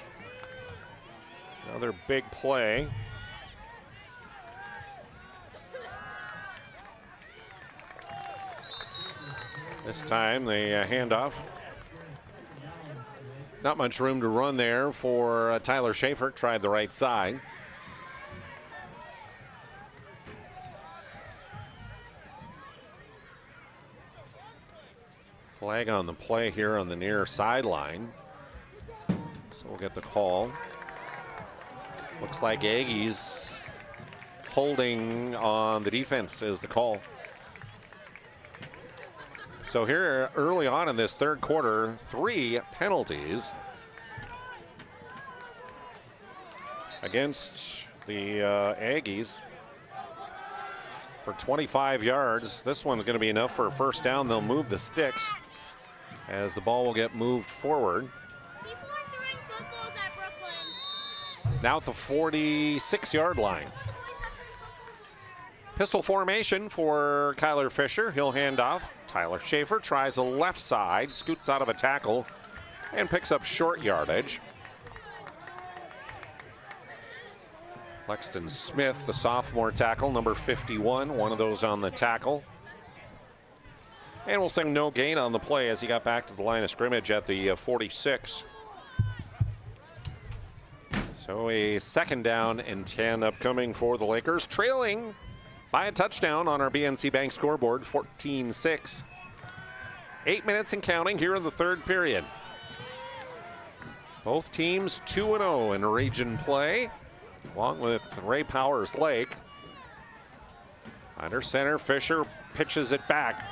Another big play. This time the handoff. Not much room to run there for Tyler Schaefer. Tried the right side. Flag on the play here on the near sideline. So we'll get the call. Looks like Aggies holding on the defense is the call. So here early on in this third quarter, 3 penalties against the Aggies for 25 yards. This one's going to be enough for a first down. They'll move the sticks as the ball will get moved forward. Now at the 46-yard line. Pistol formation for Kyler Fisher. He'll hand off. Tyler Schaefer tries the left side, scoots out of a tackle, and picks up short yardage. Lexton Smith, the sophomore tackle, number 51, one of those on the tackle. And we'll sing no gain on the play as he got back to the line of scrimmage at the 46. So a 2nd down and 10 upcoming for the Lakers, trailing by a touchdown on our BNC Bank scoreboard, 14-6. 8 minutes and counting here in the third period. Both teams 2-0 in region play, along with Ray Powers Lake. Under center, Fisher pitches it back.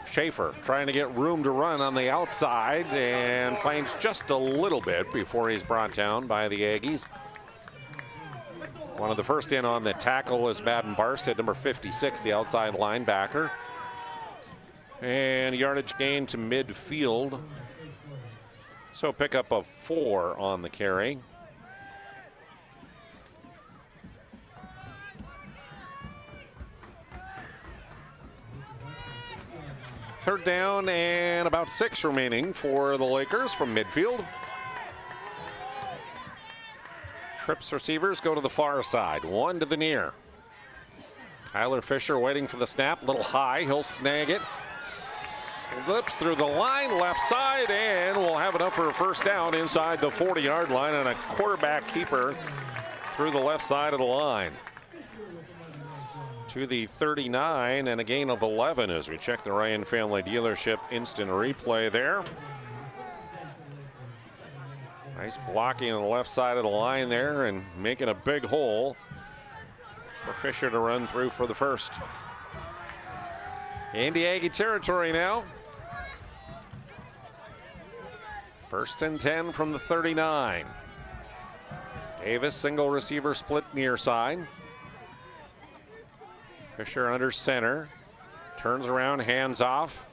Schaefer trying to get room to run on the outside and finds just a little bit before he's brought down by the Aggies. One of the first in on the tackle is Madden Barstead, number 56, the outside linebacker. And yardage gain to midfield. So pickup of 4 on the carry. Third down and about 6 remaining for the Lakers from midfield. Trips receivers go to the far side, 1 to the near. Kyler Fisher waiting for the snap, a little high, he'll snag it. Slips through the line, left side, and we'll have enough for a first down inside the 40-yard line, and a quarterback keeper through the left side of the line. To the 39 and a gain of 11 as we check the Ryan Family Dealership instant replay there. Nice blocking on the left side of the line there and making a big hole for Fisher to run through for the first. Indy Aggie territory now. 1st and 10 from the 39. Davis single receiver split near side. Fisher under center, turns around, hands off,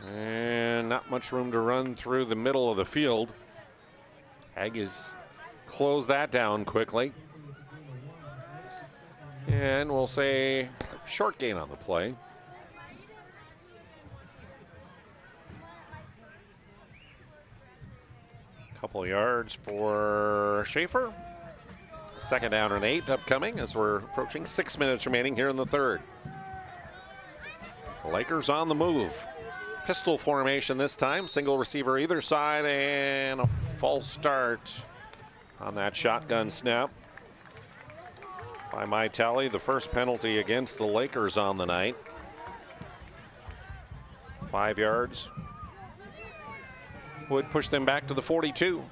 and not much room to run through the middle of the field. Aggies close that down quickly. And we'll say short gain on the play. Couple yards for Schaefer. 2nd down and 8 upcoming as we're approaching 6 minutes remaining here in the third. Lakers on the move. Pistol formation this time. Single receiver either side and a false start on that shotgun snap. By my tally, the first penalty against the Lakers on the night. 5 yards would push them back to the 42.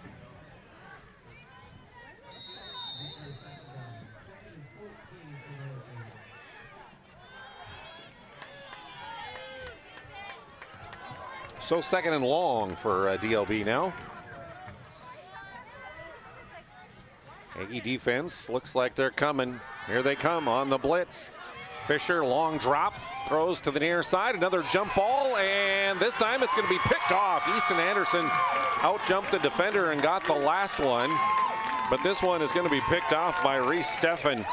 So second and long for DLB now. Aggie defense looks like they're coming. Here they come on the blitz. Fisher, long drop, throws to the near side. Another jump ball, and this time it's going to be picked off. Easton Anderson out-jumped the defender and got the last one. But this one is going to be picked off by Reese Steffen.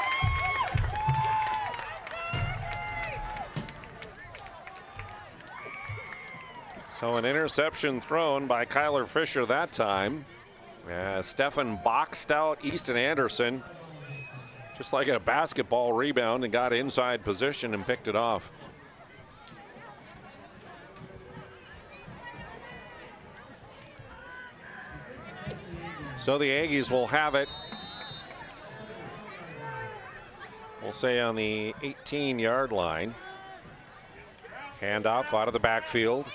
So an interception thrown by Kyler Fisher that time. Steffen boxed out Easton Anderson just like a basketball rebound and got inside position and picked it off. So the Aggies will have it, we'll say on the 18-yard line. Handoff out of the backfield.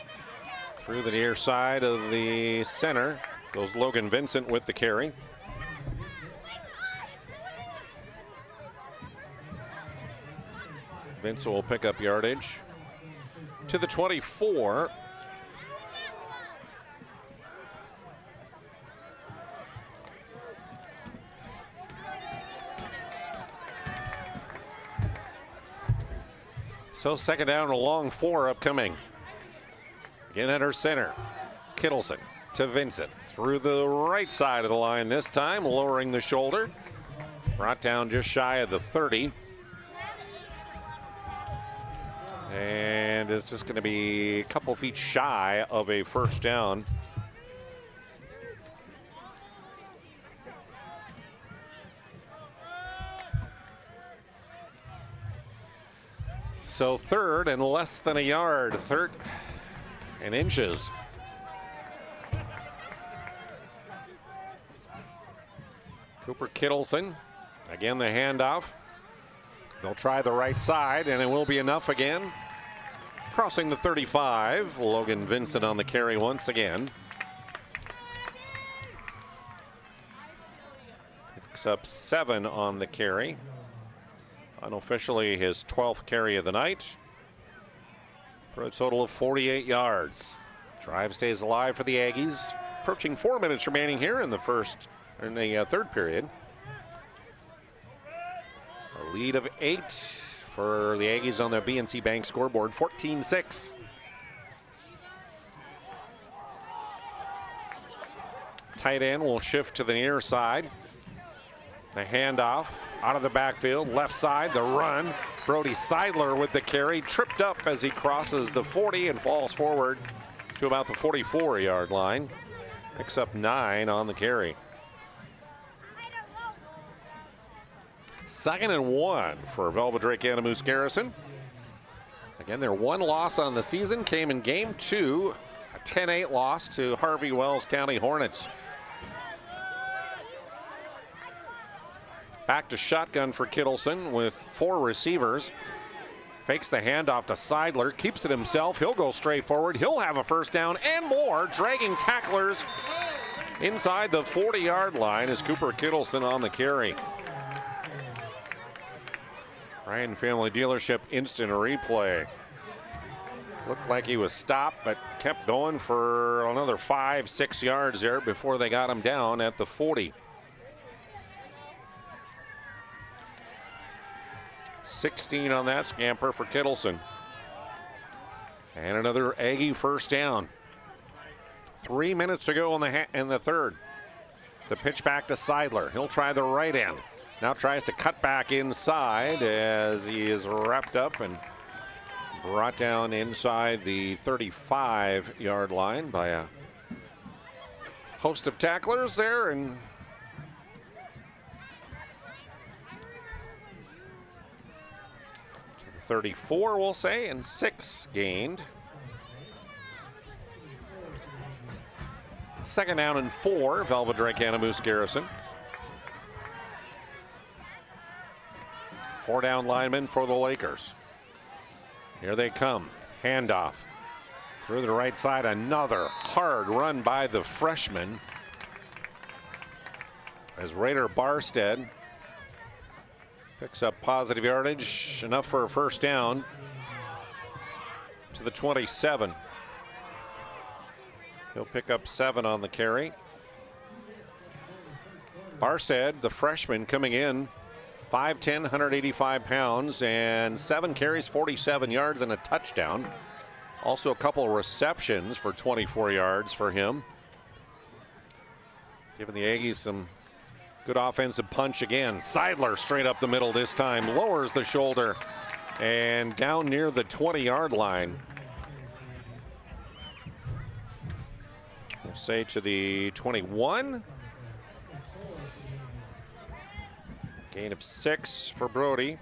Through the near side of the center goes Logan Vincent with the carry. Vincent will pick up yardage to the 24. So second down and a long 4 upcoming. Again at her center, Kittleson to Vincent. Through the right side of the line this time, lowering the shoulder. Brought down just shy of the 30. And it's just going to be a couple feet shy of a first down. So third and less than a yard, third and inches. Cooper Kittleson, again the handoff. They'll try the right side and it will be enough again. Crossing the 35, Logan Vincent on the carry once again. Picks up 7 on the carry. Unofficially his 12th carry of the night. For a total of 48 yards. Drive stays alive for the Aggies. Approaching 4 minutes remaining here in the third period. A lead of 8 for the Aggies on the BNC Bank scoreboard, 14-6. Tight end will shift to the near side. The handoff out of the backfield, left side, the run. Brody Seidler with the carry, tripped up as he crosses the 40 and falls forward to about the 44-yard line. Picks up 9 on the carry. 2nd and 1 for Velva Drake Anamoose Garrison. Again, their one loss on the season came in game 2, a 10-8 loss to Harvey Wells County Hornets. Back to shotgun for Kittleson with 4 receivers. Fakes the handoff to Seidler, keeps it himself. He'll go straight forward. He'll have a first down and more, dragging tacklers inside the 40-yard line as Cooper Kittleson on the carry. Ryan Family Dealership instant replay. Looked like he was stopped, but kept going for another 5-6 yards there before they got him down at the 40. 16 on that scamper for Kittleson. And another Aggie first down. 3 minutes to go in the third. The pitch back to Seidler. He'll try the right end. Now tries to cut back inside as he is wrapped up and brought down inside the 35-yard line by a host of tacklers there. And 34, we'll say, and 6 gained. 2nd down and 4, Velva Drake Garrison. 4 down linemen for the Lakers. Here they come. Handoff. Through the right side, another hard run by the freshman. As Raider Barstead picks up positive yardage, enough for a 1st down to the 27. He'll pick up 7 on the carry. Barstead, the freshman, coming in, 5'10", 185 pounds, and 7 carries, 47 yards, and a touchdown. Also a couple of receptions for 24 yards for him. Giving the Aggies some good offensive punch again. Seidler straight up the middle this time, lowers the shoulder, and down near the 20-yard line. We'll say to the 21. Gain of 6 for Brody.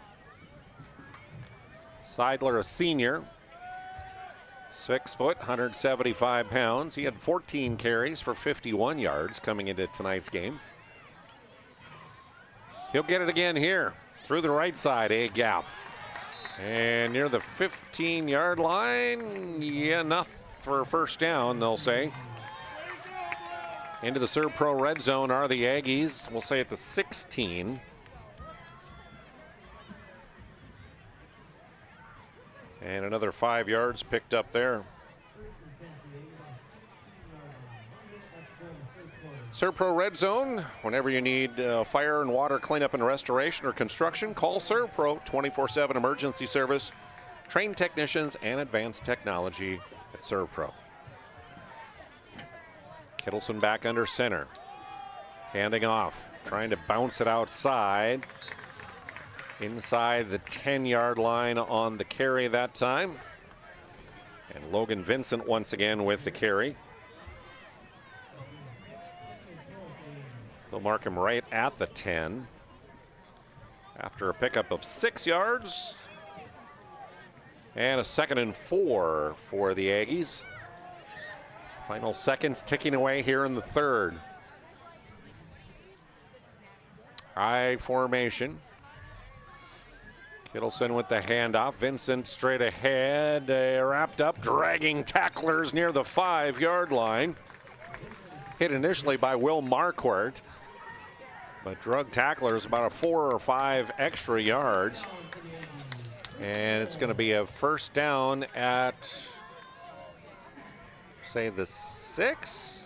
Seidler, a senior. 6 foot, 175 pounds. He had 14 carries for 51 yards coming into tonight's game. He'll get it again here. Through the right side, a gap. And near the 15-yard line, yeah, enough for a 1st down, they'll say. Into the Serve Pro red zone are the Aggies. We'll say at the 16. And another 5 yards picked up there. Serve Pro red zone. Whenever you need fire and water cleanup and restoration or construction, call Serve Pro. 24/7 emergency service, trained technicians, and advanced technology at Serve Pro. Kittleson back under center. Handing off, trying to bounce it outside. Inside the 10-yard line on the carry that time. And Logan Vincent once again with the carry. They'll mark him right at the 10. After a pickup of 6 yards. And a 2nd and 4 for the Aggies. Final seconds ticking away here in the 3rd. I formation. Kittleson with the handoff. Vincent straight ahead. Wrapped up, dragging tacklers near the 5-yard line. Hit initially by Will Marquardt, but drug tacklers about a 4 or 5 extra yards. And it's going to be a 1st down at, say, the 6?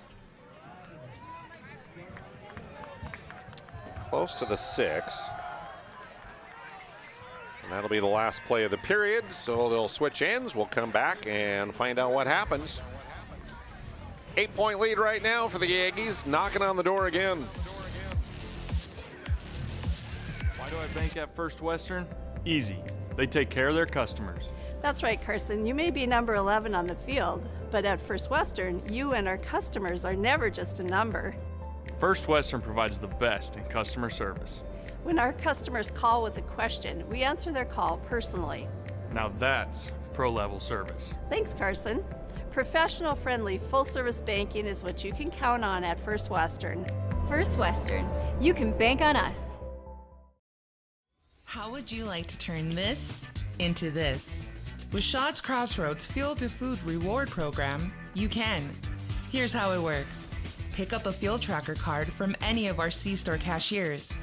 Close to the 6. And that'll be the last play of the period, so they'll switch ends. We'll come back and find out what happens. 8-point lead right now for the Aggies, knocking on the door again. Why do I bank at First Western? Easy. They take care of their customers. That's right, Carson. You may be number 11 on the field, but at First Western, you and our customers are never just a number. First Western provides the best in customer service. When our customers call with a question, we answer their call personally. Now that's pro-level service. Thanks, Carson. Professional, friendly, full-service banking is what you can count on at First Western. First Western, you can bank on us. How would you like to turn this into this? With Shaw's Crossroads Fuel to Food Reward Program, you can. Here's how it works. Pick up a fuel tracker card from any of our C-store cashiers.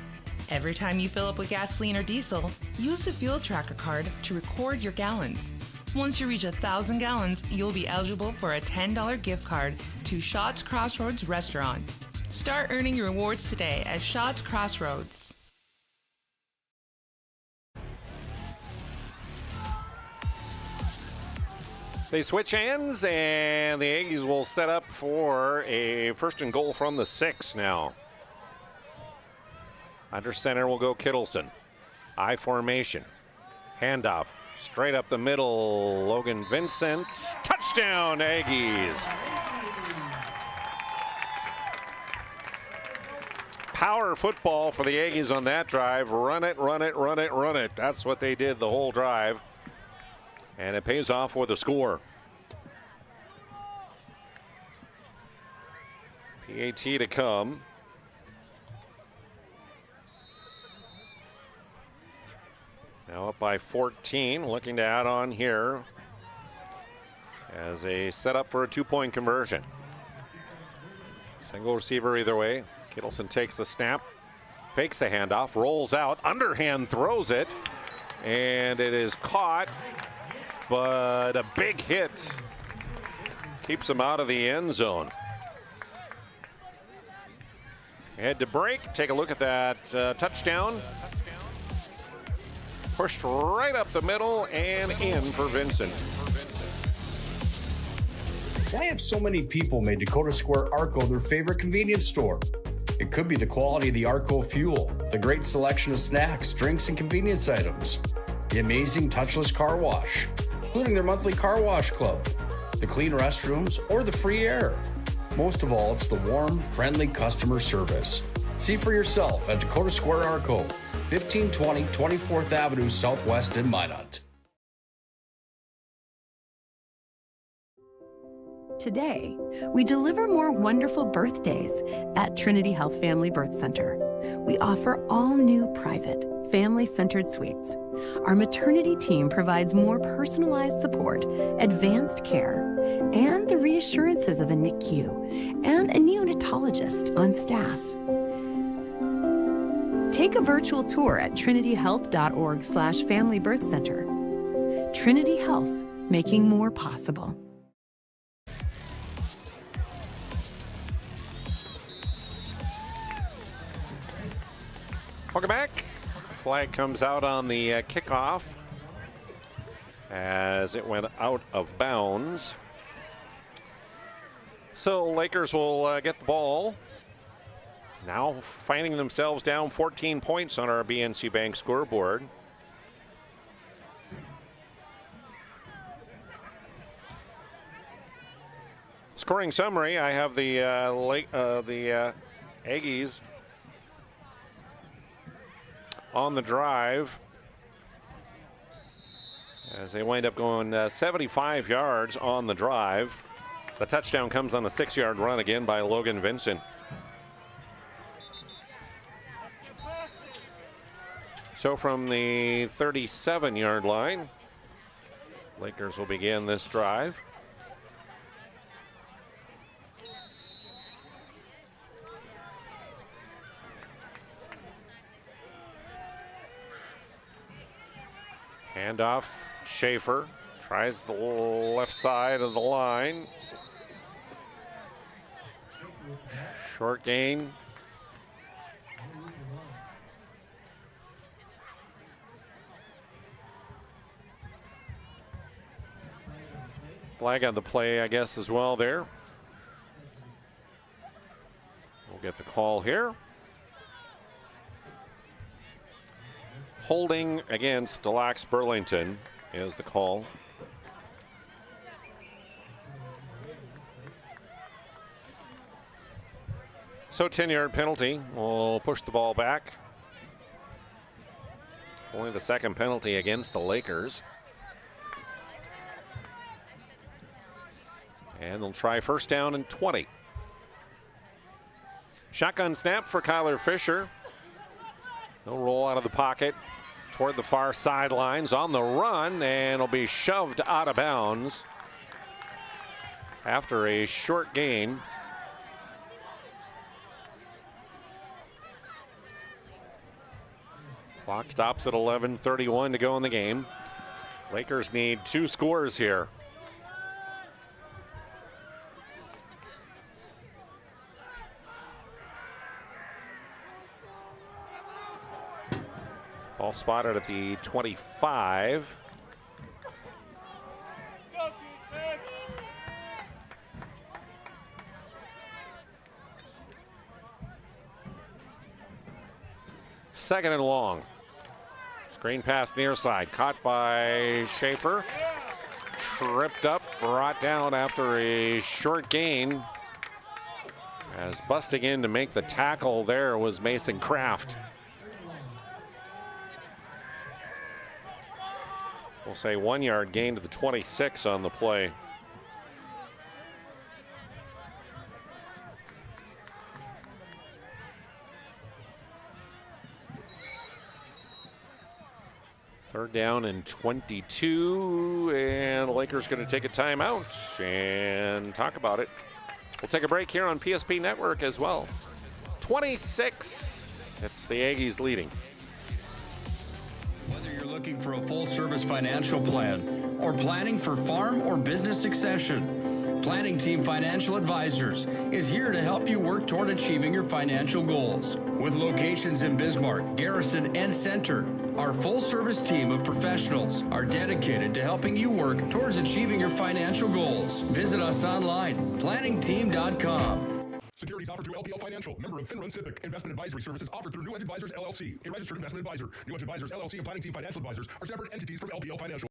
Every time you fill up with gasoline or diesel, use the fuel tracker card to record your gallons. Once you reach 1,000 gallons, you'll be eligible for a $10 gift card to Shaw's Crossroads Restaurant. Start earning your rewards today at Shaw's Crossroads. They switch hands, and the Aggies will set up for a 1st and goal from the 6 now. Under center will go Kittleson. I formation. Handoff. Straight up the middle. Logan Vincent. Touchdown, Aggies. Power football for the Aggies on that drive. Run it, run it, run it, run it. That's what they did the whole drive. And it pays off with a score. PAT to come. Now up by 14, looking to add on here as a setup for a 2-point conversion. Single receiver either way. Kittleson takes the snap, fakes the handoff, rolls out, underhand throws it, and it is caught, but a big hit keeps him out of the end zone. Head to break, take a look at that touchdown. Pushed right up the middle and in for Vincent. Why have so many people made Dakota Square Arco their favorite convenience store? It could be the quality of the Arco fuel, the great selection of snacks, drinks, and convenience items, the amazing touchless car wash, including their monthly car wash club, the clean restrooms, or the free air. Most of all, it's the warm, friendly customer service. See for yourself at Dakota Square Arco, 1520 24th Avenue Southwest in Minot. Today, we deliver more wonderful birthdays at Trinity Health Family Birth Center. We offer all new private, family-centered suites. Our maternity team provides more personalized support, advanced care, and the reassurances of a NICU and a neonatologist on staff. Take a virtual tour at trinityhealth.org/Family Birth Center. Trinity Health, making more possible. Welcome back. Flag comes out on the kickoff as it went out of bounds. So Lakers will get the ball. Now finding themselves down 14 points on our BNC Bank scoreboard. Scoring summary, I have the Aggies on the drive as they wind up going 75 yards on the drive. The touchdown comes on a 6-yard run again by Logan Vincent. So from the 37-yard line, Lakers will begin this drive. Handoff, Schaefer tries the left side of the line. Short gain. Flag on the play, I guess, as well there. We'll get the call here. Holding against Delax Burlington is the call. So 10-yard penalty will push the ball back. Only the second penalty against the Lakers. And they'll try first down and 20. Shotgun snap for Kyler Fisher. He'll roll out of the pocket toward the far sidelines on the run, and will be shoved out of bounds after a short gain. Clock stops at 11:31 to go in the game. Lakers need 2 scores here. Ball spotted at the 25. Second and long. Screen pass near side, caught by Schaefer. Tripped up, brought down after a short gain. As busting in to make the tackle there was Mason Kraft. We'll say 1 yard gain to the 26 on the play. Third down and 22, and the Lakers going to take a timeout and talk about it. We'll take a break here on PSP Network as well. 26, it's the Aggies leading. Whether you're looking for a full-service financial plan or planning for farm or business succession, Planning Team Financial Advisors is here to help you work toward achieving your financial goals. With locations in Bismarck, Garrison, and Center, our full-service team of professionals are dedicated to helping you work towards achieving your financial goals. Visit us online, planningteam.com. Securities offered through LPL Financial, member of FinRun SIPC. Investment advisory services offered through New Edge Advisors LLC, a registered investment advisor. New Edge Advisors LLC and Planning Team Financial Advisors are separate entities from LPL Financial.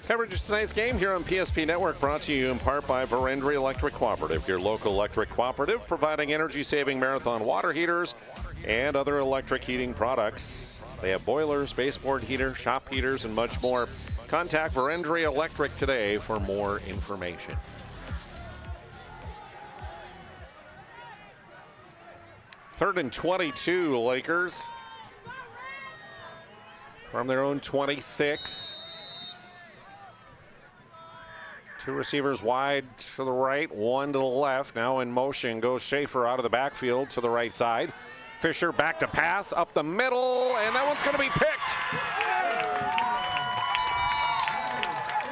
Coverage of tonight's game here on PSP Network brought to you in part by Verendry Electric Cooperative, your local electric cooperative providing energy-saving marathon water heaters and other electric heating products. They have boilers, baseboard heaters, shop heaters, and much more. Contact Verendry Electric today for more information. Third and 22, Lakers from their own 26. Two receivers wide to the right, one to the left. Now in motion goes Schaefer out of the backfield to the right side. Fisher back to pass up the middle, and that one's going to be picked.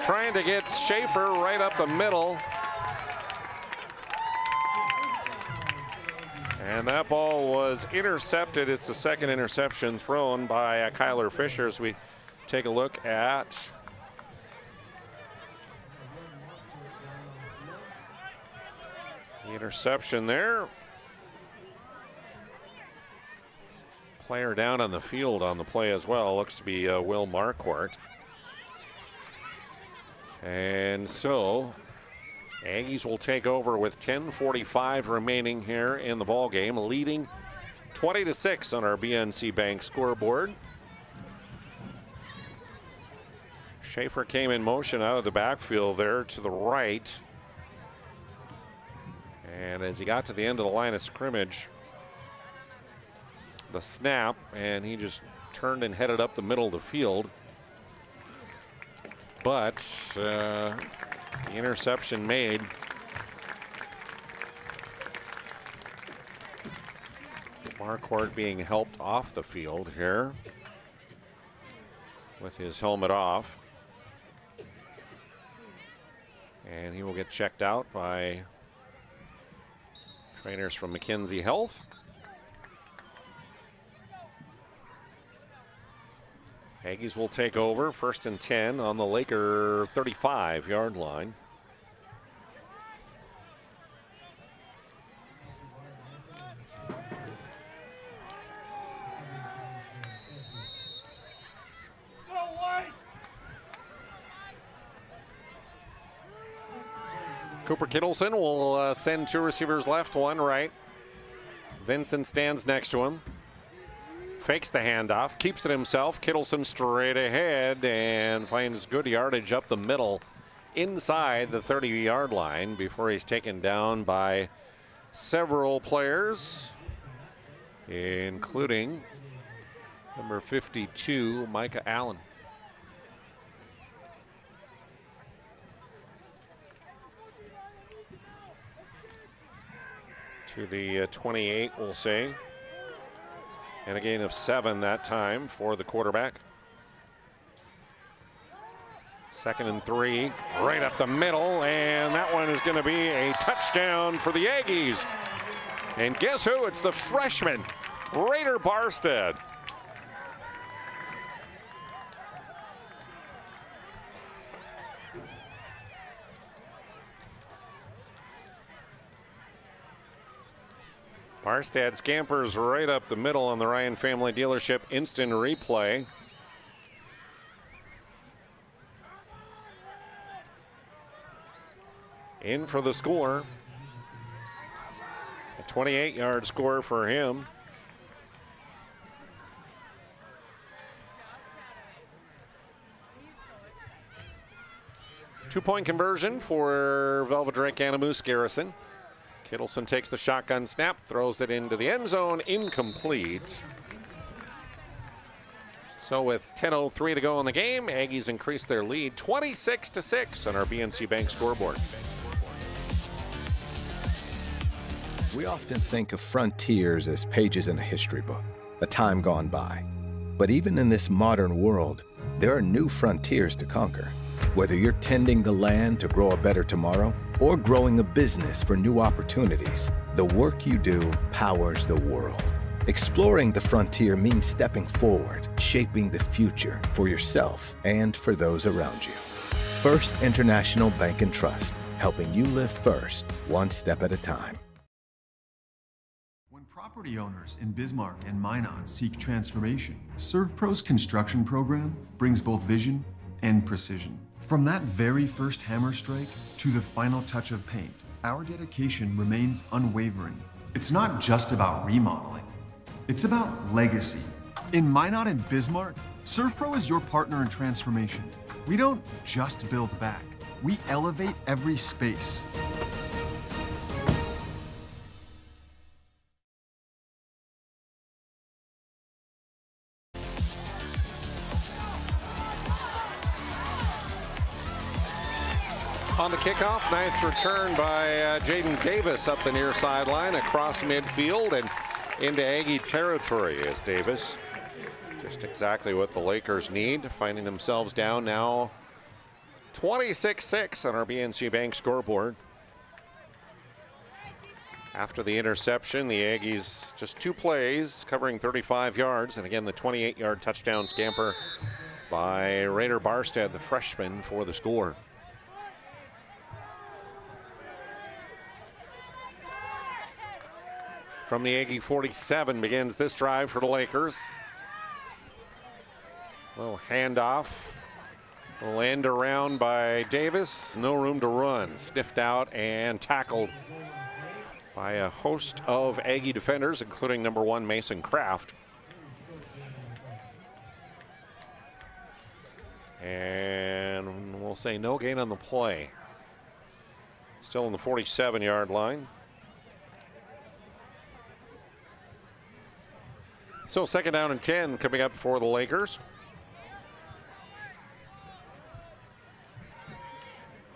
Trying to get Schaefer right up the middle. And that ball was intercepted. It's the second interception thrown by Kyler Fisher as we take a look at the interception there. Player down on the field on the play as well. Looks to be Will Marquardt. And so Aggies will take over with 10:45 remaining here in the ball game, leading 20-6 on our BNC Bank scoreboard. Schaefer came in motion out of the backfield there to the right. And as he got to the end of the line of scrimmage, the snap, and he just turned and headed up the middle of the field. But the interception made. Marquardt being helped off the field here with his helmet off. And he will get checked out by trainers from McKinsey Health. Aggies will take over, 1st and 10 on the Laker 35-yard line. Cooper Kittleson will send two receivers left, one right. Vincent stands next to him. Fakes the handoff, keeps it himself. Kittleson straight ahead and finds good yardage up the middle inside the 30-yard line before he's taken down by several players, including number 52, Micah Allen. To the 28, we'll say. And a gain of 7 that time for the quarterback. 2nd and 3, right up the middle, and that one is going to be a touchdown for the Aggies. And guess who? It's the freshman, Raider Barstead. Barstead scampers right up the middle on the Ryan Family Dealership instant replay. In for the score. A 28-yard score for him. 2-point conversion for Velva Drake Anamoose Garrison. Kittleson takes the shotgun snap, throws it into the end zone, incomplete. So with 10:03 to go in the game, Aggies increase their lead 26-6 on our BNC Bank scoreboard. We often think of frontiers as pages in a history book, a time gone by. But even in this modern world, there are new frontiers to conquer. Whether you're tending the land to grow a better tomorrow or growing a business for new opportunities, the work you do powers the world. Exploring the frontier means stepping forward, shaping the future for yourself and for those around you. First International Bank and Trust, helping you live first, one step at a time. When property owners in Bismarck and Minot seek transformation, ServPro's construction program brings both vision and precision. From that very first hammer strike to the final touch of paint, our dedication remains unwavering. It's not just about remodeling, it's about legacy. In Minot and Bismarck, ServPro is your partner in transformation. We don't just build back, we elevate every space. On the kickoff, ninth return by Jaden Davis up the near sideline across midfield and into Aggie territory as Davis. Just exactly what the Lakers need, finding themselves down now 26-6 on our BNC Bank scoreboard. After the interception, the Aggies just 2 plays covering 35 yards. And again, the 28-yard touchdown scamper by Raider Barstead, the freshman, for the score. From the Aggie 47 begins this drive for the Lakers. Little handoff. Little end around by Davis. No room to run. Sniffed out and tackled by a host of Aggie defenders, including number 1 Mason Kraft. And we'll say no gain on the play. Still on the 47-yard line. So 2nd down and 10 coming up for the Lakers.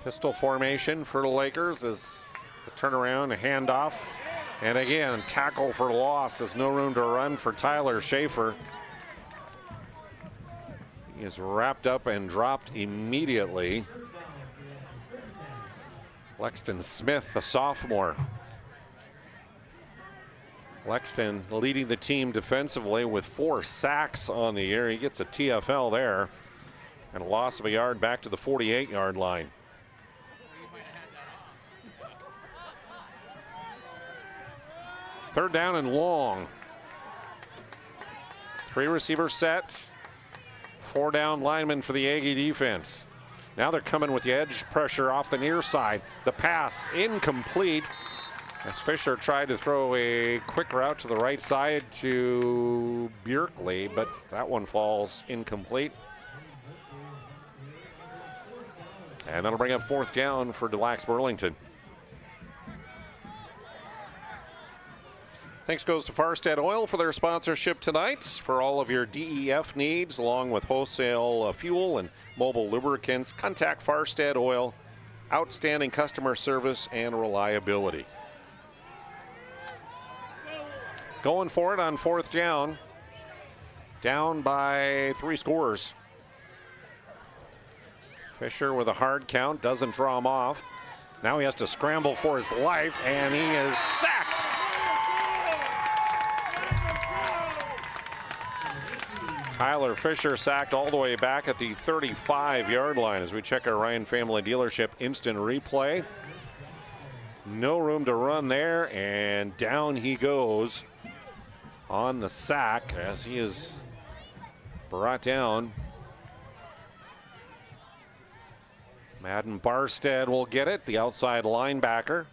Pistol formation for the Lakers as the turnaround, a handoff. And again, tackle for loss. There's no room to run for Tyler Schaefer. He is wrapped up and dropped immediately. Lexton Smith, the sophomore. Lexton leading the team defensively with 4 sacks on the year. He gets a TFL there and a loss of a yard back to the 48-yard line. Third down and long. 3 receiver set. 4 down linemen for the Aggie defense. Now they're coming with the edge pressure off the near side. The pass incomplete. As Fisher tried to throw a quick route to the right side to Bjerkley, but that one falls incomplete. And that'll bring up 4th down for Delax Burlington. Thanks goes to Farstead Oil for their sponsorship tonight. For all of your DEF needs, along with wholesale fuel and mobile lubricants, contact Farstead Oil. Outstanding customer service and reliability. Going for it on 4th down. Down by 3 scores. Fisher with a hard count, doesn't draw him off. Now he has to scramble for his life, and he is sacked. Tyler Fisher sacked all the way back at the 35-yard line as we check our Ryan Family Dealership instant replay. No room to run there, and down he goes on the sack as he is brought down. Madden Barstead will get it, the outside linebacker.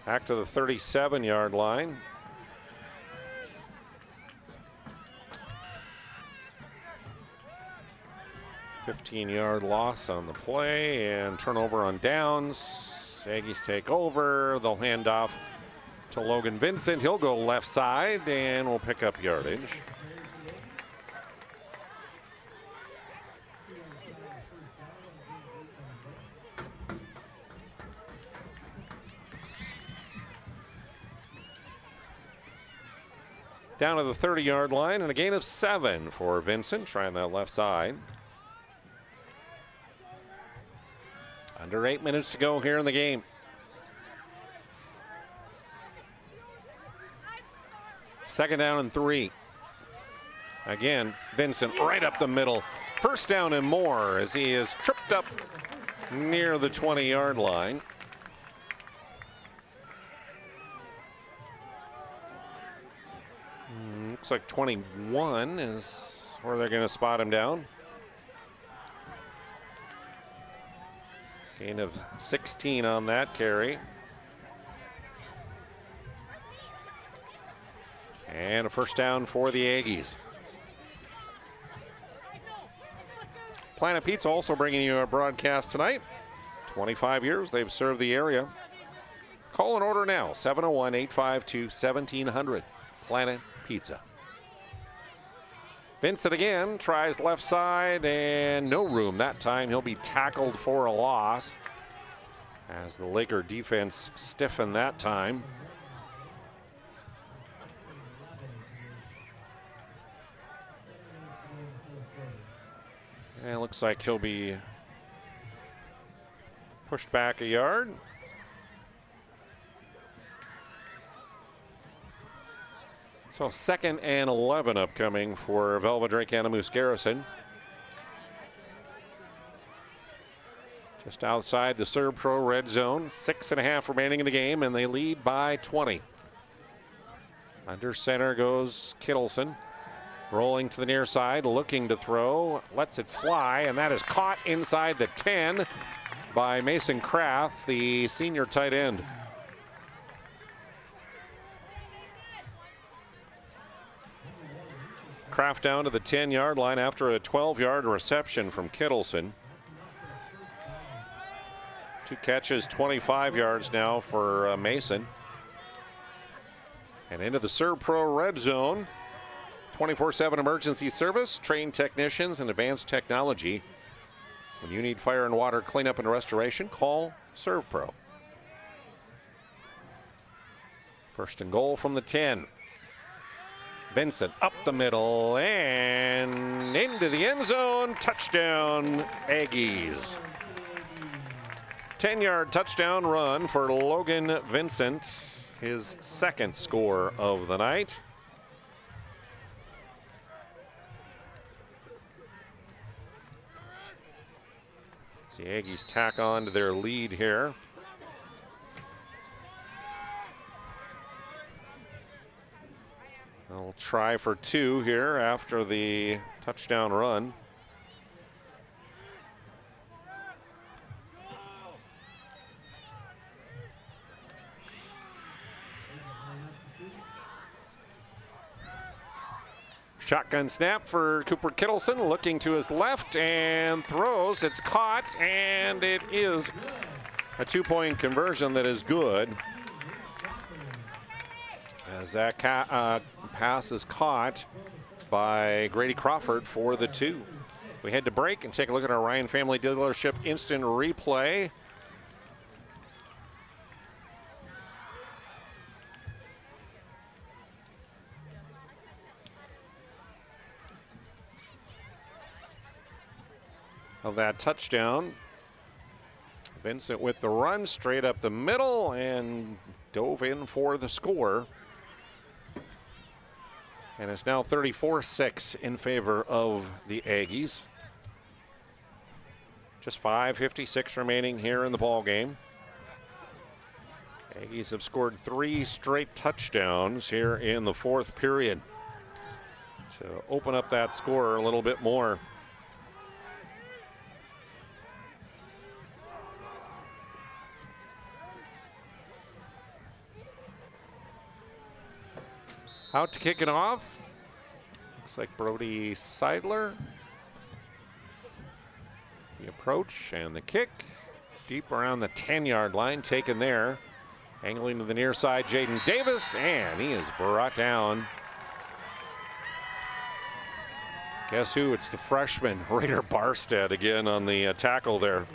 Back to the 37-yard line. $15-yard loss on the play and turnover on downs. Aggies take over. They'll hand off to Logan Vincent. He'll go left side and will pick up yardage. Down to the 30-yard line and a gain of 7 for Vincent, trying that left side. Under 8 minutes to go here in the game. Second down and 3. Again, Vincent right up the middle. First down and more as he is tripped up near the 20-yard line. Looks like 21 is where they're going to spot him down. Gain of 16 on that carry. And a first down for the Aggies. Planet Pizza also bringing you a broadcast tonight. 25 years they've served the area. Call and order now, 701-852-1700. Planet Pizza. Vincent again tries left side and no room that time. He'll be tackled for a loss as the Laker defense stiffened that time. And it looks like he'll be pushed back a yard. So 2nd and 11 upcoming for Velva Drake-Anamoose Garrison. Just outside the SERVPRO red zone. 6.5 remaining in the game, and they lead by 20. Under center goes Kittleson. Rolling to the near side, looking to throw. Lets it fly, and that is caught inside the 10 by Mason Kraft, the senior tight end. Kraft down to the 10-yard line after a 12-yard reception from Kittleson. 2 catches, 25 yards now for Mason. And into the SERVPRO red zone. 24/7 emergency service, trained technicians, and advanced technology. When you need fire and water cleanup and restoration, call SERVPRO. First and goal from the 10. Vincent up the middle and into the end zone. Touchdown, Aggies. 10-yard touchdown run for Logan Vincent, his 2nd score of the night. The Aggies tack on to their lead here. They'll try for 2 here after the touchdown run. Shotgun snap for Cooper Kittleson, looking to his left and throws. It's caught, and it is a 2-point conversion that is good. As that pass is caught by Grady Crawford for the 2. We head to break and take a look at our Ryan Family Dealership instant replay. Of that touchdown. Vincent with the run straight up the middle and dove in for the score. And it's now 34-6 in favor of the Aggies. Just 5:56 remaining here in the ball game. Aggies have scored 3 straight touchdowns here in the 4th period to open up that score a little bit more. Out to kick it off. Looks like Brody Seidler. The approach and the kick. Deep around the 10-yard line, taken there. Angling to the near side, Jaden Davis, and he is brought down. Guess who? It's the freshman, Raider Barstead, again on the tackle there.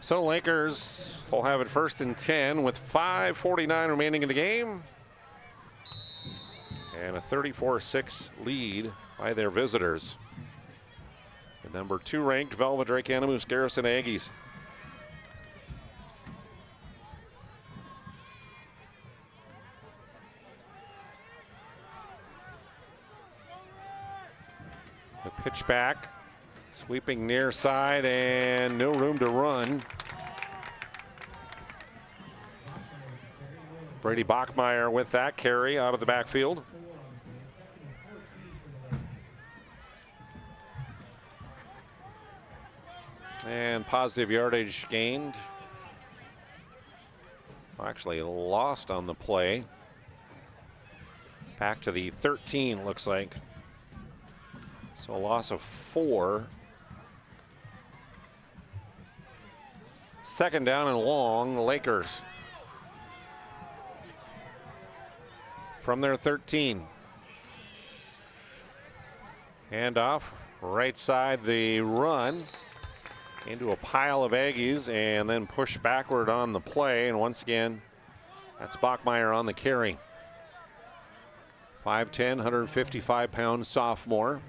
So Lakers will have it 1st and 10 with 5:49 remaining in the game. And a 34-6 lead by their visitors. The number 2 ranked Velva Drake Animus Garrison Aggies. The pitch back, sweeping near side, and no room to run. Brady Bachmeyer with that carry out of the backfield. And positive yardage gained. Actually lost on the play. Back to the 13, looks like. So a loss of 4. 2nd down and long, Lakers. From their 13. Handoff, right side, the run into a pile of Aggies and then push backward on the play. And once again, that's Bachmeyer on the carry. 5'10", 155-pound sophomore.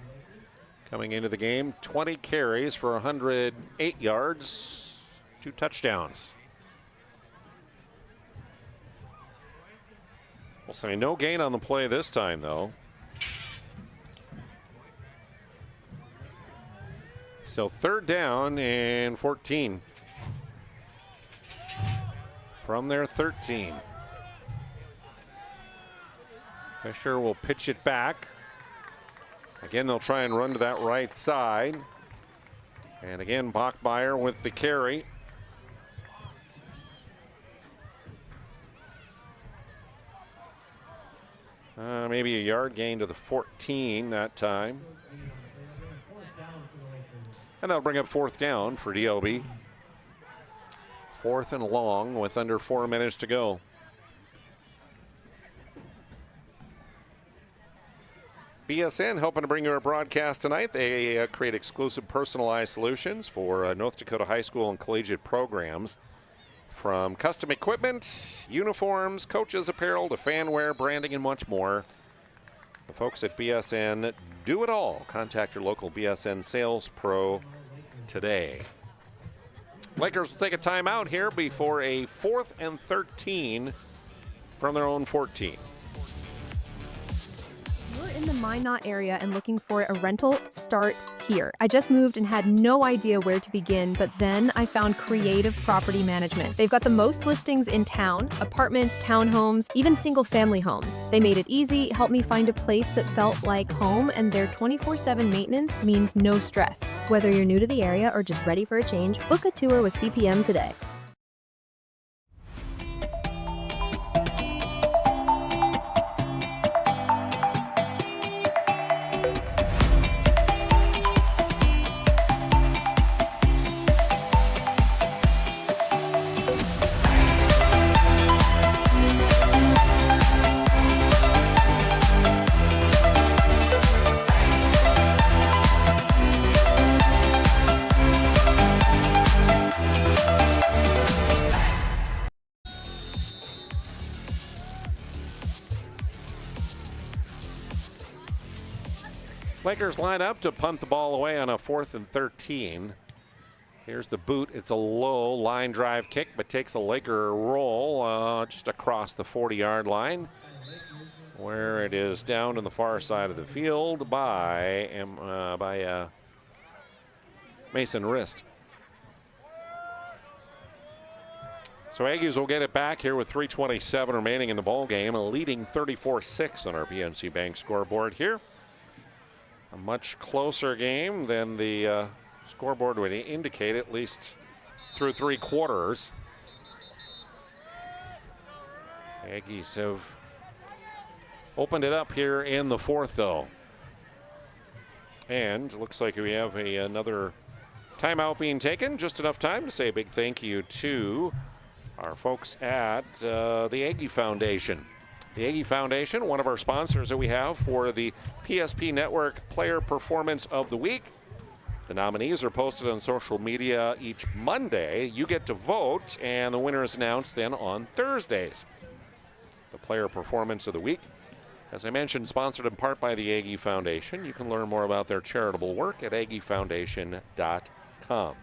Coming into the game, 20 carries for 108 yards, 2 touchdowns. We'll say no gain on the play this time, though. So 3rd down and 14. From their 13. Fisher will pitch it back. Again, they'll try and run to that right side. And again, Bachmeyer with the carry. Maybe a yard gain to the 14 that time. And that'll bring up 4th down for DOB. 4th and long with under 4 minutes to go. BSN helping to bring you our broadcast tonight. They create exclusive personalized solutions for North Dakota high school and collegiate programs. From custom equipment, uniforms, coaches apparel, to fanware, branding, and much more. The folks at BSN do it all. Contact your local BSN sales pro today. Lakers will take a timeout here before a 4th and 13 from their own 14. You're in the Minot area and looking for a rental? Start here. I just moved and had no idea where to begin, but then I found Creative Property Management. They've got the most listings in town: apartments, townhomes, even single-family homes. They made it easy, helped me find a place that felt like home, and their 24/7 maintenance means no stress. Whether you're new to the area or just ready for a change, book a tour with CPM today. Lakers line up to punt the ball away on a 4th and 13. Here's the boot. It's a low line drive kick, but takes a Laker roll just across the 40-yard line, where it is down to the far side of the field by Mason Wrist. So Aggies will get it back here with 3:27 remaining in the ball game, leading 34-6 on our PNC Bank scoreboard here. A much closer game than the Scoreboard would indicate at least through 3 quarters. Aggies have opened it up here in the 4th, though. And looks like we have another timeout being taken. Just enough time to say a big thank you to our folks at the Aggie Foundation. The Aggie Foundation, one of our sponsors that we have for the PSP Network Player Performance of the Week. The nominees are posted on social media each Monday. You get to vote, and the winner is announced then on Thursdays. The Player Performance of the Week, as I mentioned, sponsored in part by the Aggie Foundation. You can learn more about their charitable work at aggiefoundation.com.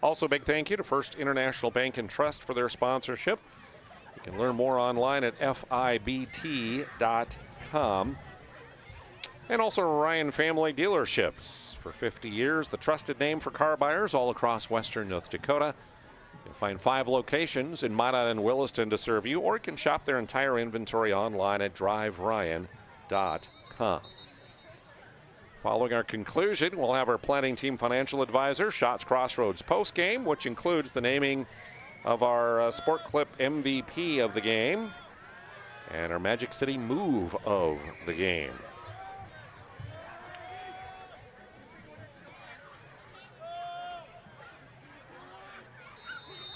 Also, big thank you to First International Bank and Trust for their sponsorship. You can learn more online at fibt.com. And also Ryan Family Dealerships. For 50 years, the trusted name for car buyers all across western North Dakota. You'll find 5 locations in Minot and Williston to serve you, or you can shop their entire inventory online at driveryan.com. Following our conclusion, we'll have our planning team financial advisor, Shots Crossroads postgame, which includes the naming of our Sport Clip MVP of the game and our Magic City move of the game.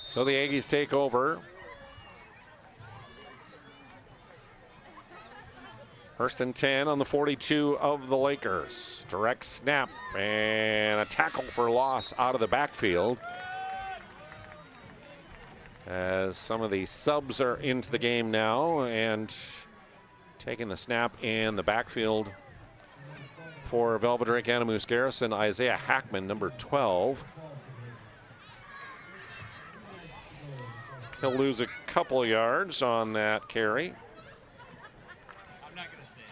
So the Aggies take over. First and 10 on the 42 of the Lakers. Direct snap and a tackle for loss out of the backfield. As some of the subs are into the game now and taking the snap in the backfield for Velva Drake Animus Garrison, Isaiah Hackman, number 12. He'll lose a couple yards on that carry. I'm not going to say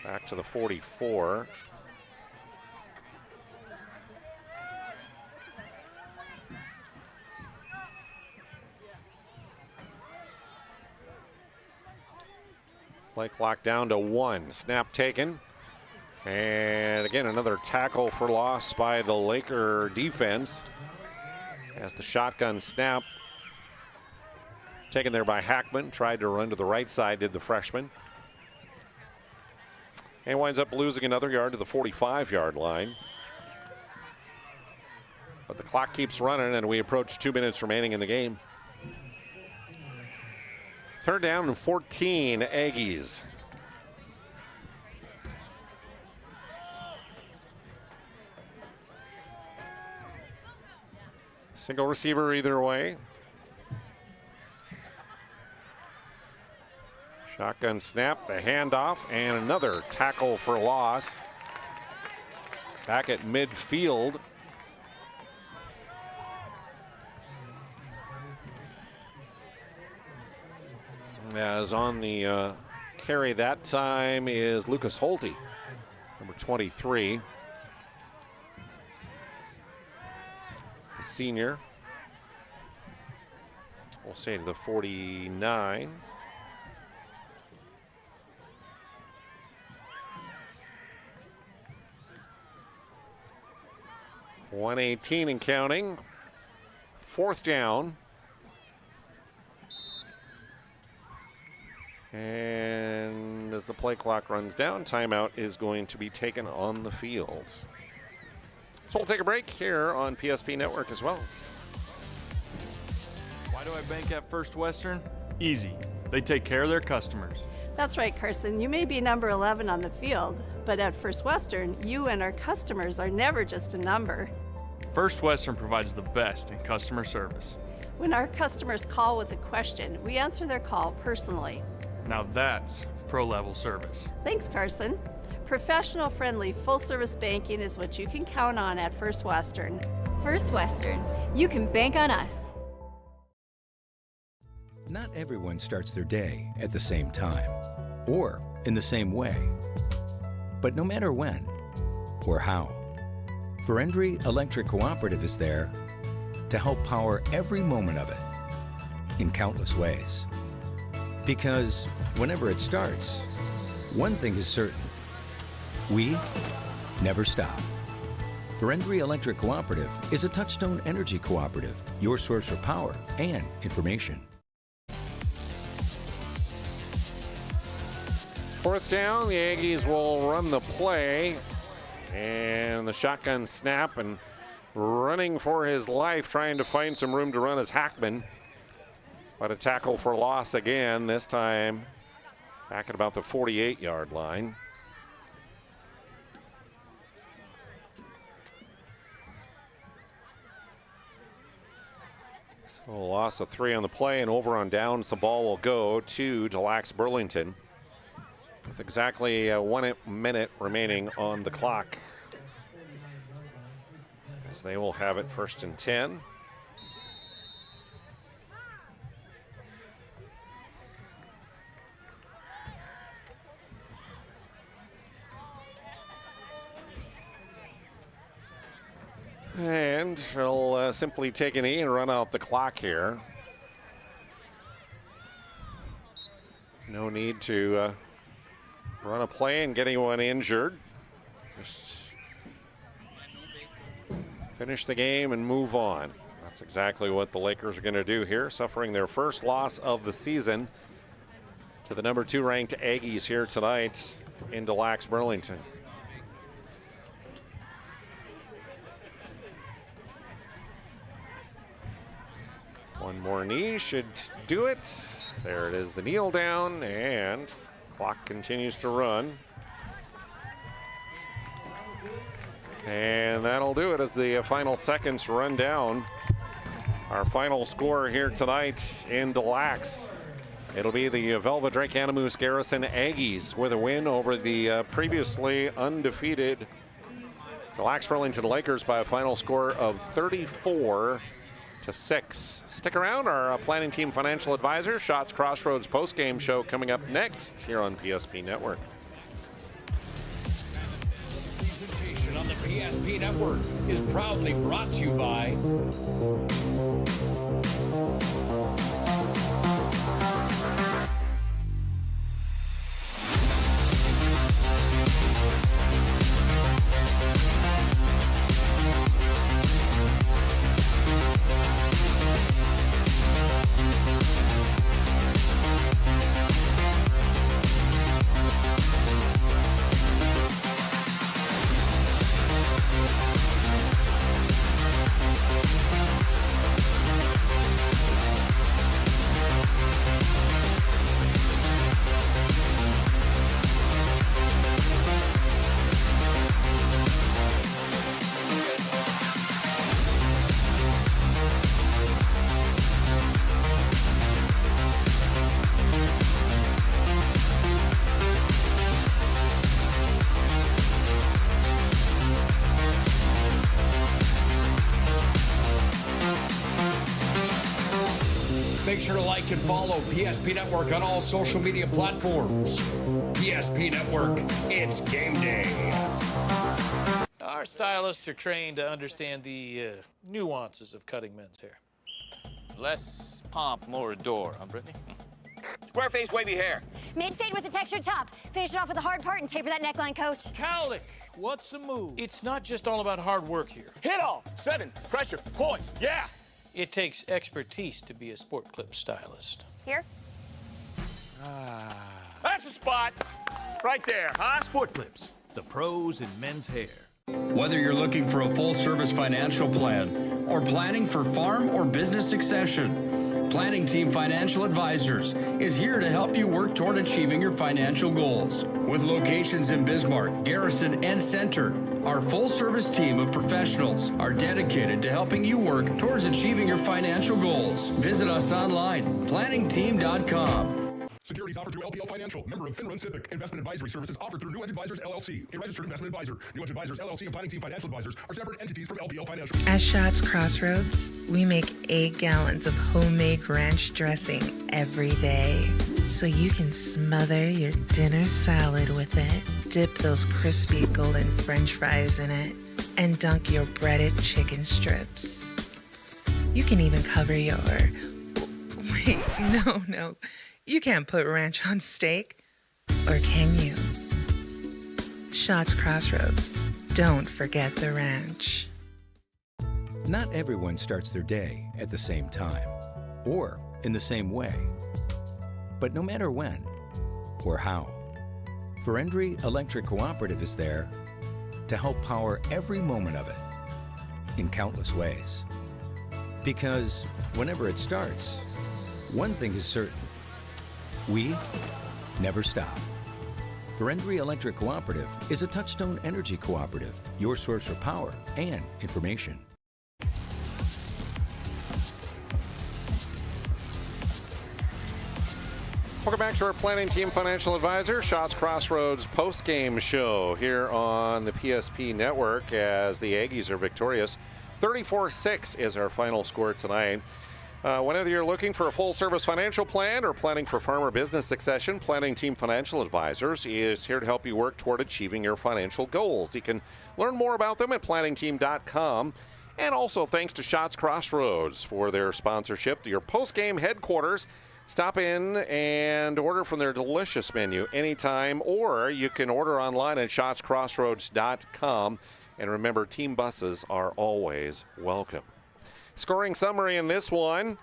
it. Back to the 44. Play clock down to 1. Snap taken. And again, another tackle for loss by the Laker defense. As the shotgun snap taken there by Hackman. Tried to run to the right side, did the freshman. And winds up losing another yard to the 45-yard line. But the clock keeps running, and we approach 2 minutes remaining in the game. 3rd down and 14, Aggies. Single receiver either way. Shotgun snap, the handoff, and another tackle for loss. Back at midfield. As on the carry that time is Lucas Holty, number 23. The senior. We'll say to the 49. .118 and counting. 4th down. And as the play clock runs down, timeout is going to be taken on the field. So we'll take a break here on PSP Network as well. Why do I bank at First Western? Easy. They take care of their customers. That's right, Carson. You may be number 11 on the field, but at First Western, you and our customers are never just a number. First Western provides the best in customer service. When our customers call with a question, we answer their call personally. Now that's pro-level service. Thanks, Carson. Professional, friendly, full-service banking is what you can count on at First Western. First Western, you can bank on us. Not everyone starts their day at the same time or in the same way. But no matter when or how, Verendry Electric Cooperative is there to help power every moment of it in countless ways. Because whenever it starts, One thing is certain. We never stop. Ferendry Electric Cooperative is a Touchstone Energy Cooperative, your source for power and information. Fourth down, the Aggies will run the play. And the shotgun snap, and running for his life, trying to find some room to run is Hackman. But a tackle for loss again, this time back at about the 48-yard line. So a loss of 3 on the play, and over on downs, the ball will go to Lax Burlington with exactly 1 minute remaining on the clock, as they will have it 1st and 10. And he'll simply take a knee and run out the clock here. No need to run a play and get anyone injured. Just finish the game and move on. That's exactly what the Lakers are going to do here, suffering their first loss of the season to the number 2 ranked Aggies here tonight in Lax Burlington. One more knee should do it. There it is, the kneel down, and clock continues to run. And that'll do it as the final seconds run down. Our final score here tonight in Lax. It'll be the Velva Drake Anamoose Garrison Aggies with a win over the previously undefeated Lax Burlington Lakers by a final score of 34-6. Stick around. Our planning team financial advisor, Shots Crossroads post-game show coming up next here on PSP Network. Presentation on the PSP Network is proudly brought to you by Make sure to like and follow PSP Network on all social media platforms. PSP Network, it's game day. Our stylists are trained to understand the nuances of cutting men's hair. Less pomp, more adore, huh, Brittany? Square face, wavy hair. Mid-fade with a textured top. Finish it off with a hard part and taper that neckline, coach. Cowlick, what's the move? It's not just all about hard work here. Hit all. 7. Pressure. Points. Yeah. It takes expertise to be a sport clip stylist. Here? That's the spot. Right there, huh? Sport Clips, the pros in men's hair. Whether you're looking for a full-service financial plan or planning for farm or business succession, Planning Team Financial Advisors is here to help you work toward achieving your financial goals. With locations in Bismarck, Garrison, and Center, our full-service team of professionals are dedicated to helping you work towards achieving your financial goals. Visit us online, planningteam.com. Securities offered through LPL Financial, member of Finrun Civic. Investment advisory services offered through New Edge Advisors, LLC, a registered investment advisor. New Edge Advisors, LLC, and Planning Team Financial Advisors are separate entities from LPL Financial. At Shots Crossroads, we make 8 gallons of homemade ranch dressing every day, so you can smother your dinner salad with it, dip those crispy golden French fries in it, and dunk your breaded chicken strips. You can even cover your... Wait, no. You can't put ranch on steak, or can you? Shots Crossroads. Don't forget the ranch. Not everyone starts their day at the same time or in the same way. But no matter when or how, Velva Electric Cooperative is there to help power every moment of it in countless ways. Because whenever it starts, one thing is certain: we never stop. Velva Electric Cooperative is a Touchstone Energy Cooperative, your source for power and information. Welcome back to our Planning Team Financial Advisor, Shots Crossroads post-game show here on the PSP Network as the Aggies are victorious. 34-6 is our final score tonight. Whenever you're looking for a full-service financial plan or planning for farm or business succession, Planning Team Financial Advisors is here to help you work toward achieving your financial goals. You can learn more about them at planningteam.com. And also thanks to Shots Crossroads for their sponsorship. Your post-game headquarters. Stop in and order from their delicious menu anytime, or you can order online at shotscrossroads.com. And remember, team buses are always welcome. Scoring summary in this one.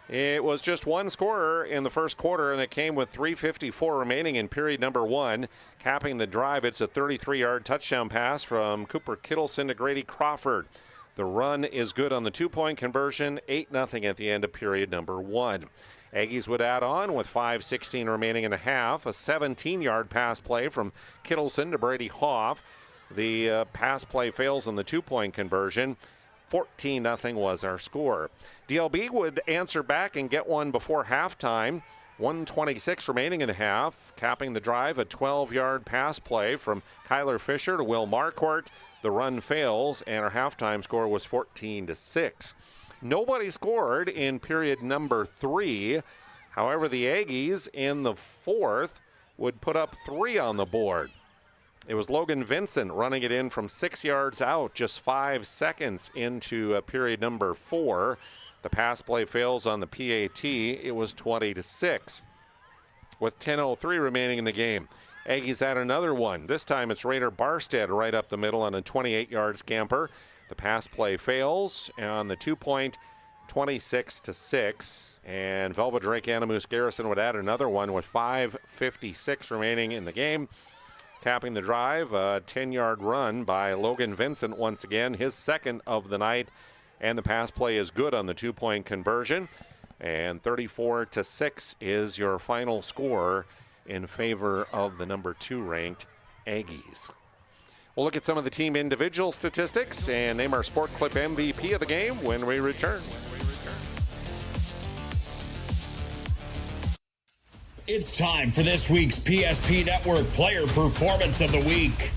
It was just one scorer in the first quarter, and it came with 3:54 remaining in period number one. Capping the drive, it's a 33-yard touchdown pass from Cooper Kittleson to Grady Crawford. The run is good on the two-point conversion, 8-0 at the end of period number one. Aggies would add on with 5:16 remaining in the half. A 17-yard pass play from Kittleson to Brady Hoff. The pass play fails on the two-point conversion. 14-0 was our score. DLB would answer back and get one before halftime. 1:26 remaining in the half. Capping the drive, a 12-yard pass play from Kyler Fisher to Will Marquardt. The run fails, and our halftime score was 14-6. Nobody scored in period number three. However, the Aggies in the fourth would put up 3 on the board. It was Logan Vincent running it in from 6 yards out, just 5 seconds into period number 4. The pass play fails on the PAT. It was 20-6. With 10:03 remaining in the game, Aggies add another one. This time it's Raider Barstead right up the middle on a 28-yard scamper. The pass play fails on the two-point, 26-6. And Velva Drake Animus Garrison would add another one with 5:56 remaining in the game. Capping the drive, a 10-yard run by Logan Vincent once again, his second of the night. And the pass play is good on the two-point conversion. And 34-6 is your final score in favor of the number 2 ranked Aggies. We'll look at some of the team individual statistics and name our Sport Clip MVP of the game when we return. It's time for this week's PSP Network Player Performance of the Week.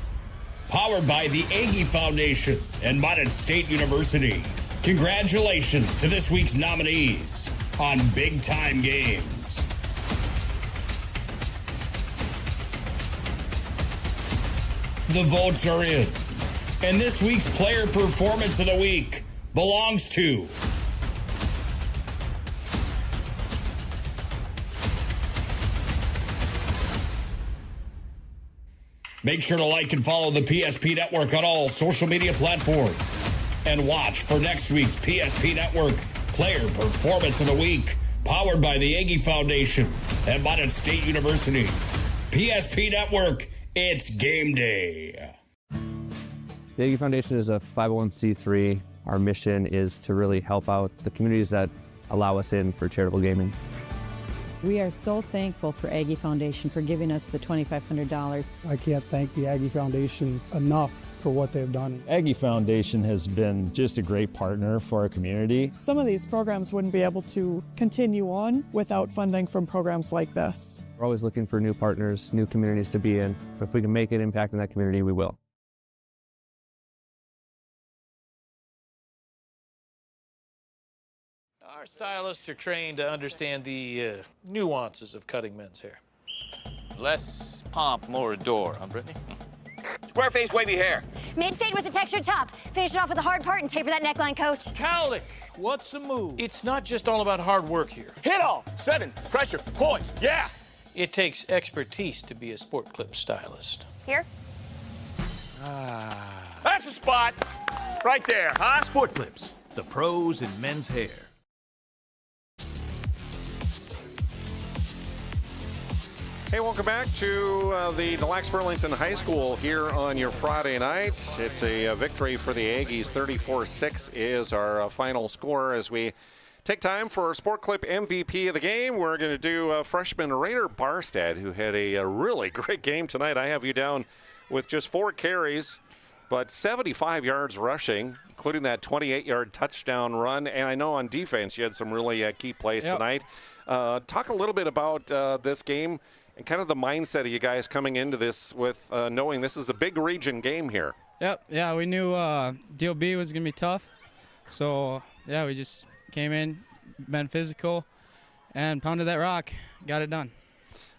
Powered by the Aggie Foundation and Mountain State University. Congratulations to this week's nominees on Big Time Games. The votes are in. And this week's Player Performance of the Week belongs to Make sure to like and follow the PSP Network on all social media platforms. And watch for next week's PSP Network Player Performance of the Week, powered by the Aggie Foundation and Mountain State University. PSP Network, it's game day. The Aggie Foundation is a 501c3. Our mission is to really help out the communities that allow us in for charitable gaming. We are so thankful for Aggie Foundation for giving us the $2,500. I can't thank the Aggie Foundation enough for what they've done. Aggie Foundation has been just a great partner for our community. Some of these programs wouldn't be able to continue on without funding from programs like this. We're always looking for new partners, new communities to be in. If we can make an impact in that community, we will. Our stylists are trained to understand the nuances of cutting men's hair. Less pomp, more adore, huh, Brittany? Square face, wavy hair. Mid-fade with a textured top. Finish it off with the hard part and taper that neckline, coach. Cowlick, what's the move? It's not just all about hard work here. Hit all. 7. Pressure. Points. Yeah. It takes expertise to be a sport clip stylist. Here? That's the spot. Right there, huh? Sport Clips, the pros in men's hair. Hey, welcome back to the Deluxe Burlington High School here on your Friday night. It's a victory for the Aggies. 34-6 is our final score as we take time for our Sport Clip MVP of the game. We're going to do freshman Raider Barstead, who had a really great game tonight. I have you down with just 4 carries, but 75 yards rushing, including that 28-yard touchdown run. And I know on defense you had some really key plays tonight. Talk a little bit about this game and kind of the mindset of you guys coming into this with knowing this is a big region game here. Yep. Yeah, we knew DOB was going to be tough. So, yeah, we just came in, been physical, and pounded that rock. Got it done.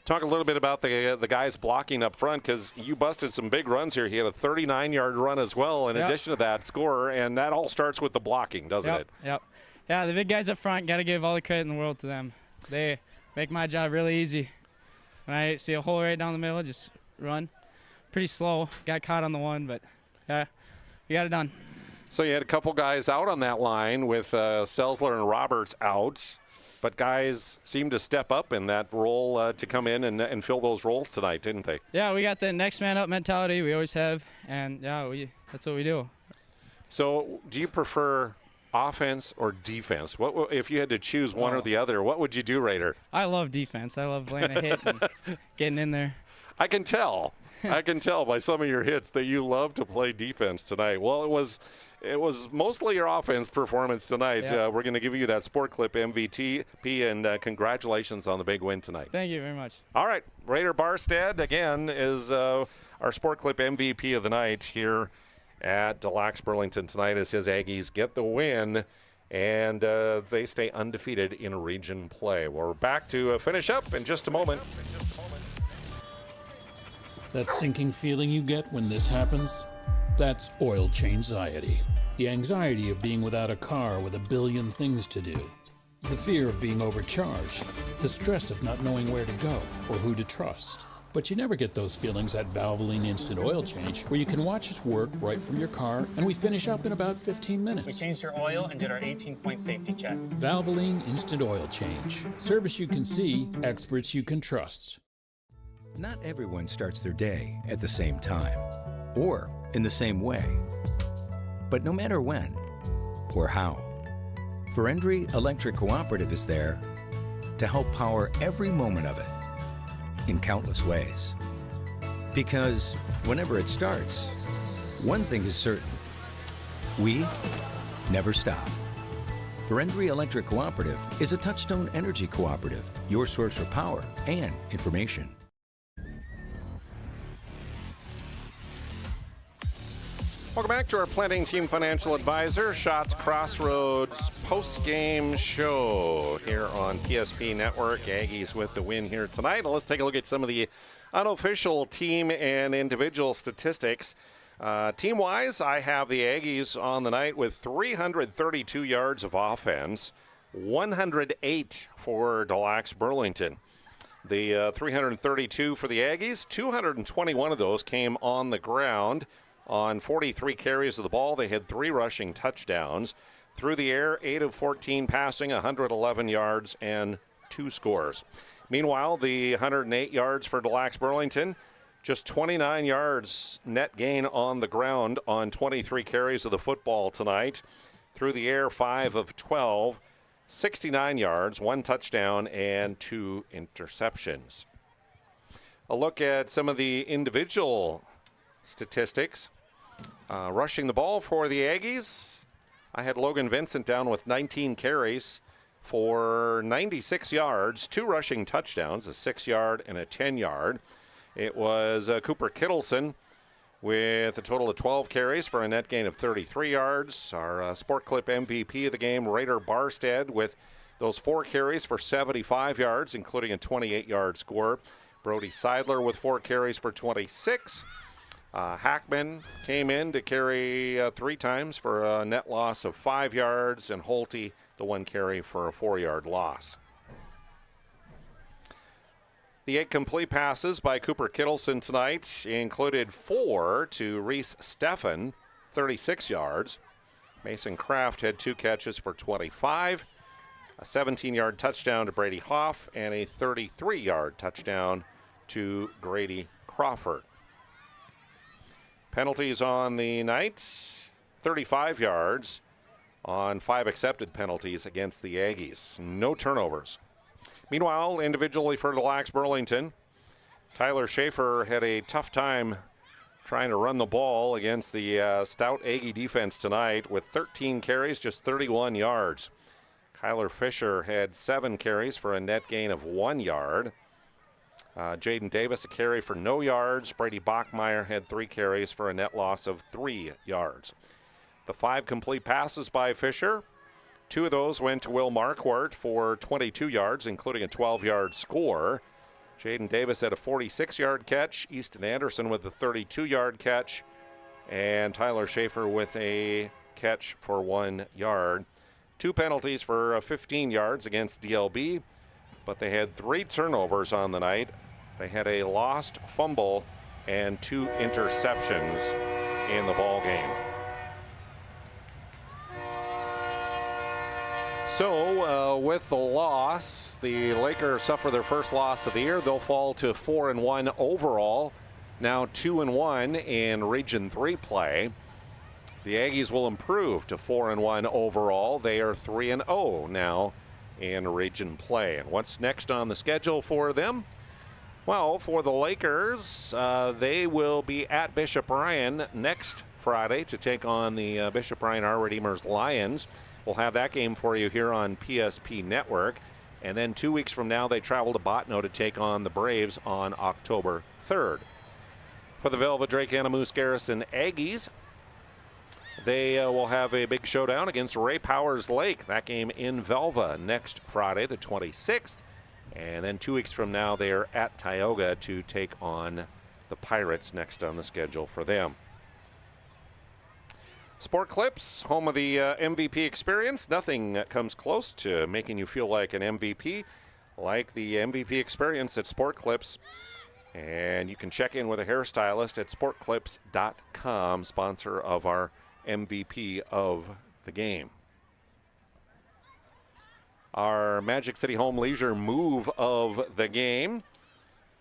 Talk a little bit about the guys blocking up front, because you busted some big runs here. He had a 39-yard run as well in addition to that score, and that all starts with the blocking, doesn't it? Yep. Yeah, the big guys up front, got to give all the credit in the world to them. They make my job really easy. When I see a hole right down the middle, just run. Pretty slow. Got caught on the one, but yeah, we got it done. So you had a couple guys out on that line with Selsler and Roberts out, but guys seemed to step up in that role to come in and fill those roles tonight, didn't they? Yeah, we got the next man up mentality. We always have, and yeah, that's what we do. So do you prefer offense or defense? What if you had to choose one or the other? What would you do, Raider? I love defense. I love playing a hit and getting in there. I can tell. I can tell by some of your hits that you love to play defense tonight. Well, it was mostly your offense performance tonight. Yeah. We're going to give you that Sport Clip MVP, and congratulations on the big win tonight. Thank you very much. All right, Raider Barstead again is our Sport Clip MVP of the night here at Deluxe Burlington tonight as his Aggies get the win, and they stay undefeated in region play. We're back to finish up in just a moment. That sinking feeling you get when this happens? That's oil change anxiety. The anxiety of being without a car with a billion things to do. The fear of being overcharged. The stress of not knowing where to go or who to trust. But you never get those feelings at Valvoline Instant Oil Change, where you can watch us work right from your car, and we finish up in about 15 minutes. We changed your oil and did our 18-point safety check. Valvoline Instant Oil Change. Service you can see, experts you can trust. Not everyone starts their day at the same time or in the same way. But no matter when or how, Ferendry Electric Cooperative is there to help power every moment of it in countless ways. Because whenever it starts, one thing is certain: we never stop. Ferendry Electric Cooperative is a Touchstone Energy Cooperative, your source for power and information. Welcome back to our Planning Team Financial Advisor, Shots Crossroads post-game show here on PSP Network. Aggies with the win here tonight. Let's take a look at some of the unofficial team and individual statistics. Team-wise, I have the Aggies on the night with 332 yards of offense, 108 for Deluxe Burlington. The 332 for the Aggies, 221 of those came on the ground. On 43 carries of the ball, they had 3 rushing touchdowns. Through the air, 8 of 14 passing, 111 yards, and 2 scores. Meanwhile, the 108 yards for Deluxe Burlington, just 29 yards net gain on the ground on 23 carries of the football tonight. Through the air, 5 of 12, 69 yards, 1 touchdown, and 2 interceptions. A look at some of the individual statistics. Rushing the ball for the Aggies, I had Logan Vincent down with 19 carries for 96 yards, 2 rushing touchdowns, a 6-yard and a 10-yard. It was Cooper Kittleson with a total of 12 carries for a net gain of 33 yards. Our Sport Clip MVP of the game, Raider Barstead, with those 4 carries for 75 yards, including a 28-yard score. Brody Seidler with 4 carries for 26. Hackman came in to carry 3 times for a net loss of 5 yards, and Holte the 1 carry for a 4-yard loss. The 8 complete passes by Cooper Kittleson tonight included 4 to Reese Steffen, 36 yards. Mason Kraft had 2 catches for 25, a 17-yard touchdown to Brady Hoff, and a 33-yard touchdown to Grady Crawford. Penalties on the night, 35 yards on 5 accepted penalties against the Aggies. No turnovers. Meanwhile, individually for Des Lacs Burlington, Tyler Schaefer had a tough time trying to run the ball against the stout Aggie defense tonight with 13 carries, just 31 yards. Kyler Fisher had 7 carries for a net gain of 1 yard. Jaden Davis a carry for no yards. Brady Bachmeyer had 3 carries for a net loss of 3 yards. The 5 complete passes by Fisher, 2 of those went to Will Marquardt for 22 yards, including a 12-yard score. Jaden Davis had a 46-yard catch. Easton Anderson with a 32-yard catch. And Tyler Schaefer with a catch for 1 yard. 2 penalties for 15 yards against DLB, but they had 3 turnovers on the night. They had a lost fumble and 2 interceptions in the ball game. So with the loss, the Lakers suffer their first loss of the year. They'll fall to 4-1 overall, now 2-1 in Region 3 play. The Aggies will improve to 4-1 overall. They are 3-0 now in region play. And what's next on the schedule for them? Well, for the Lakers, they will be at Bishop Ryan next Friday to take on the Bishop Ryan Our Redeemers Lions. We'll have that game for you here on PSP Network. And then 2 weeks from now, they travel to Botno to take on the Braves on October 3rd. For the Velva Drake Anamoose Garrison Aggies, they will have a big showdown against Ray Powers Lake. That game in Velva next Friday, the 26th. And then 2 weeks from now, they are at Tioga to take on the Pirates next on the schedule for them. Sport Clips, home of the MVP experience. Nothing comes close to making you feel like an MVP like the MVP experience at Sport Clips. And you can check in with a hairstylist at sportclips.com, sponsor of our MVP of the game. Our Magic City Home Leisure move of the game,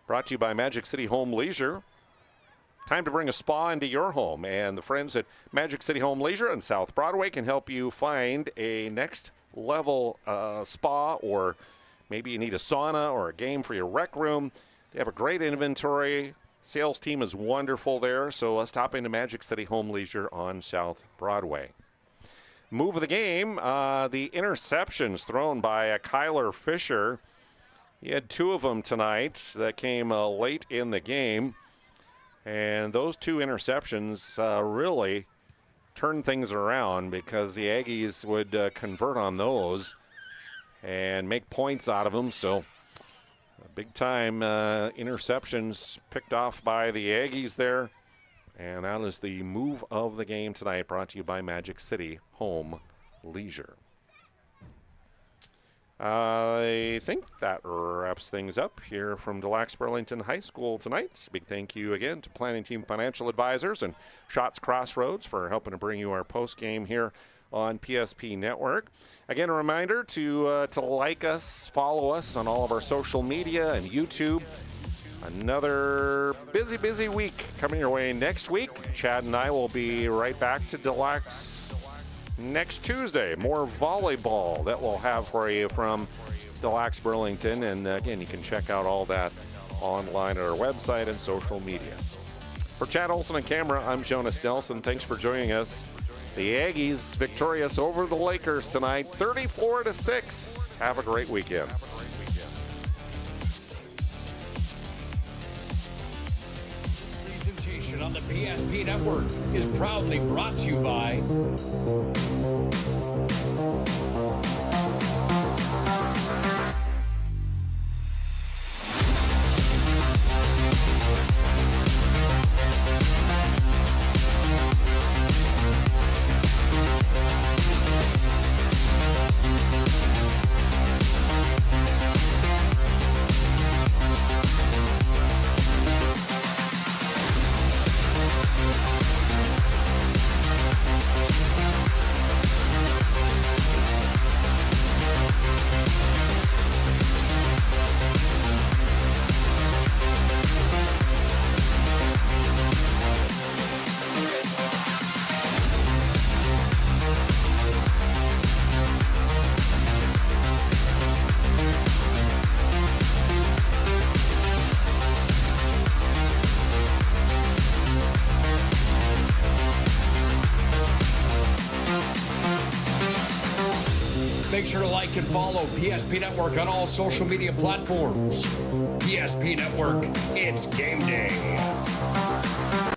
brought to you by Magic City Home Leisure. Time to bring a spa into your home, and the friends at Magic City Home Leisure on South Broadway can help you find a next level spa, or maybe you need a sauna or a game for your rec room. They have a great inventory. Sales team is wonderful there, so stop into Magic City Home Leisure on South Broadway. Move of the game, the interceptions thrown by Kyler Fisher. He had 2 of them tonight that came late in the game. And those 2 interceptions really turned things around, because the Aggies would convert on those and make points out of them. So big time interceptions picked off by the Aggies there. And that is the move of the game tonight, brought to you by Magic City Home Leisure. I think that wraps things up here from Des Lacs Burlington High School tonight. Big thank you again to Planning Team Financial Advisors and Shots Crossroads for helping to bring you our post game here on PSP Network. Again, a reminder to like us, follow us on all of our social media and YouTube. Another busy week coming your way next week. Chad and I will be right back to Des Lacs next Tuesday. More volleyball that we'll have for you from Des Lacs Burlington. And again, you can check out all that online at our website and social media. For Chad Olson and camera, I'm Jonas Nelson. Thanks for joining us. The Aggies victorious over the Lakers tonight, 34-6. Have a great weekend. Presentation on the PSP Network is proudly brought to you by like and follow PSP Network on all social media platforms. PSP Network, it's game day.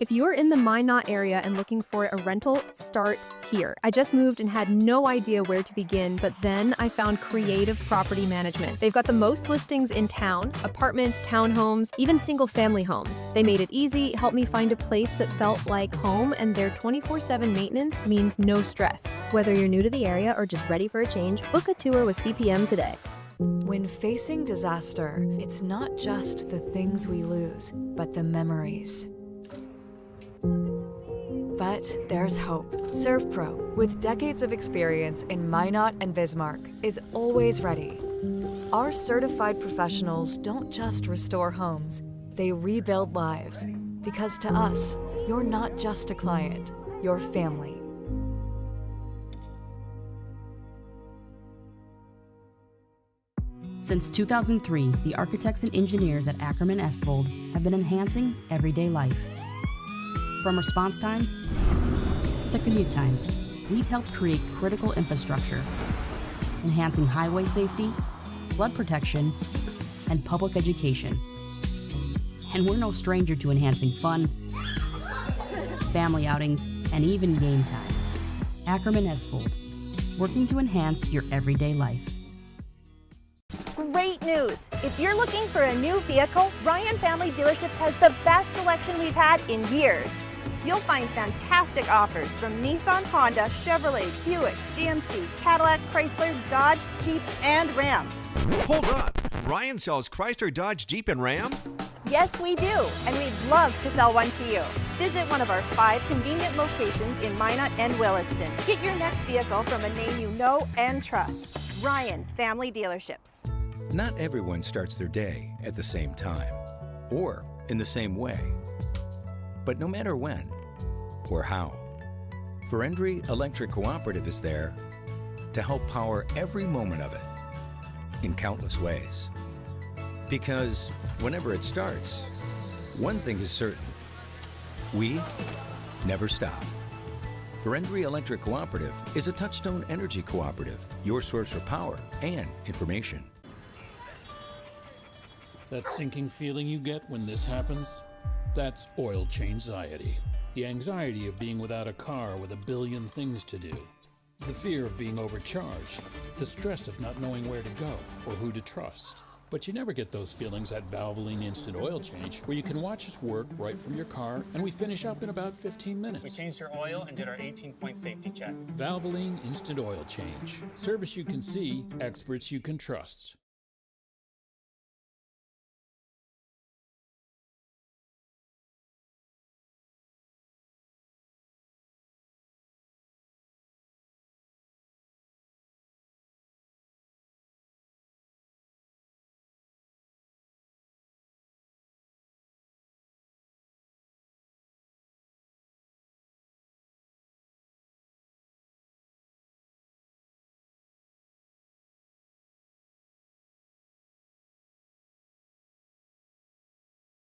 If you're in the Minot area and looking for a rental, start here. I just moved and had no idea where to begin, but then I found Creative Property Management. They've got the most listings in town, apartments, townhomes, even single-family homes. They made it easy, helped me find a place that felt like home, and their 24/7 maintenance means no stress. Whether you're new to the area or just ready for a change, book a tour with CPM today. When facing disaster, it's not just the things we lose, but the memories. But there's hope. ServPro, with decades of experience in Minot and Bismarck, is always ready. Our certified professionals don't just restore homes, they rebuild lives. Because to us, you're not just a client, you're family. Since 2003, the architects and engineers at Ackerman Esvold have been enhancing everyday life. From response times to commute times, we've helped create critical infrastructure, enhancing highway safety, flood protection, and public education. And we're no stranger to enhancing fun, family outings, and even game time. Ackerman Esvold, working to enhance your everyday life. Great news! If you're looking for a new vehicle, Ryan Family Dealerships has the best selection we've had in years. You'll find fantastic offers from Nissan, Honda, Chevrolet, Buick, GMC, Cadillac, Chrysler, Dodge, Jeep, and Ram. Hold up! Ryan sells Chrysler, Dodge, Jeep, and Ram? Yes, we do, and we'd love to sell one to you. Visit one of our 5 convenient locations in Minot and Williston. Get your next vehicle from a name you know and trust. Ryan Family Dealerships. Not everyone starts their day at the same time or in the same way. But no matter when or how, Ferendry Electric Cooperative is there to help power every moment of it in countless ways. Because whenever it starts, one thing is certain: we never stop. Ferendry Electric Cooperative is a Touchstone Energy Cooperative, your source for power and information. That sinking feeling you get when this happens? That's oil change anxiety. The anxiety of being without a car with a billion things to do. The fear of being overcharged. The stress of not knowing where to go or who to trust. But you never get those feelings at Valvoline Instant Oil Change, where you can watch us work right from your car, and we finish up in about 15 minutes. We changed your oil and did our 18-point safety check. Valvoline Instant Oil Change. Service you can see, experts you can trust.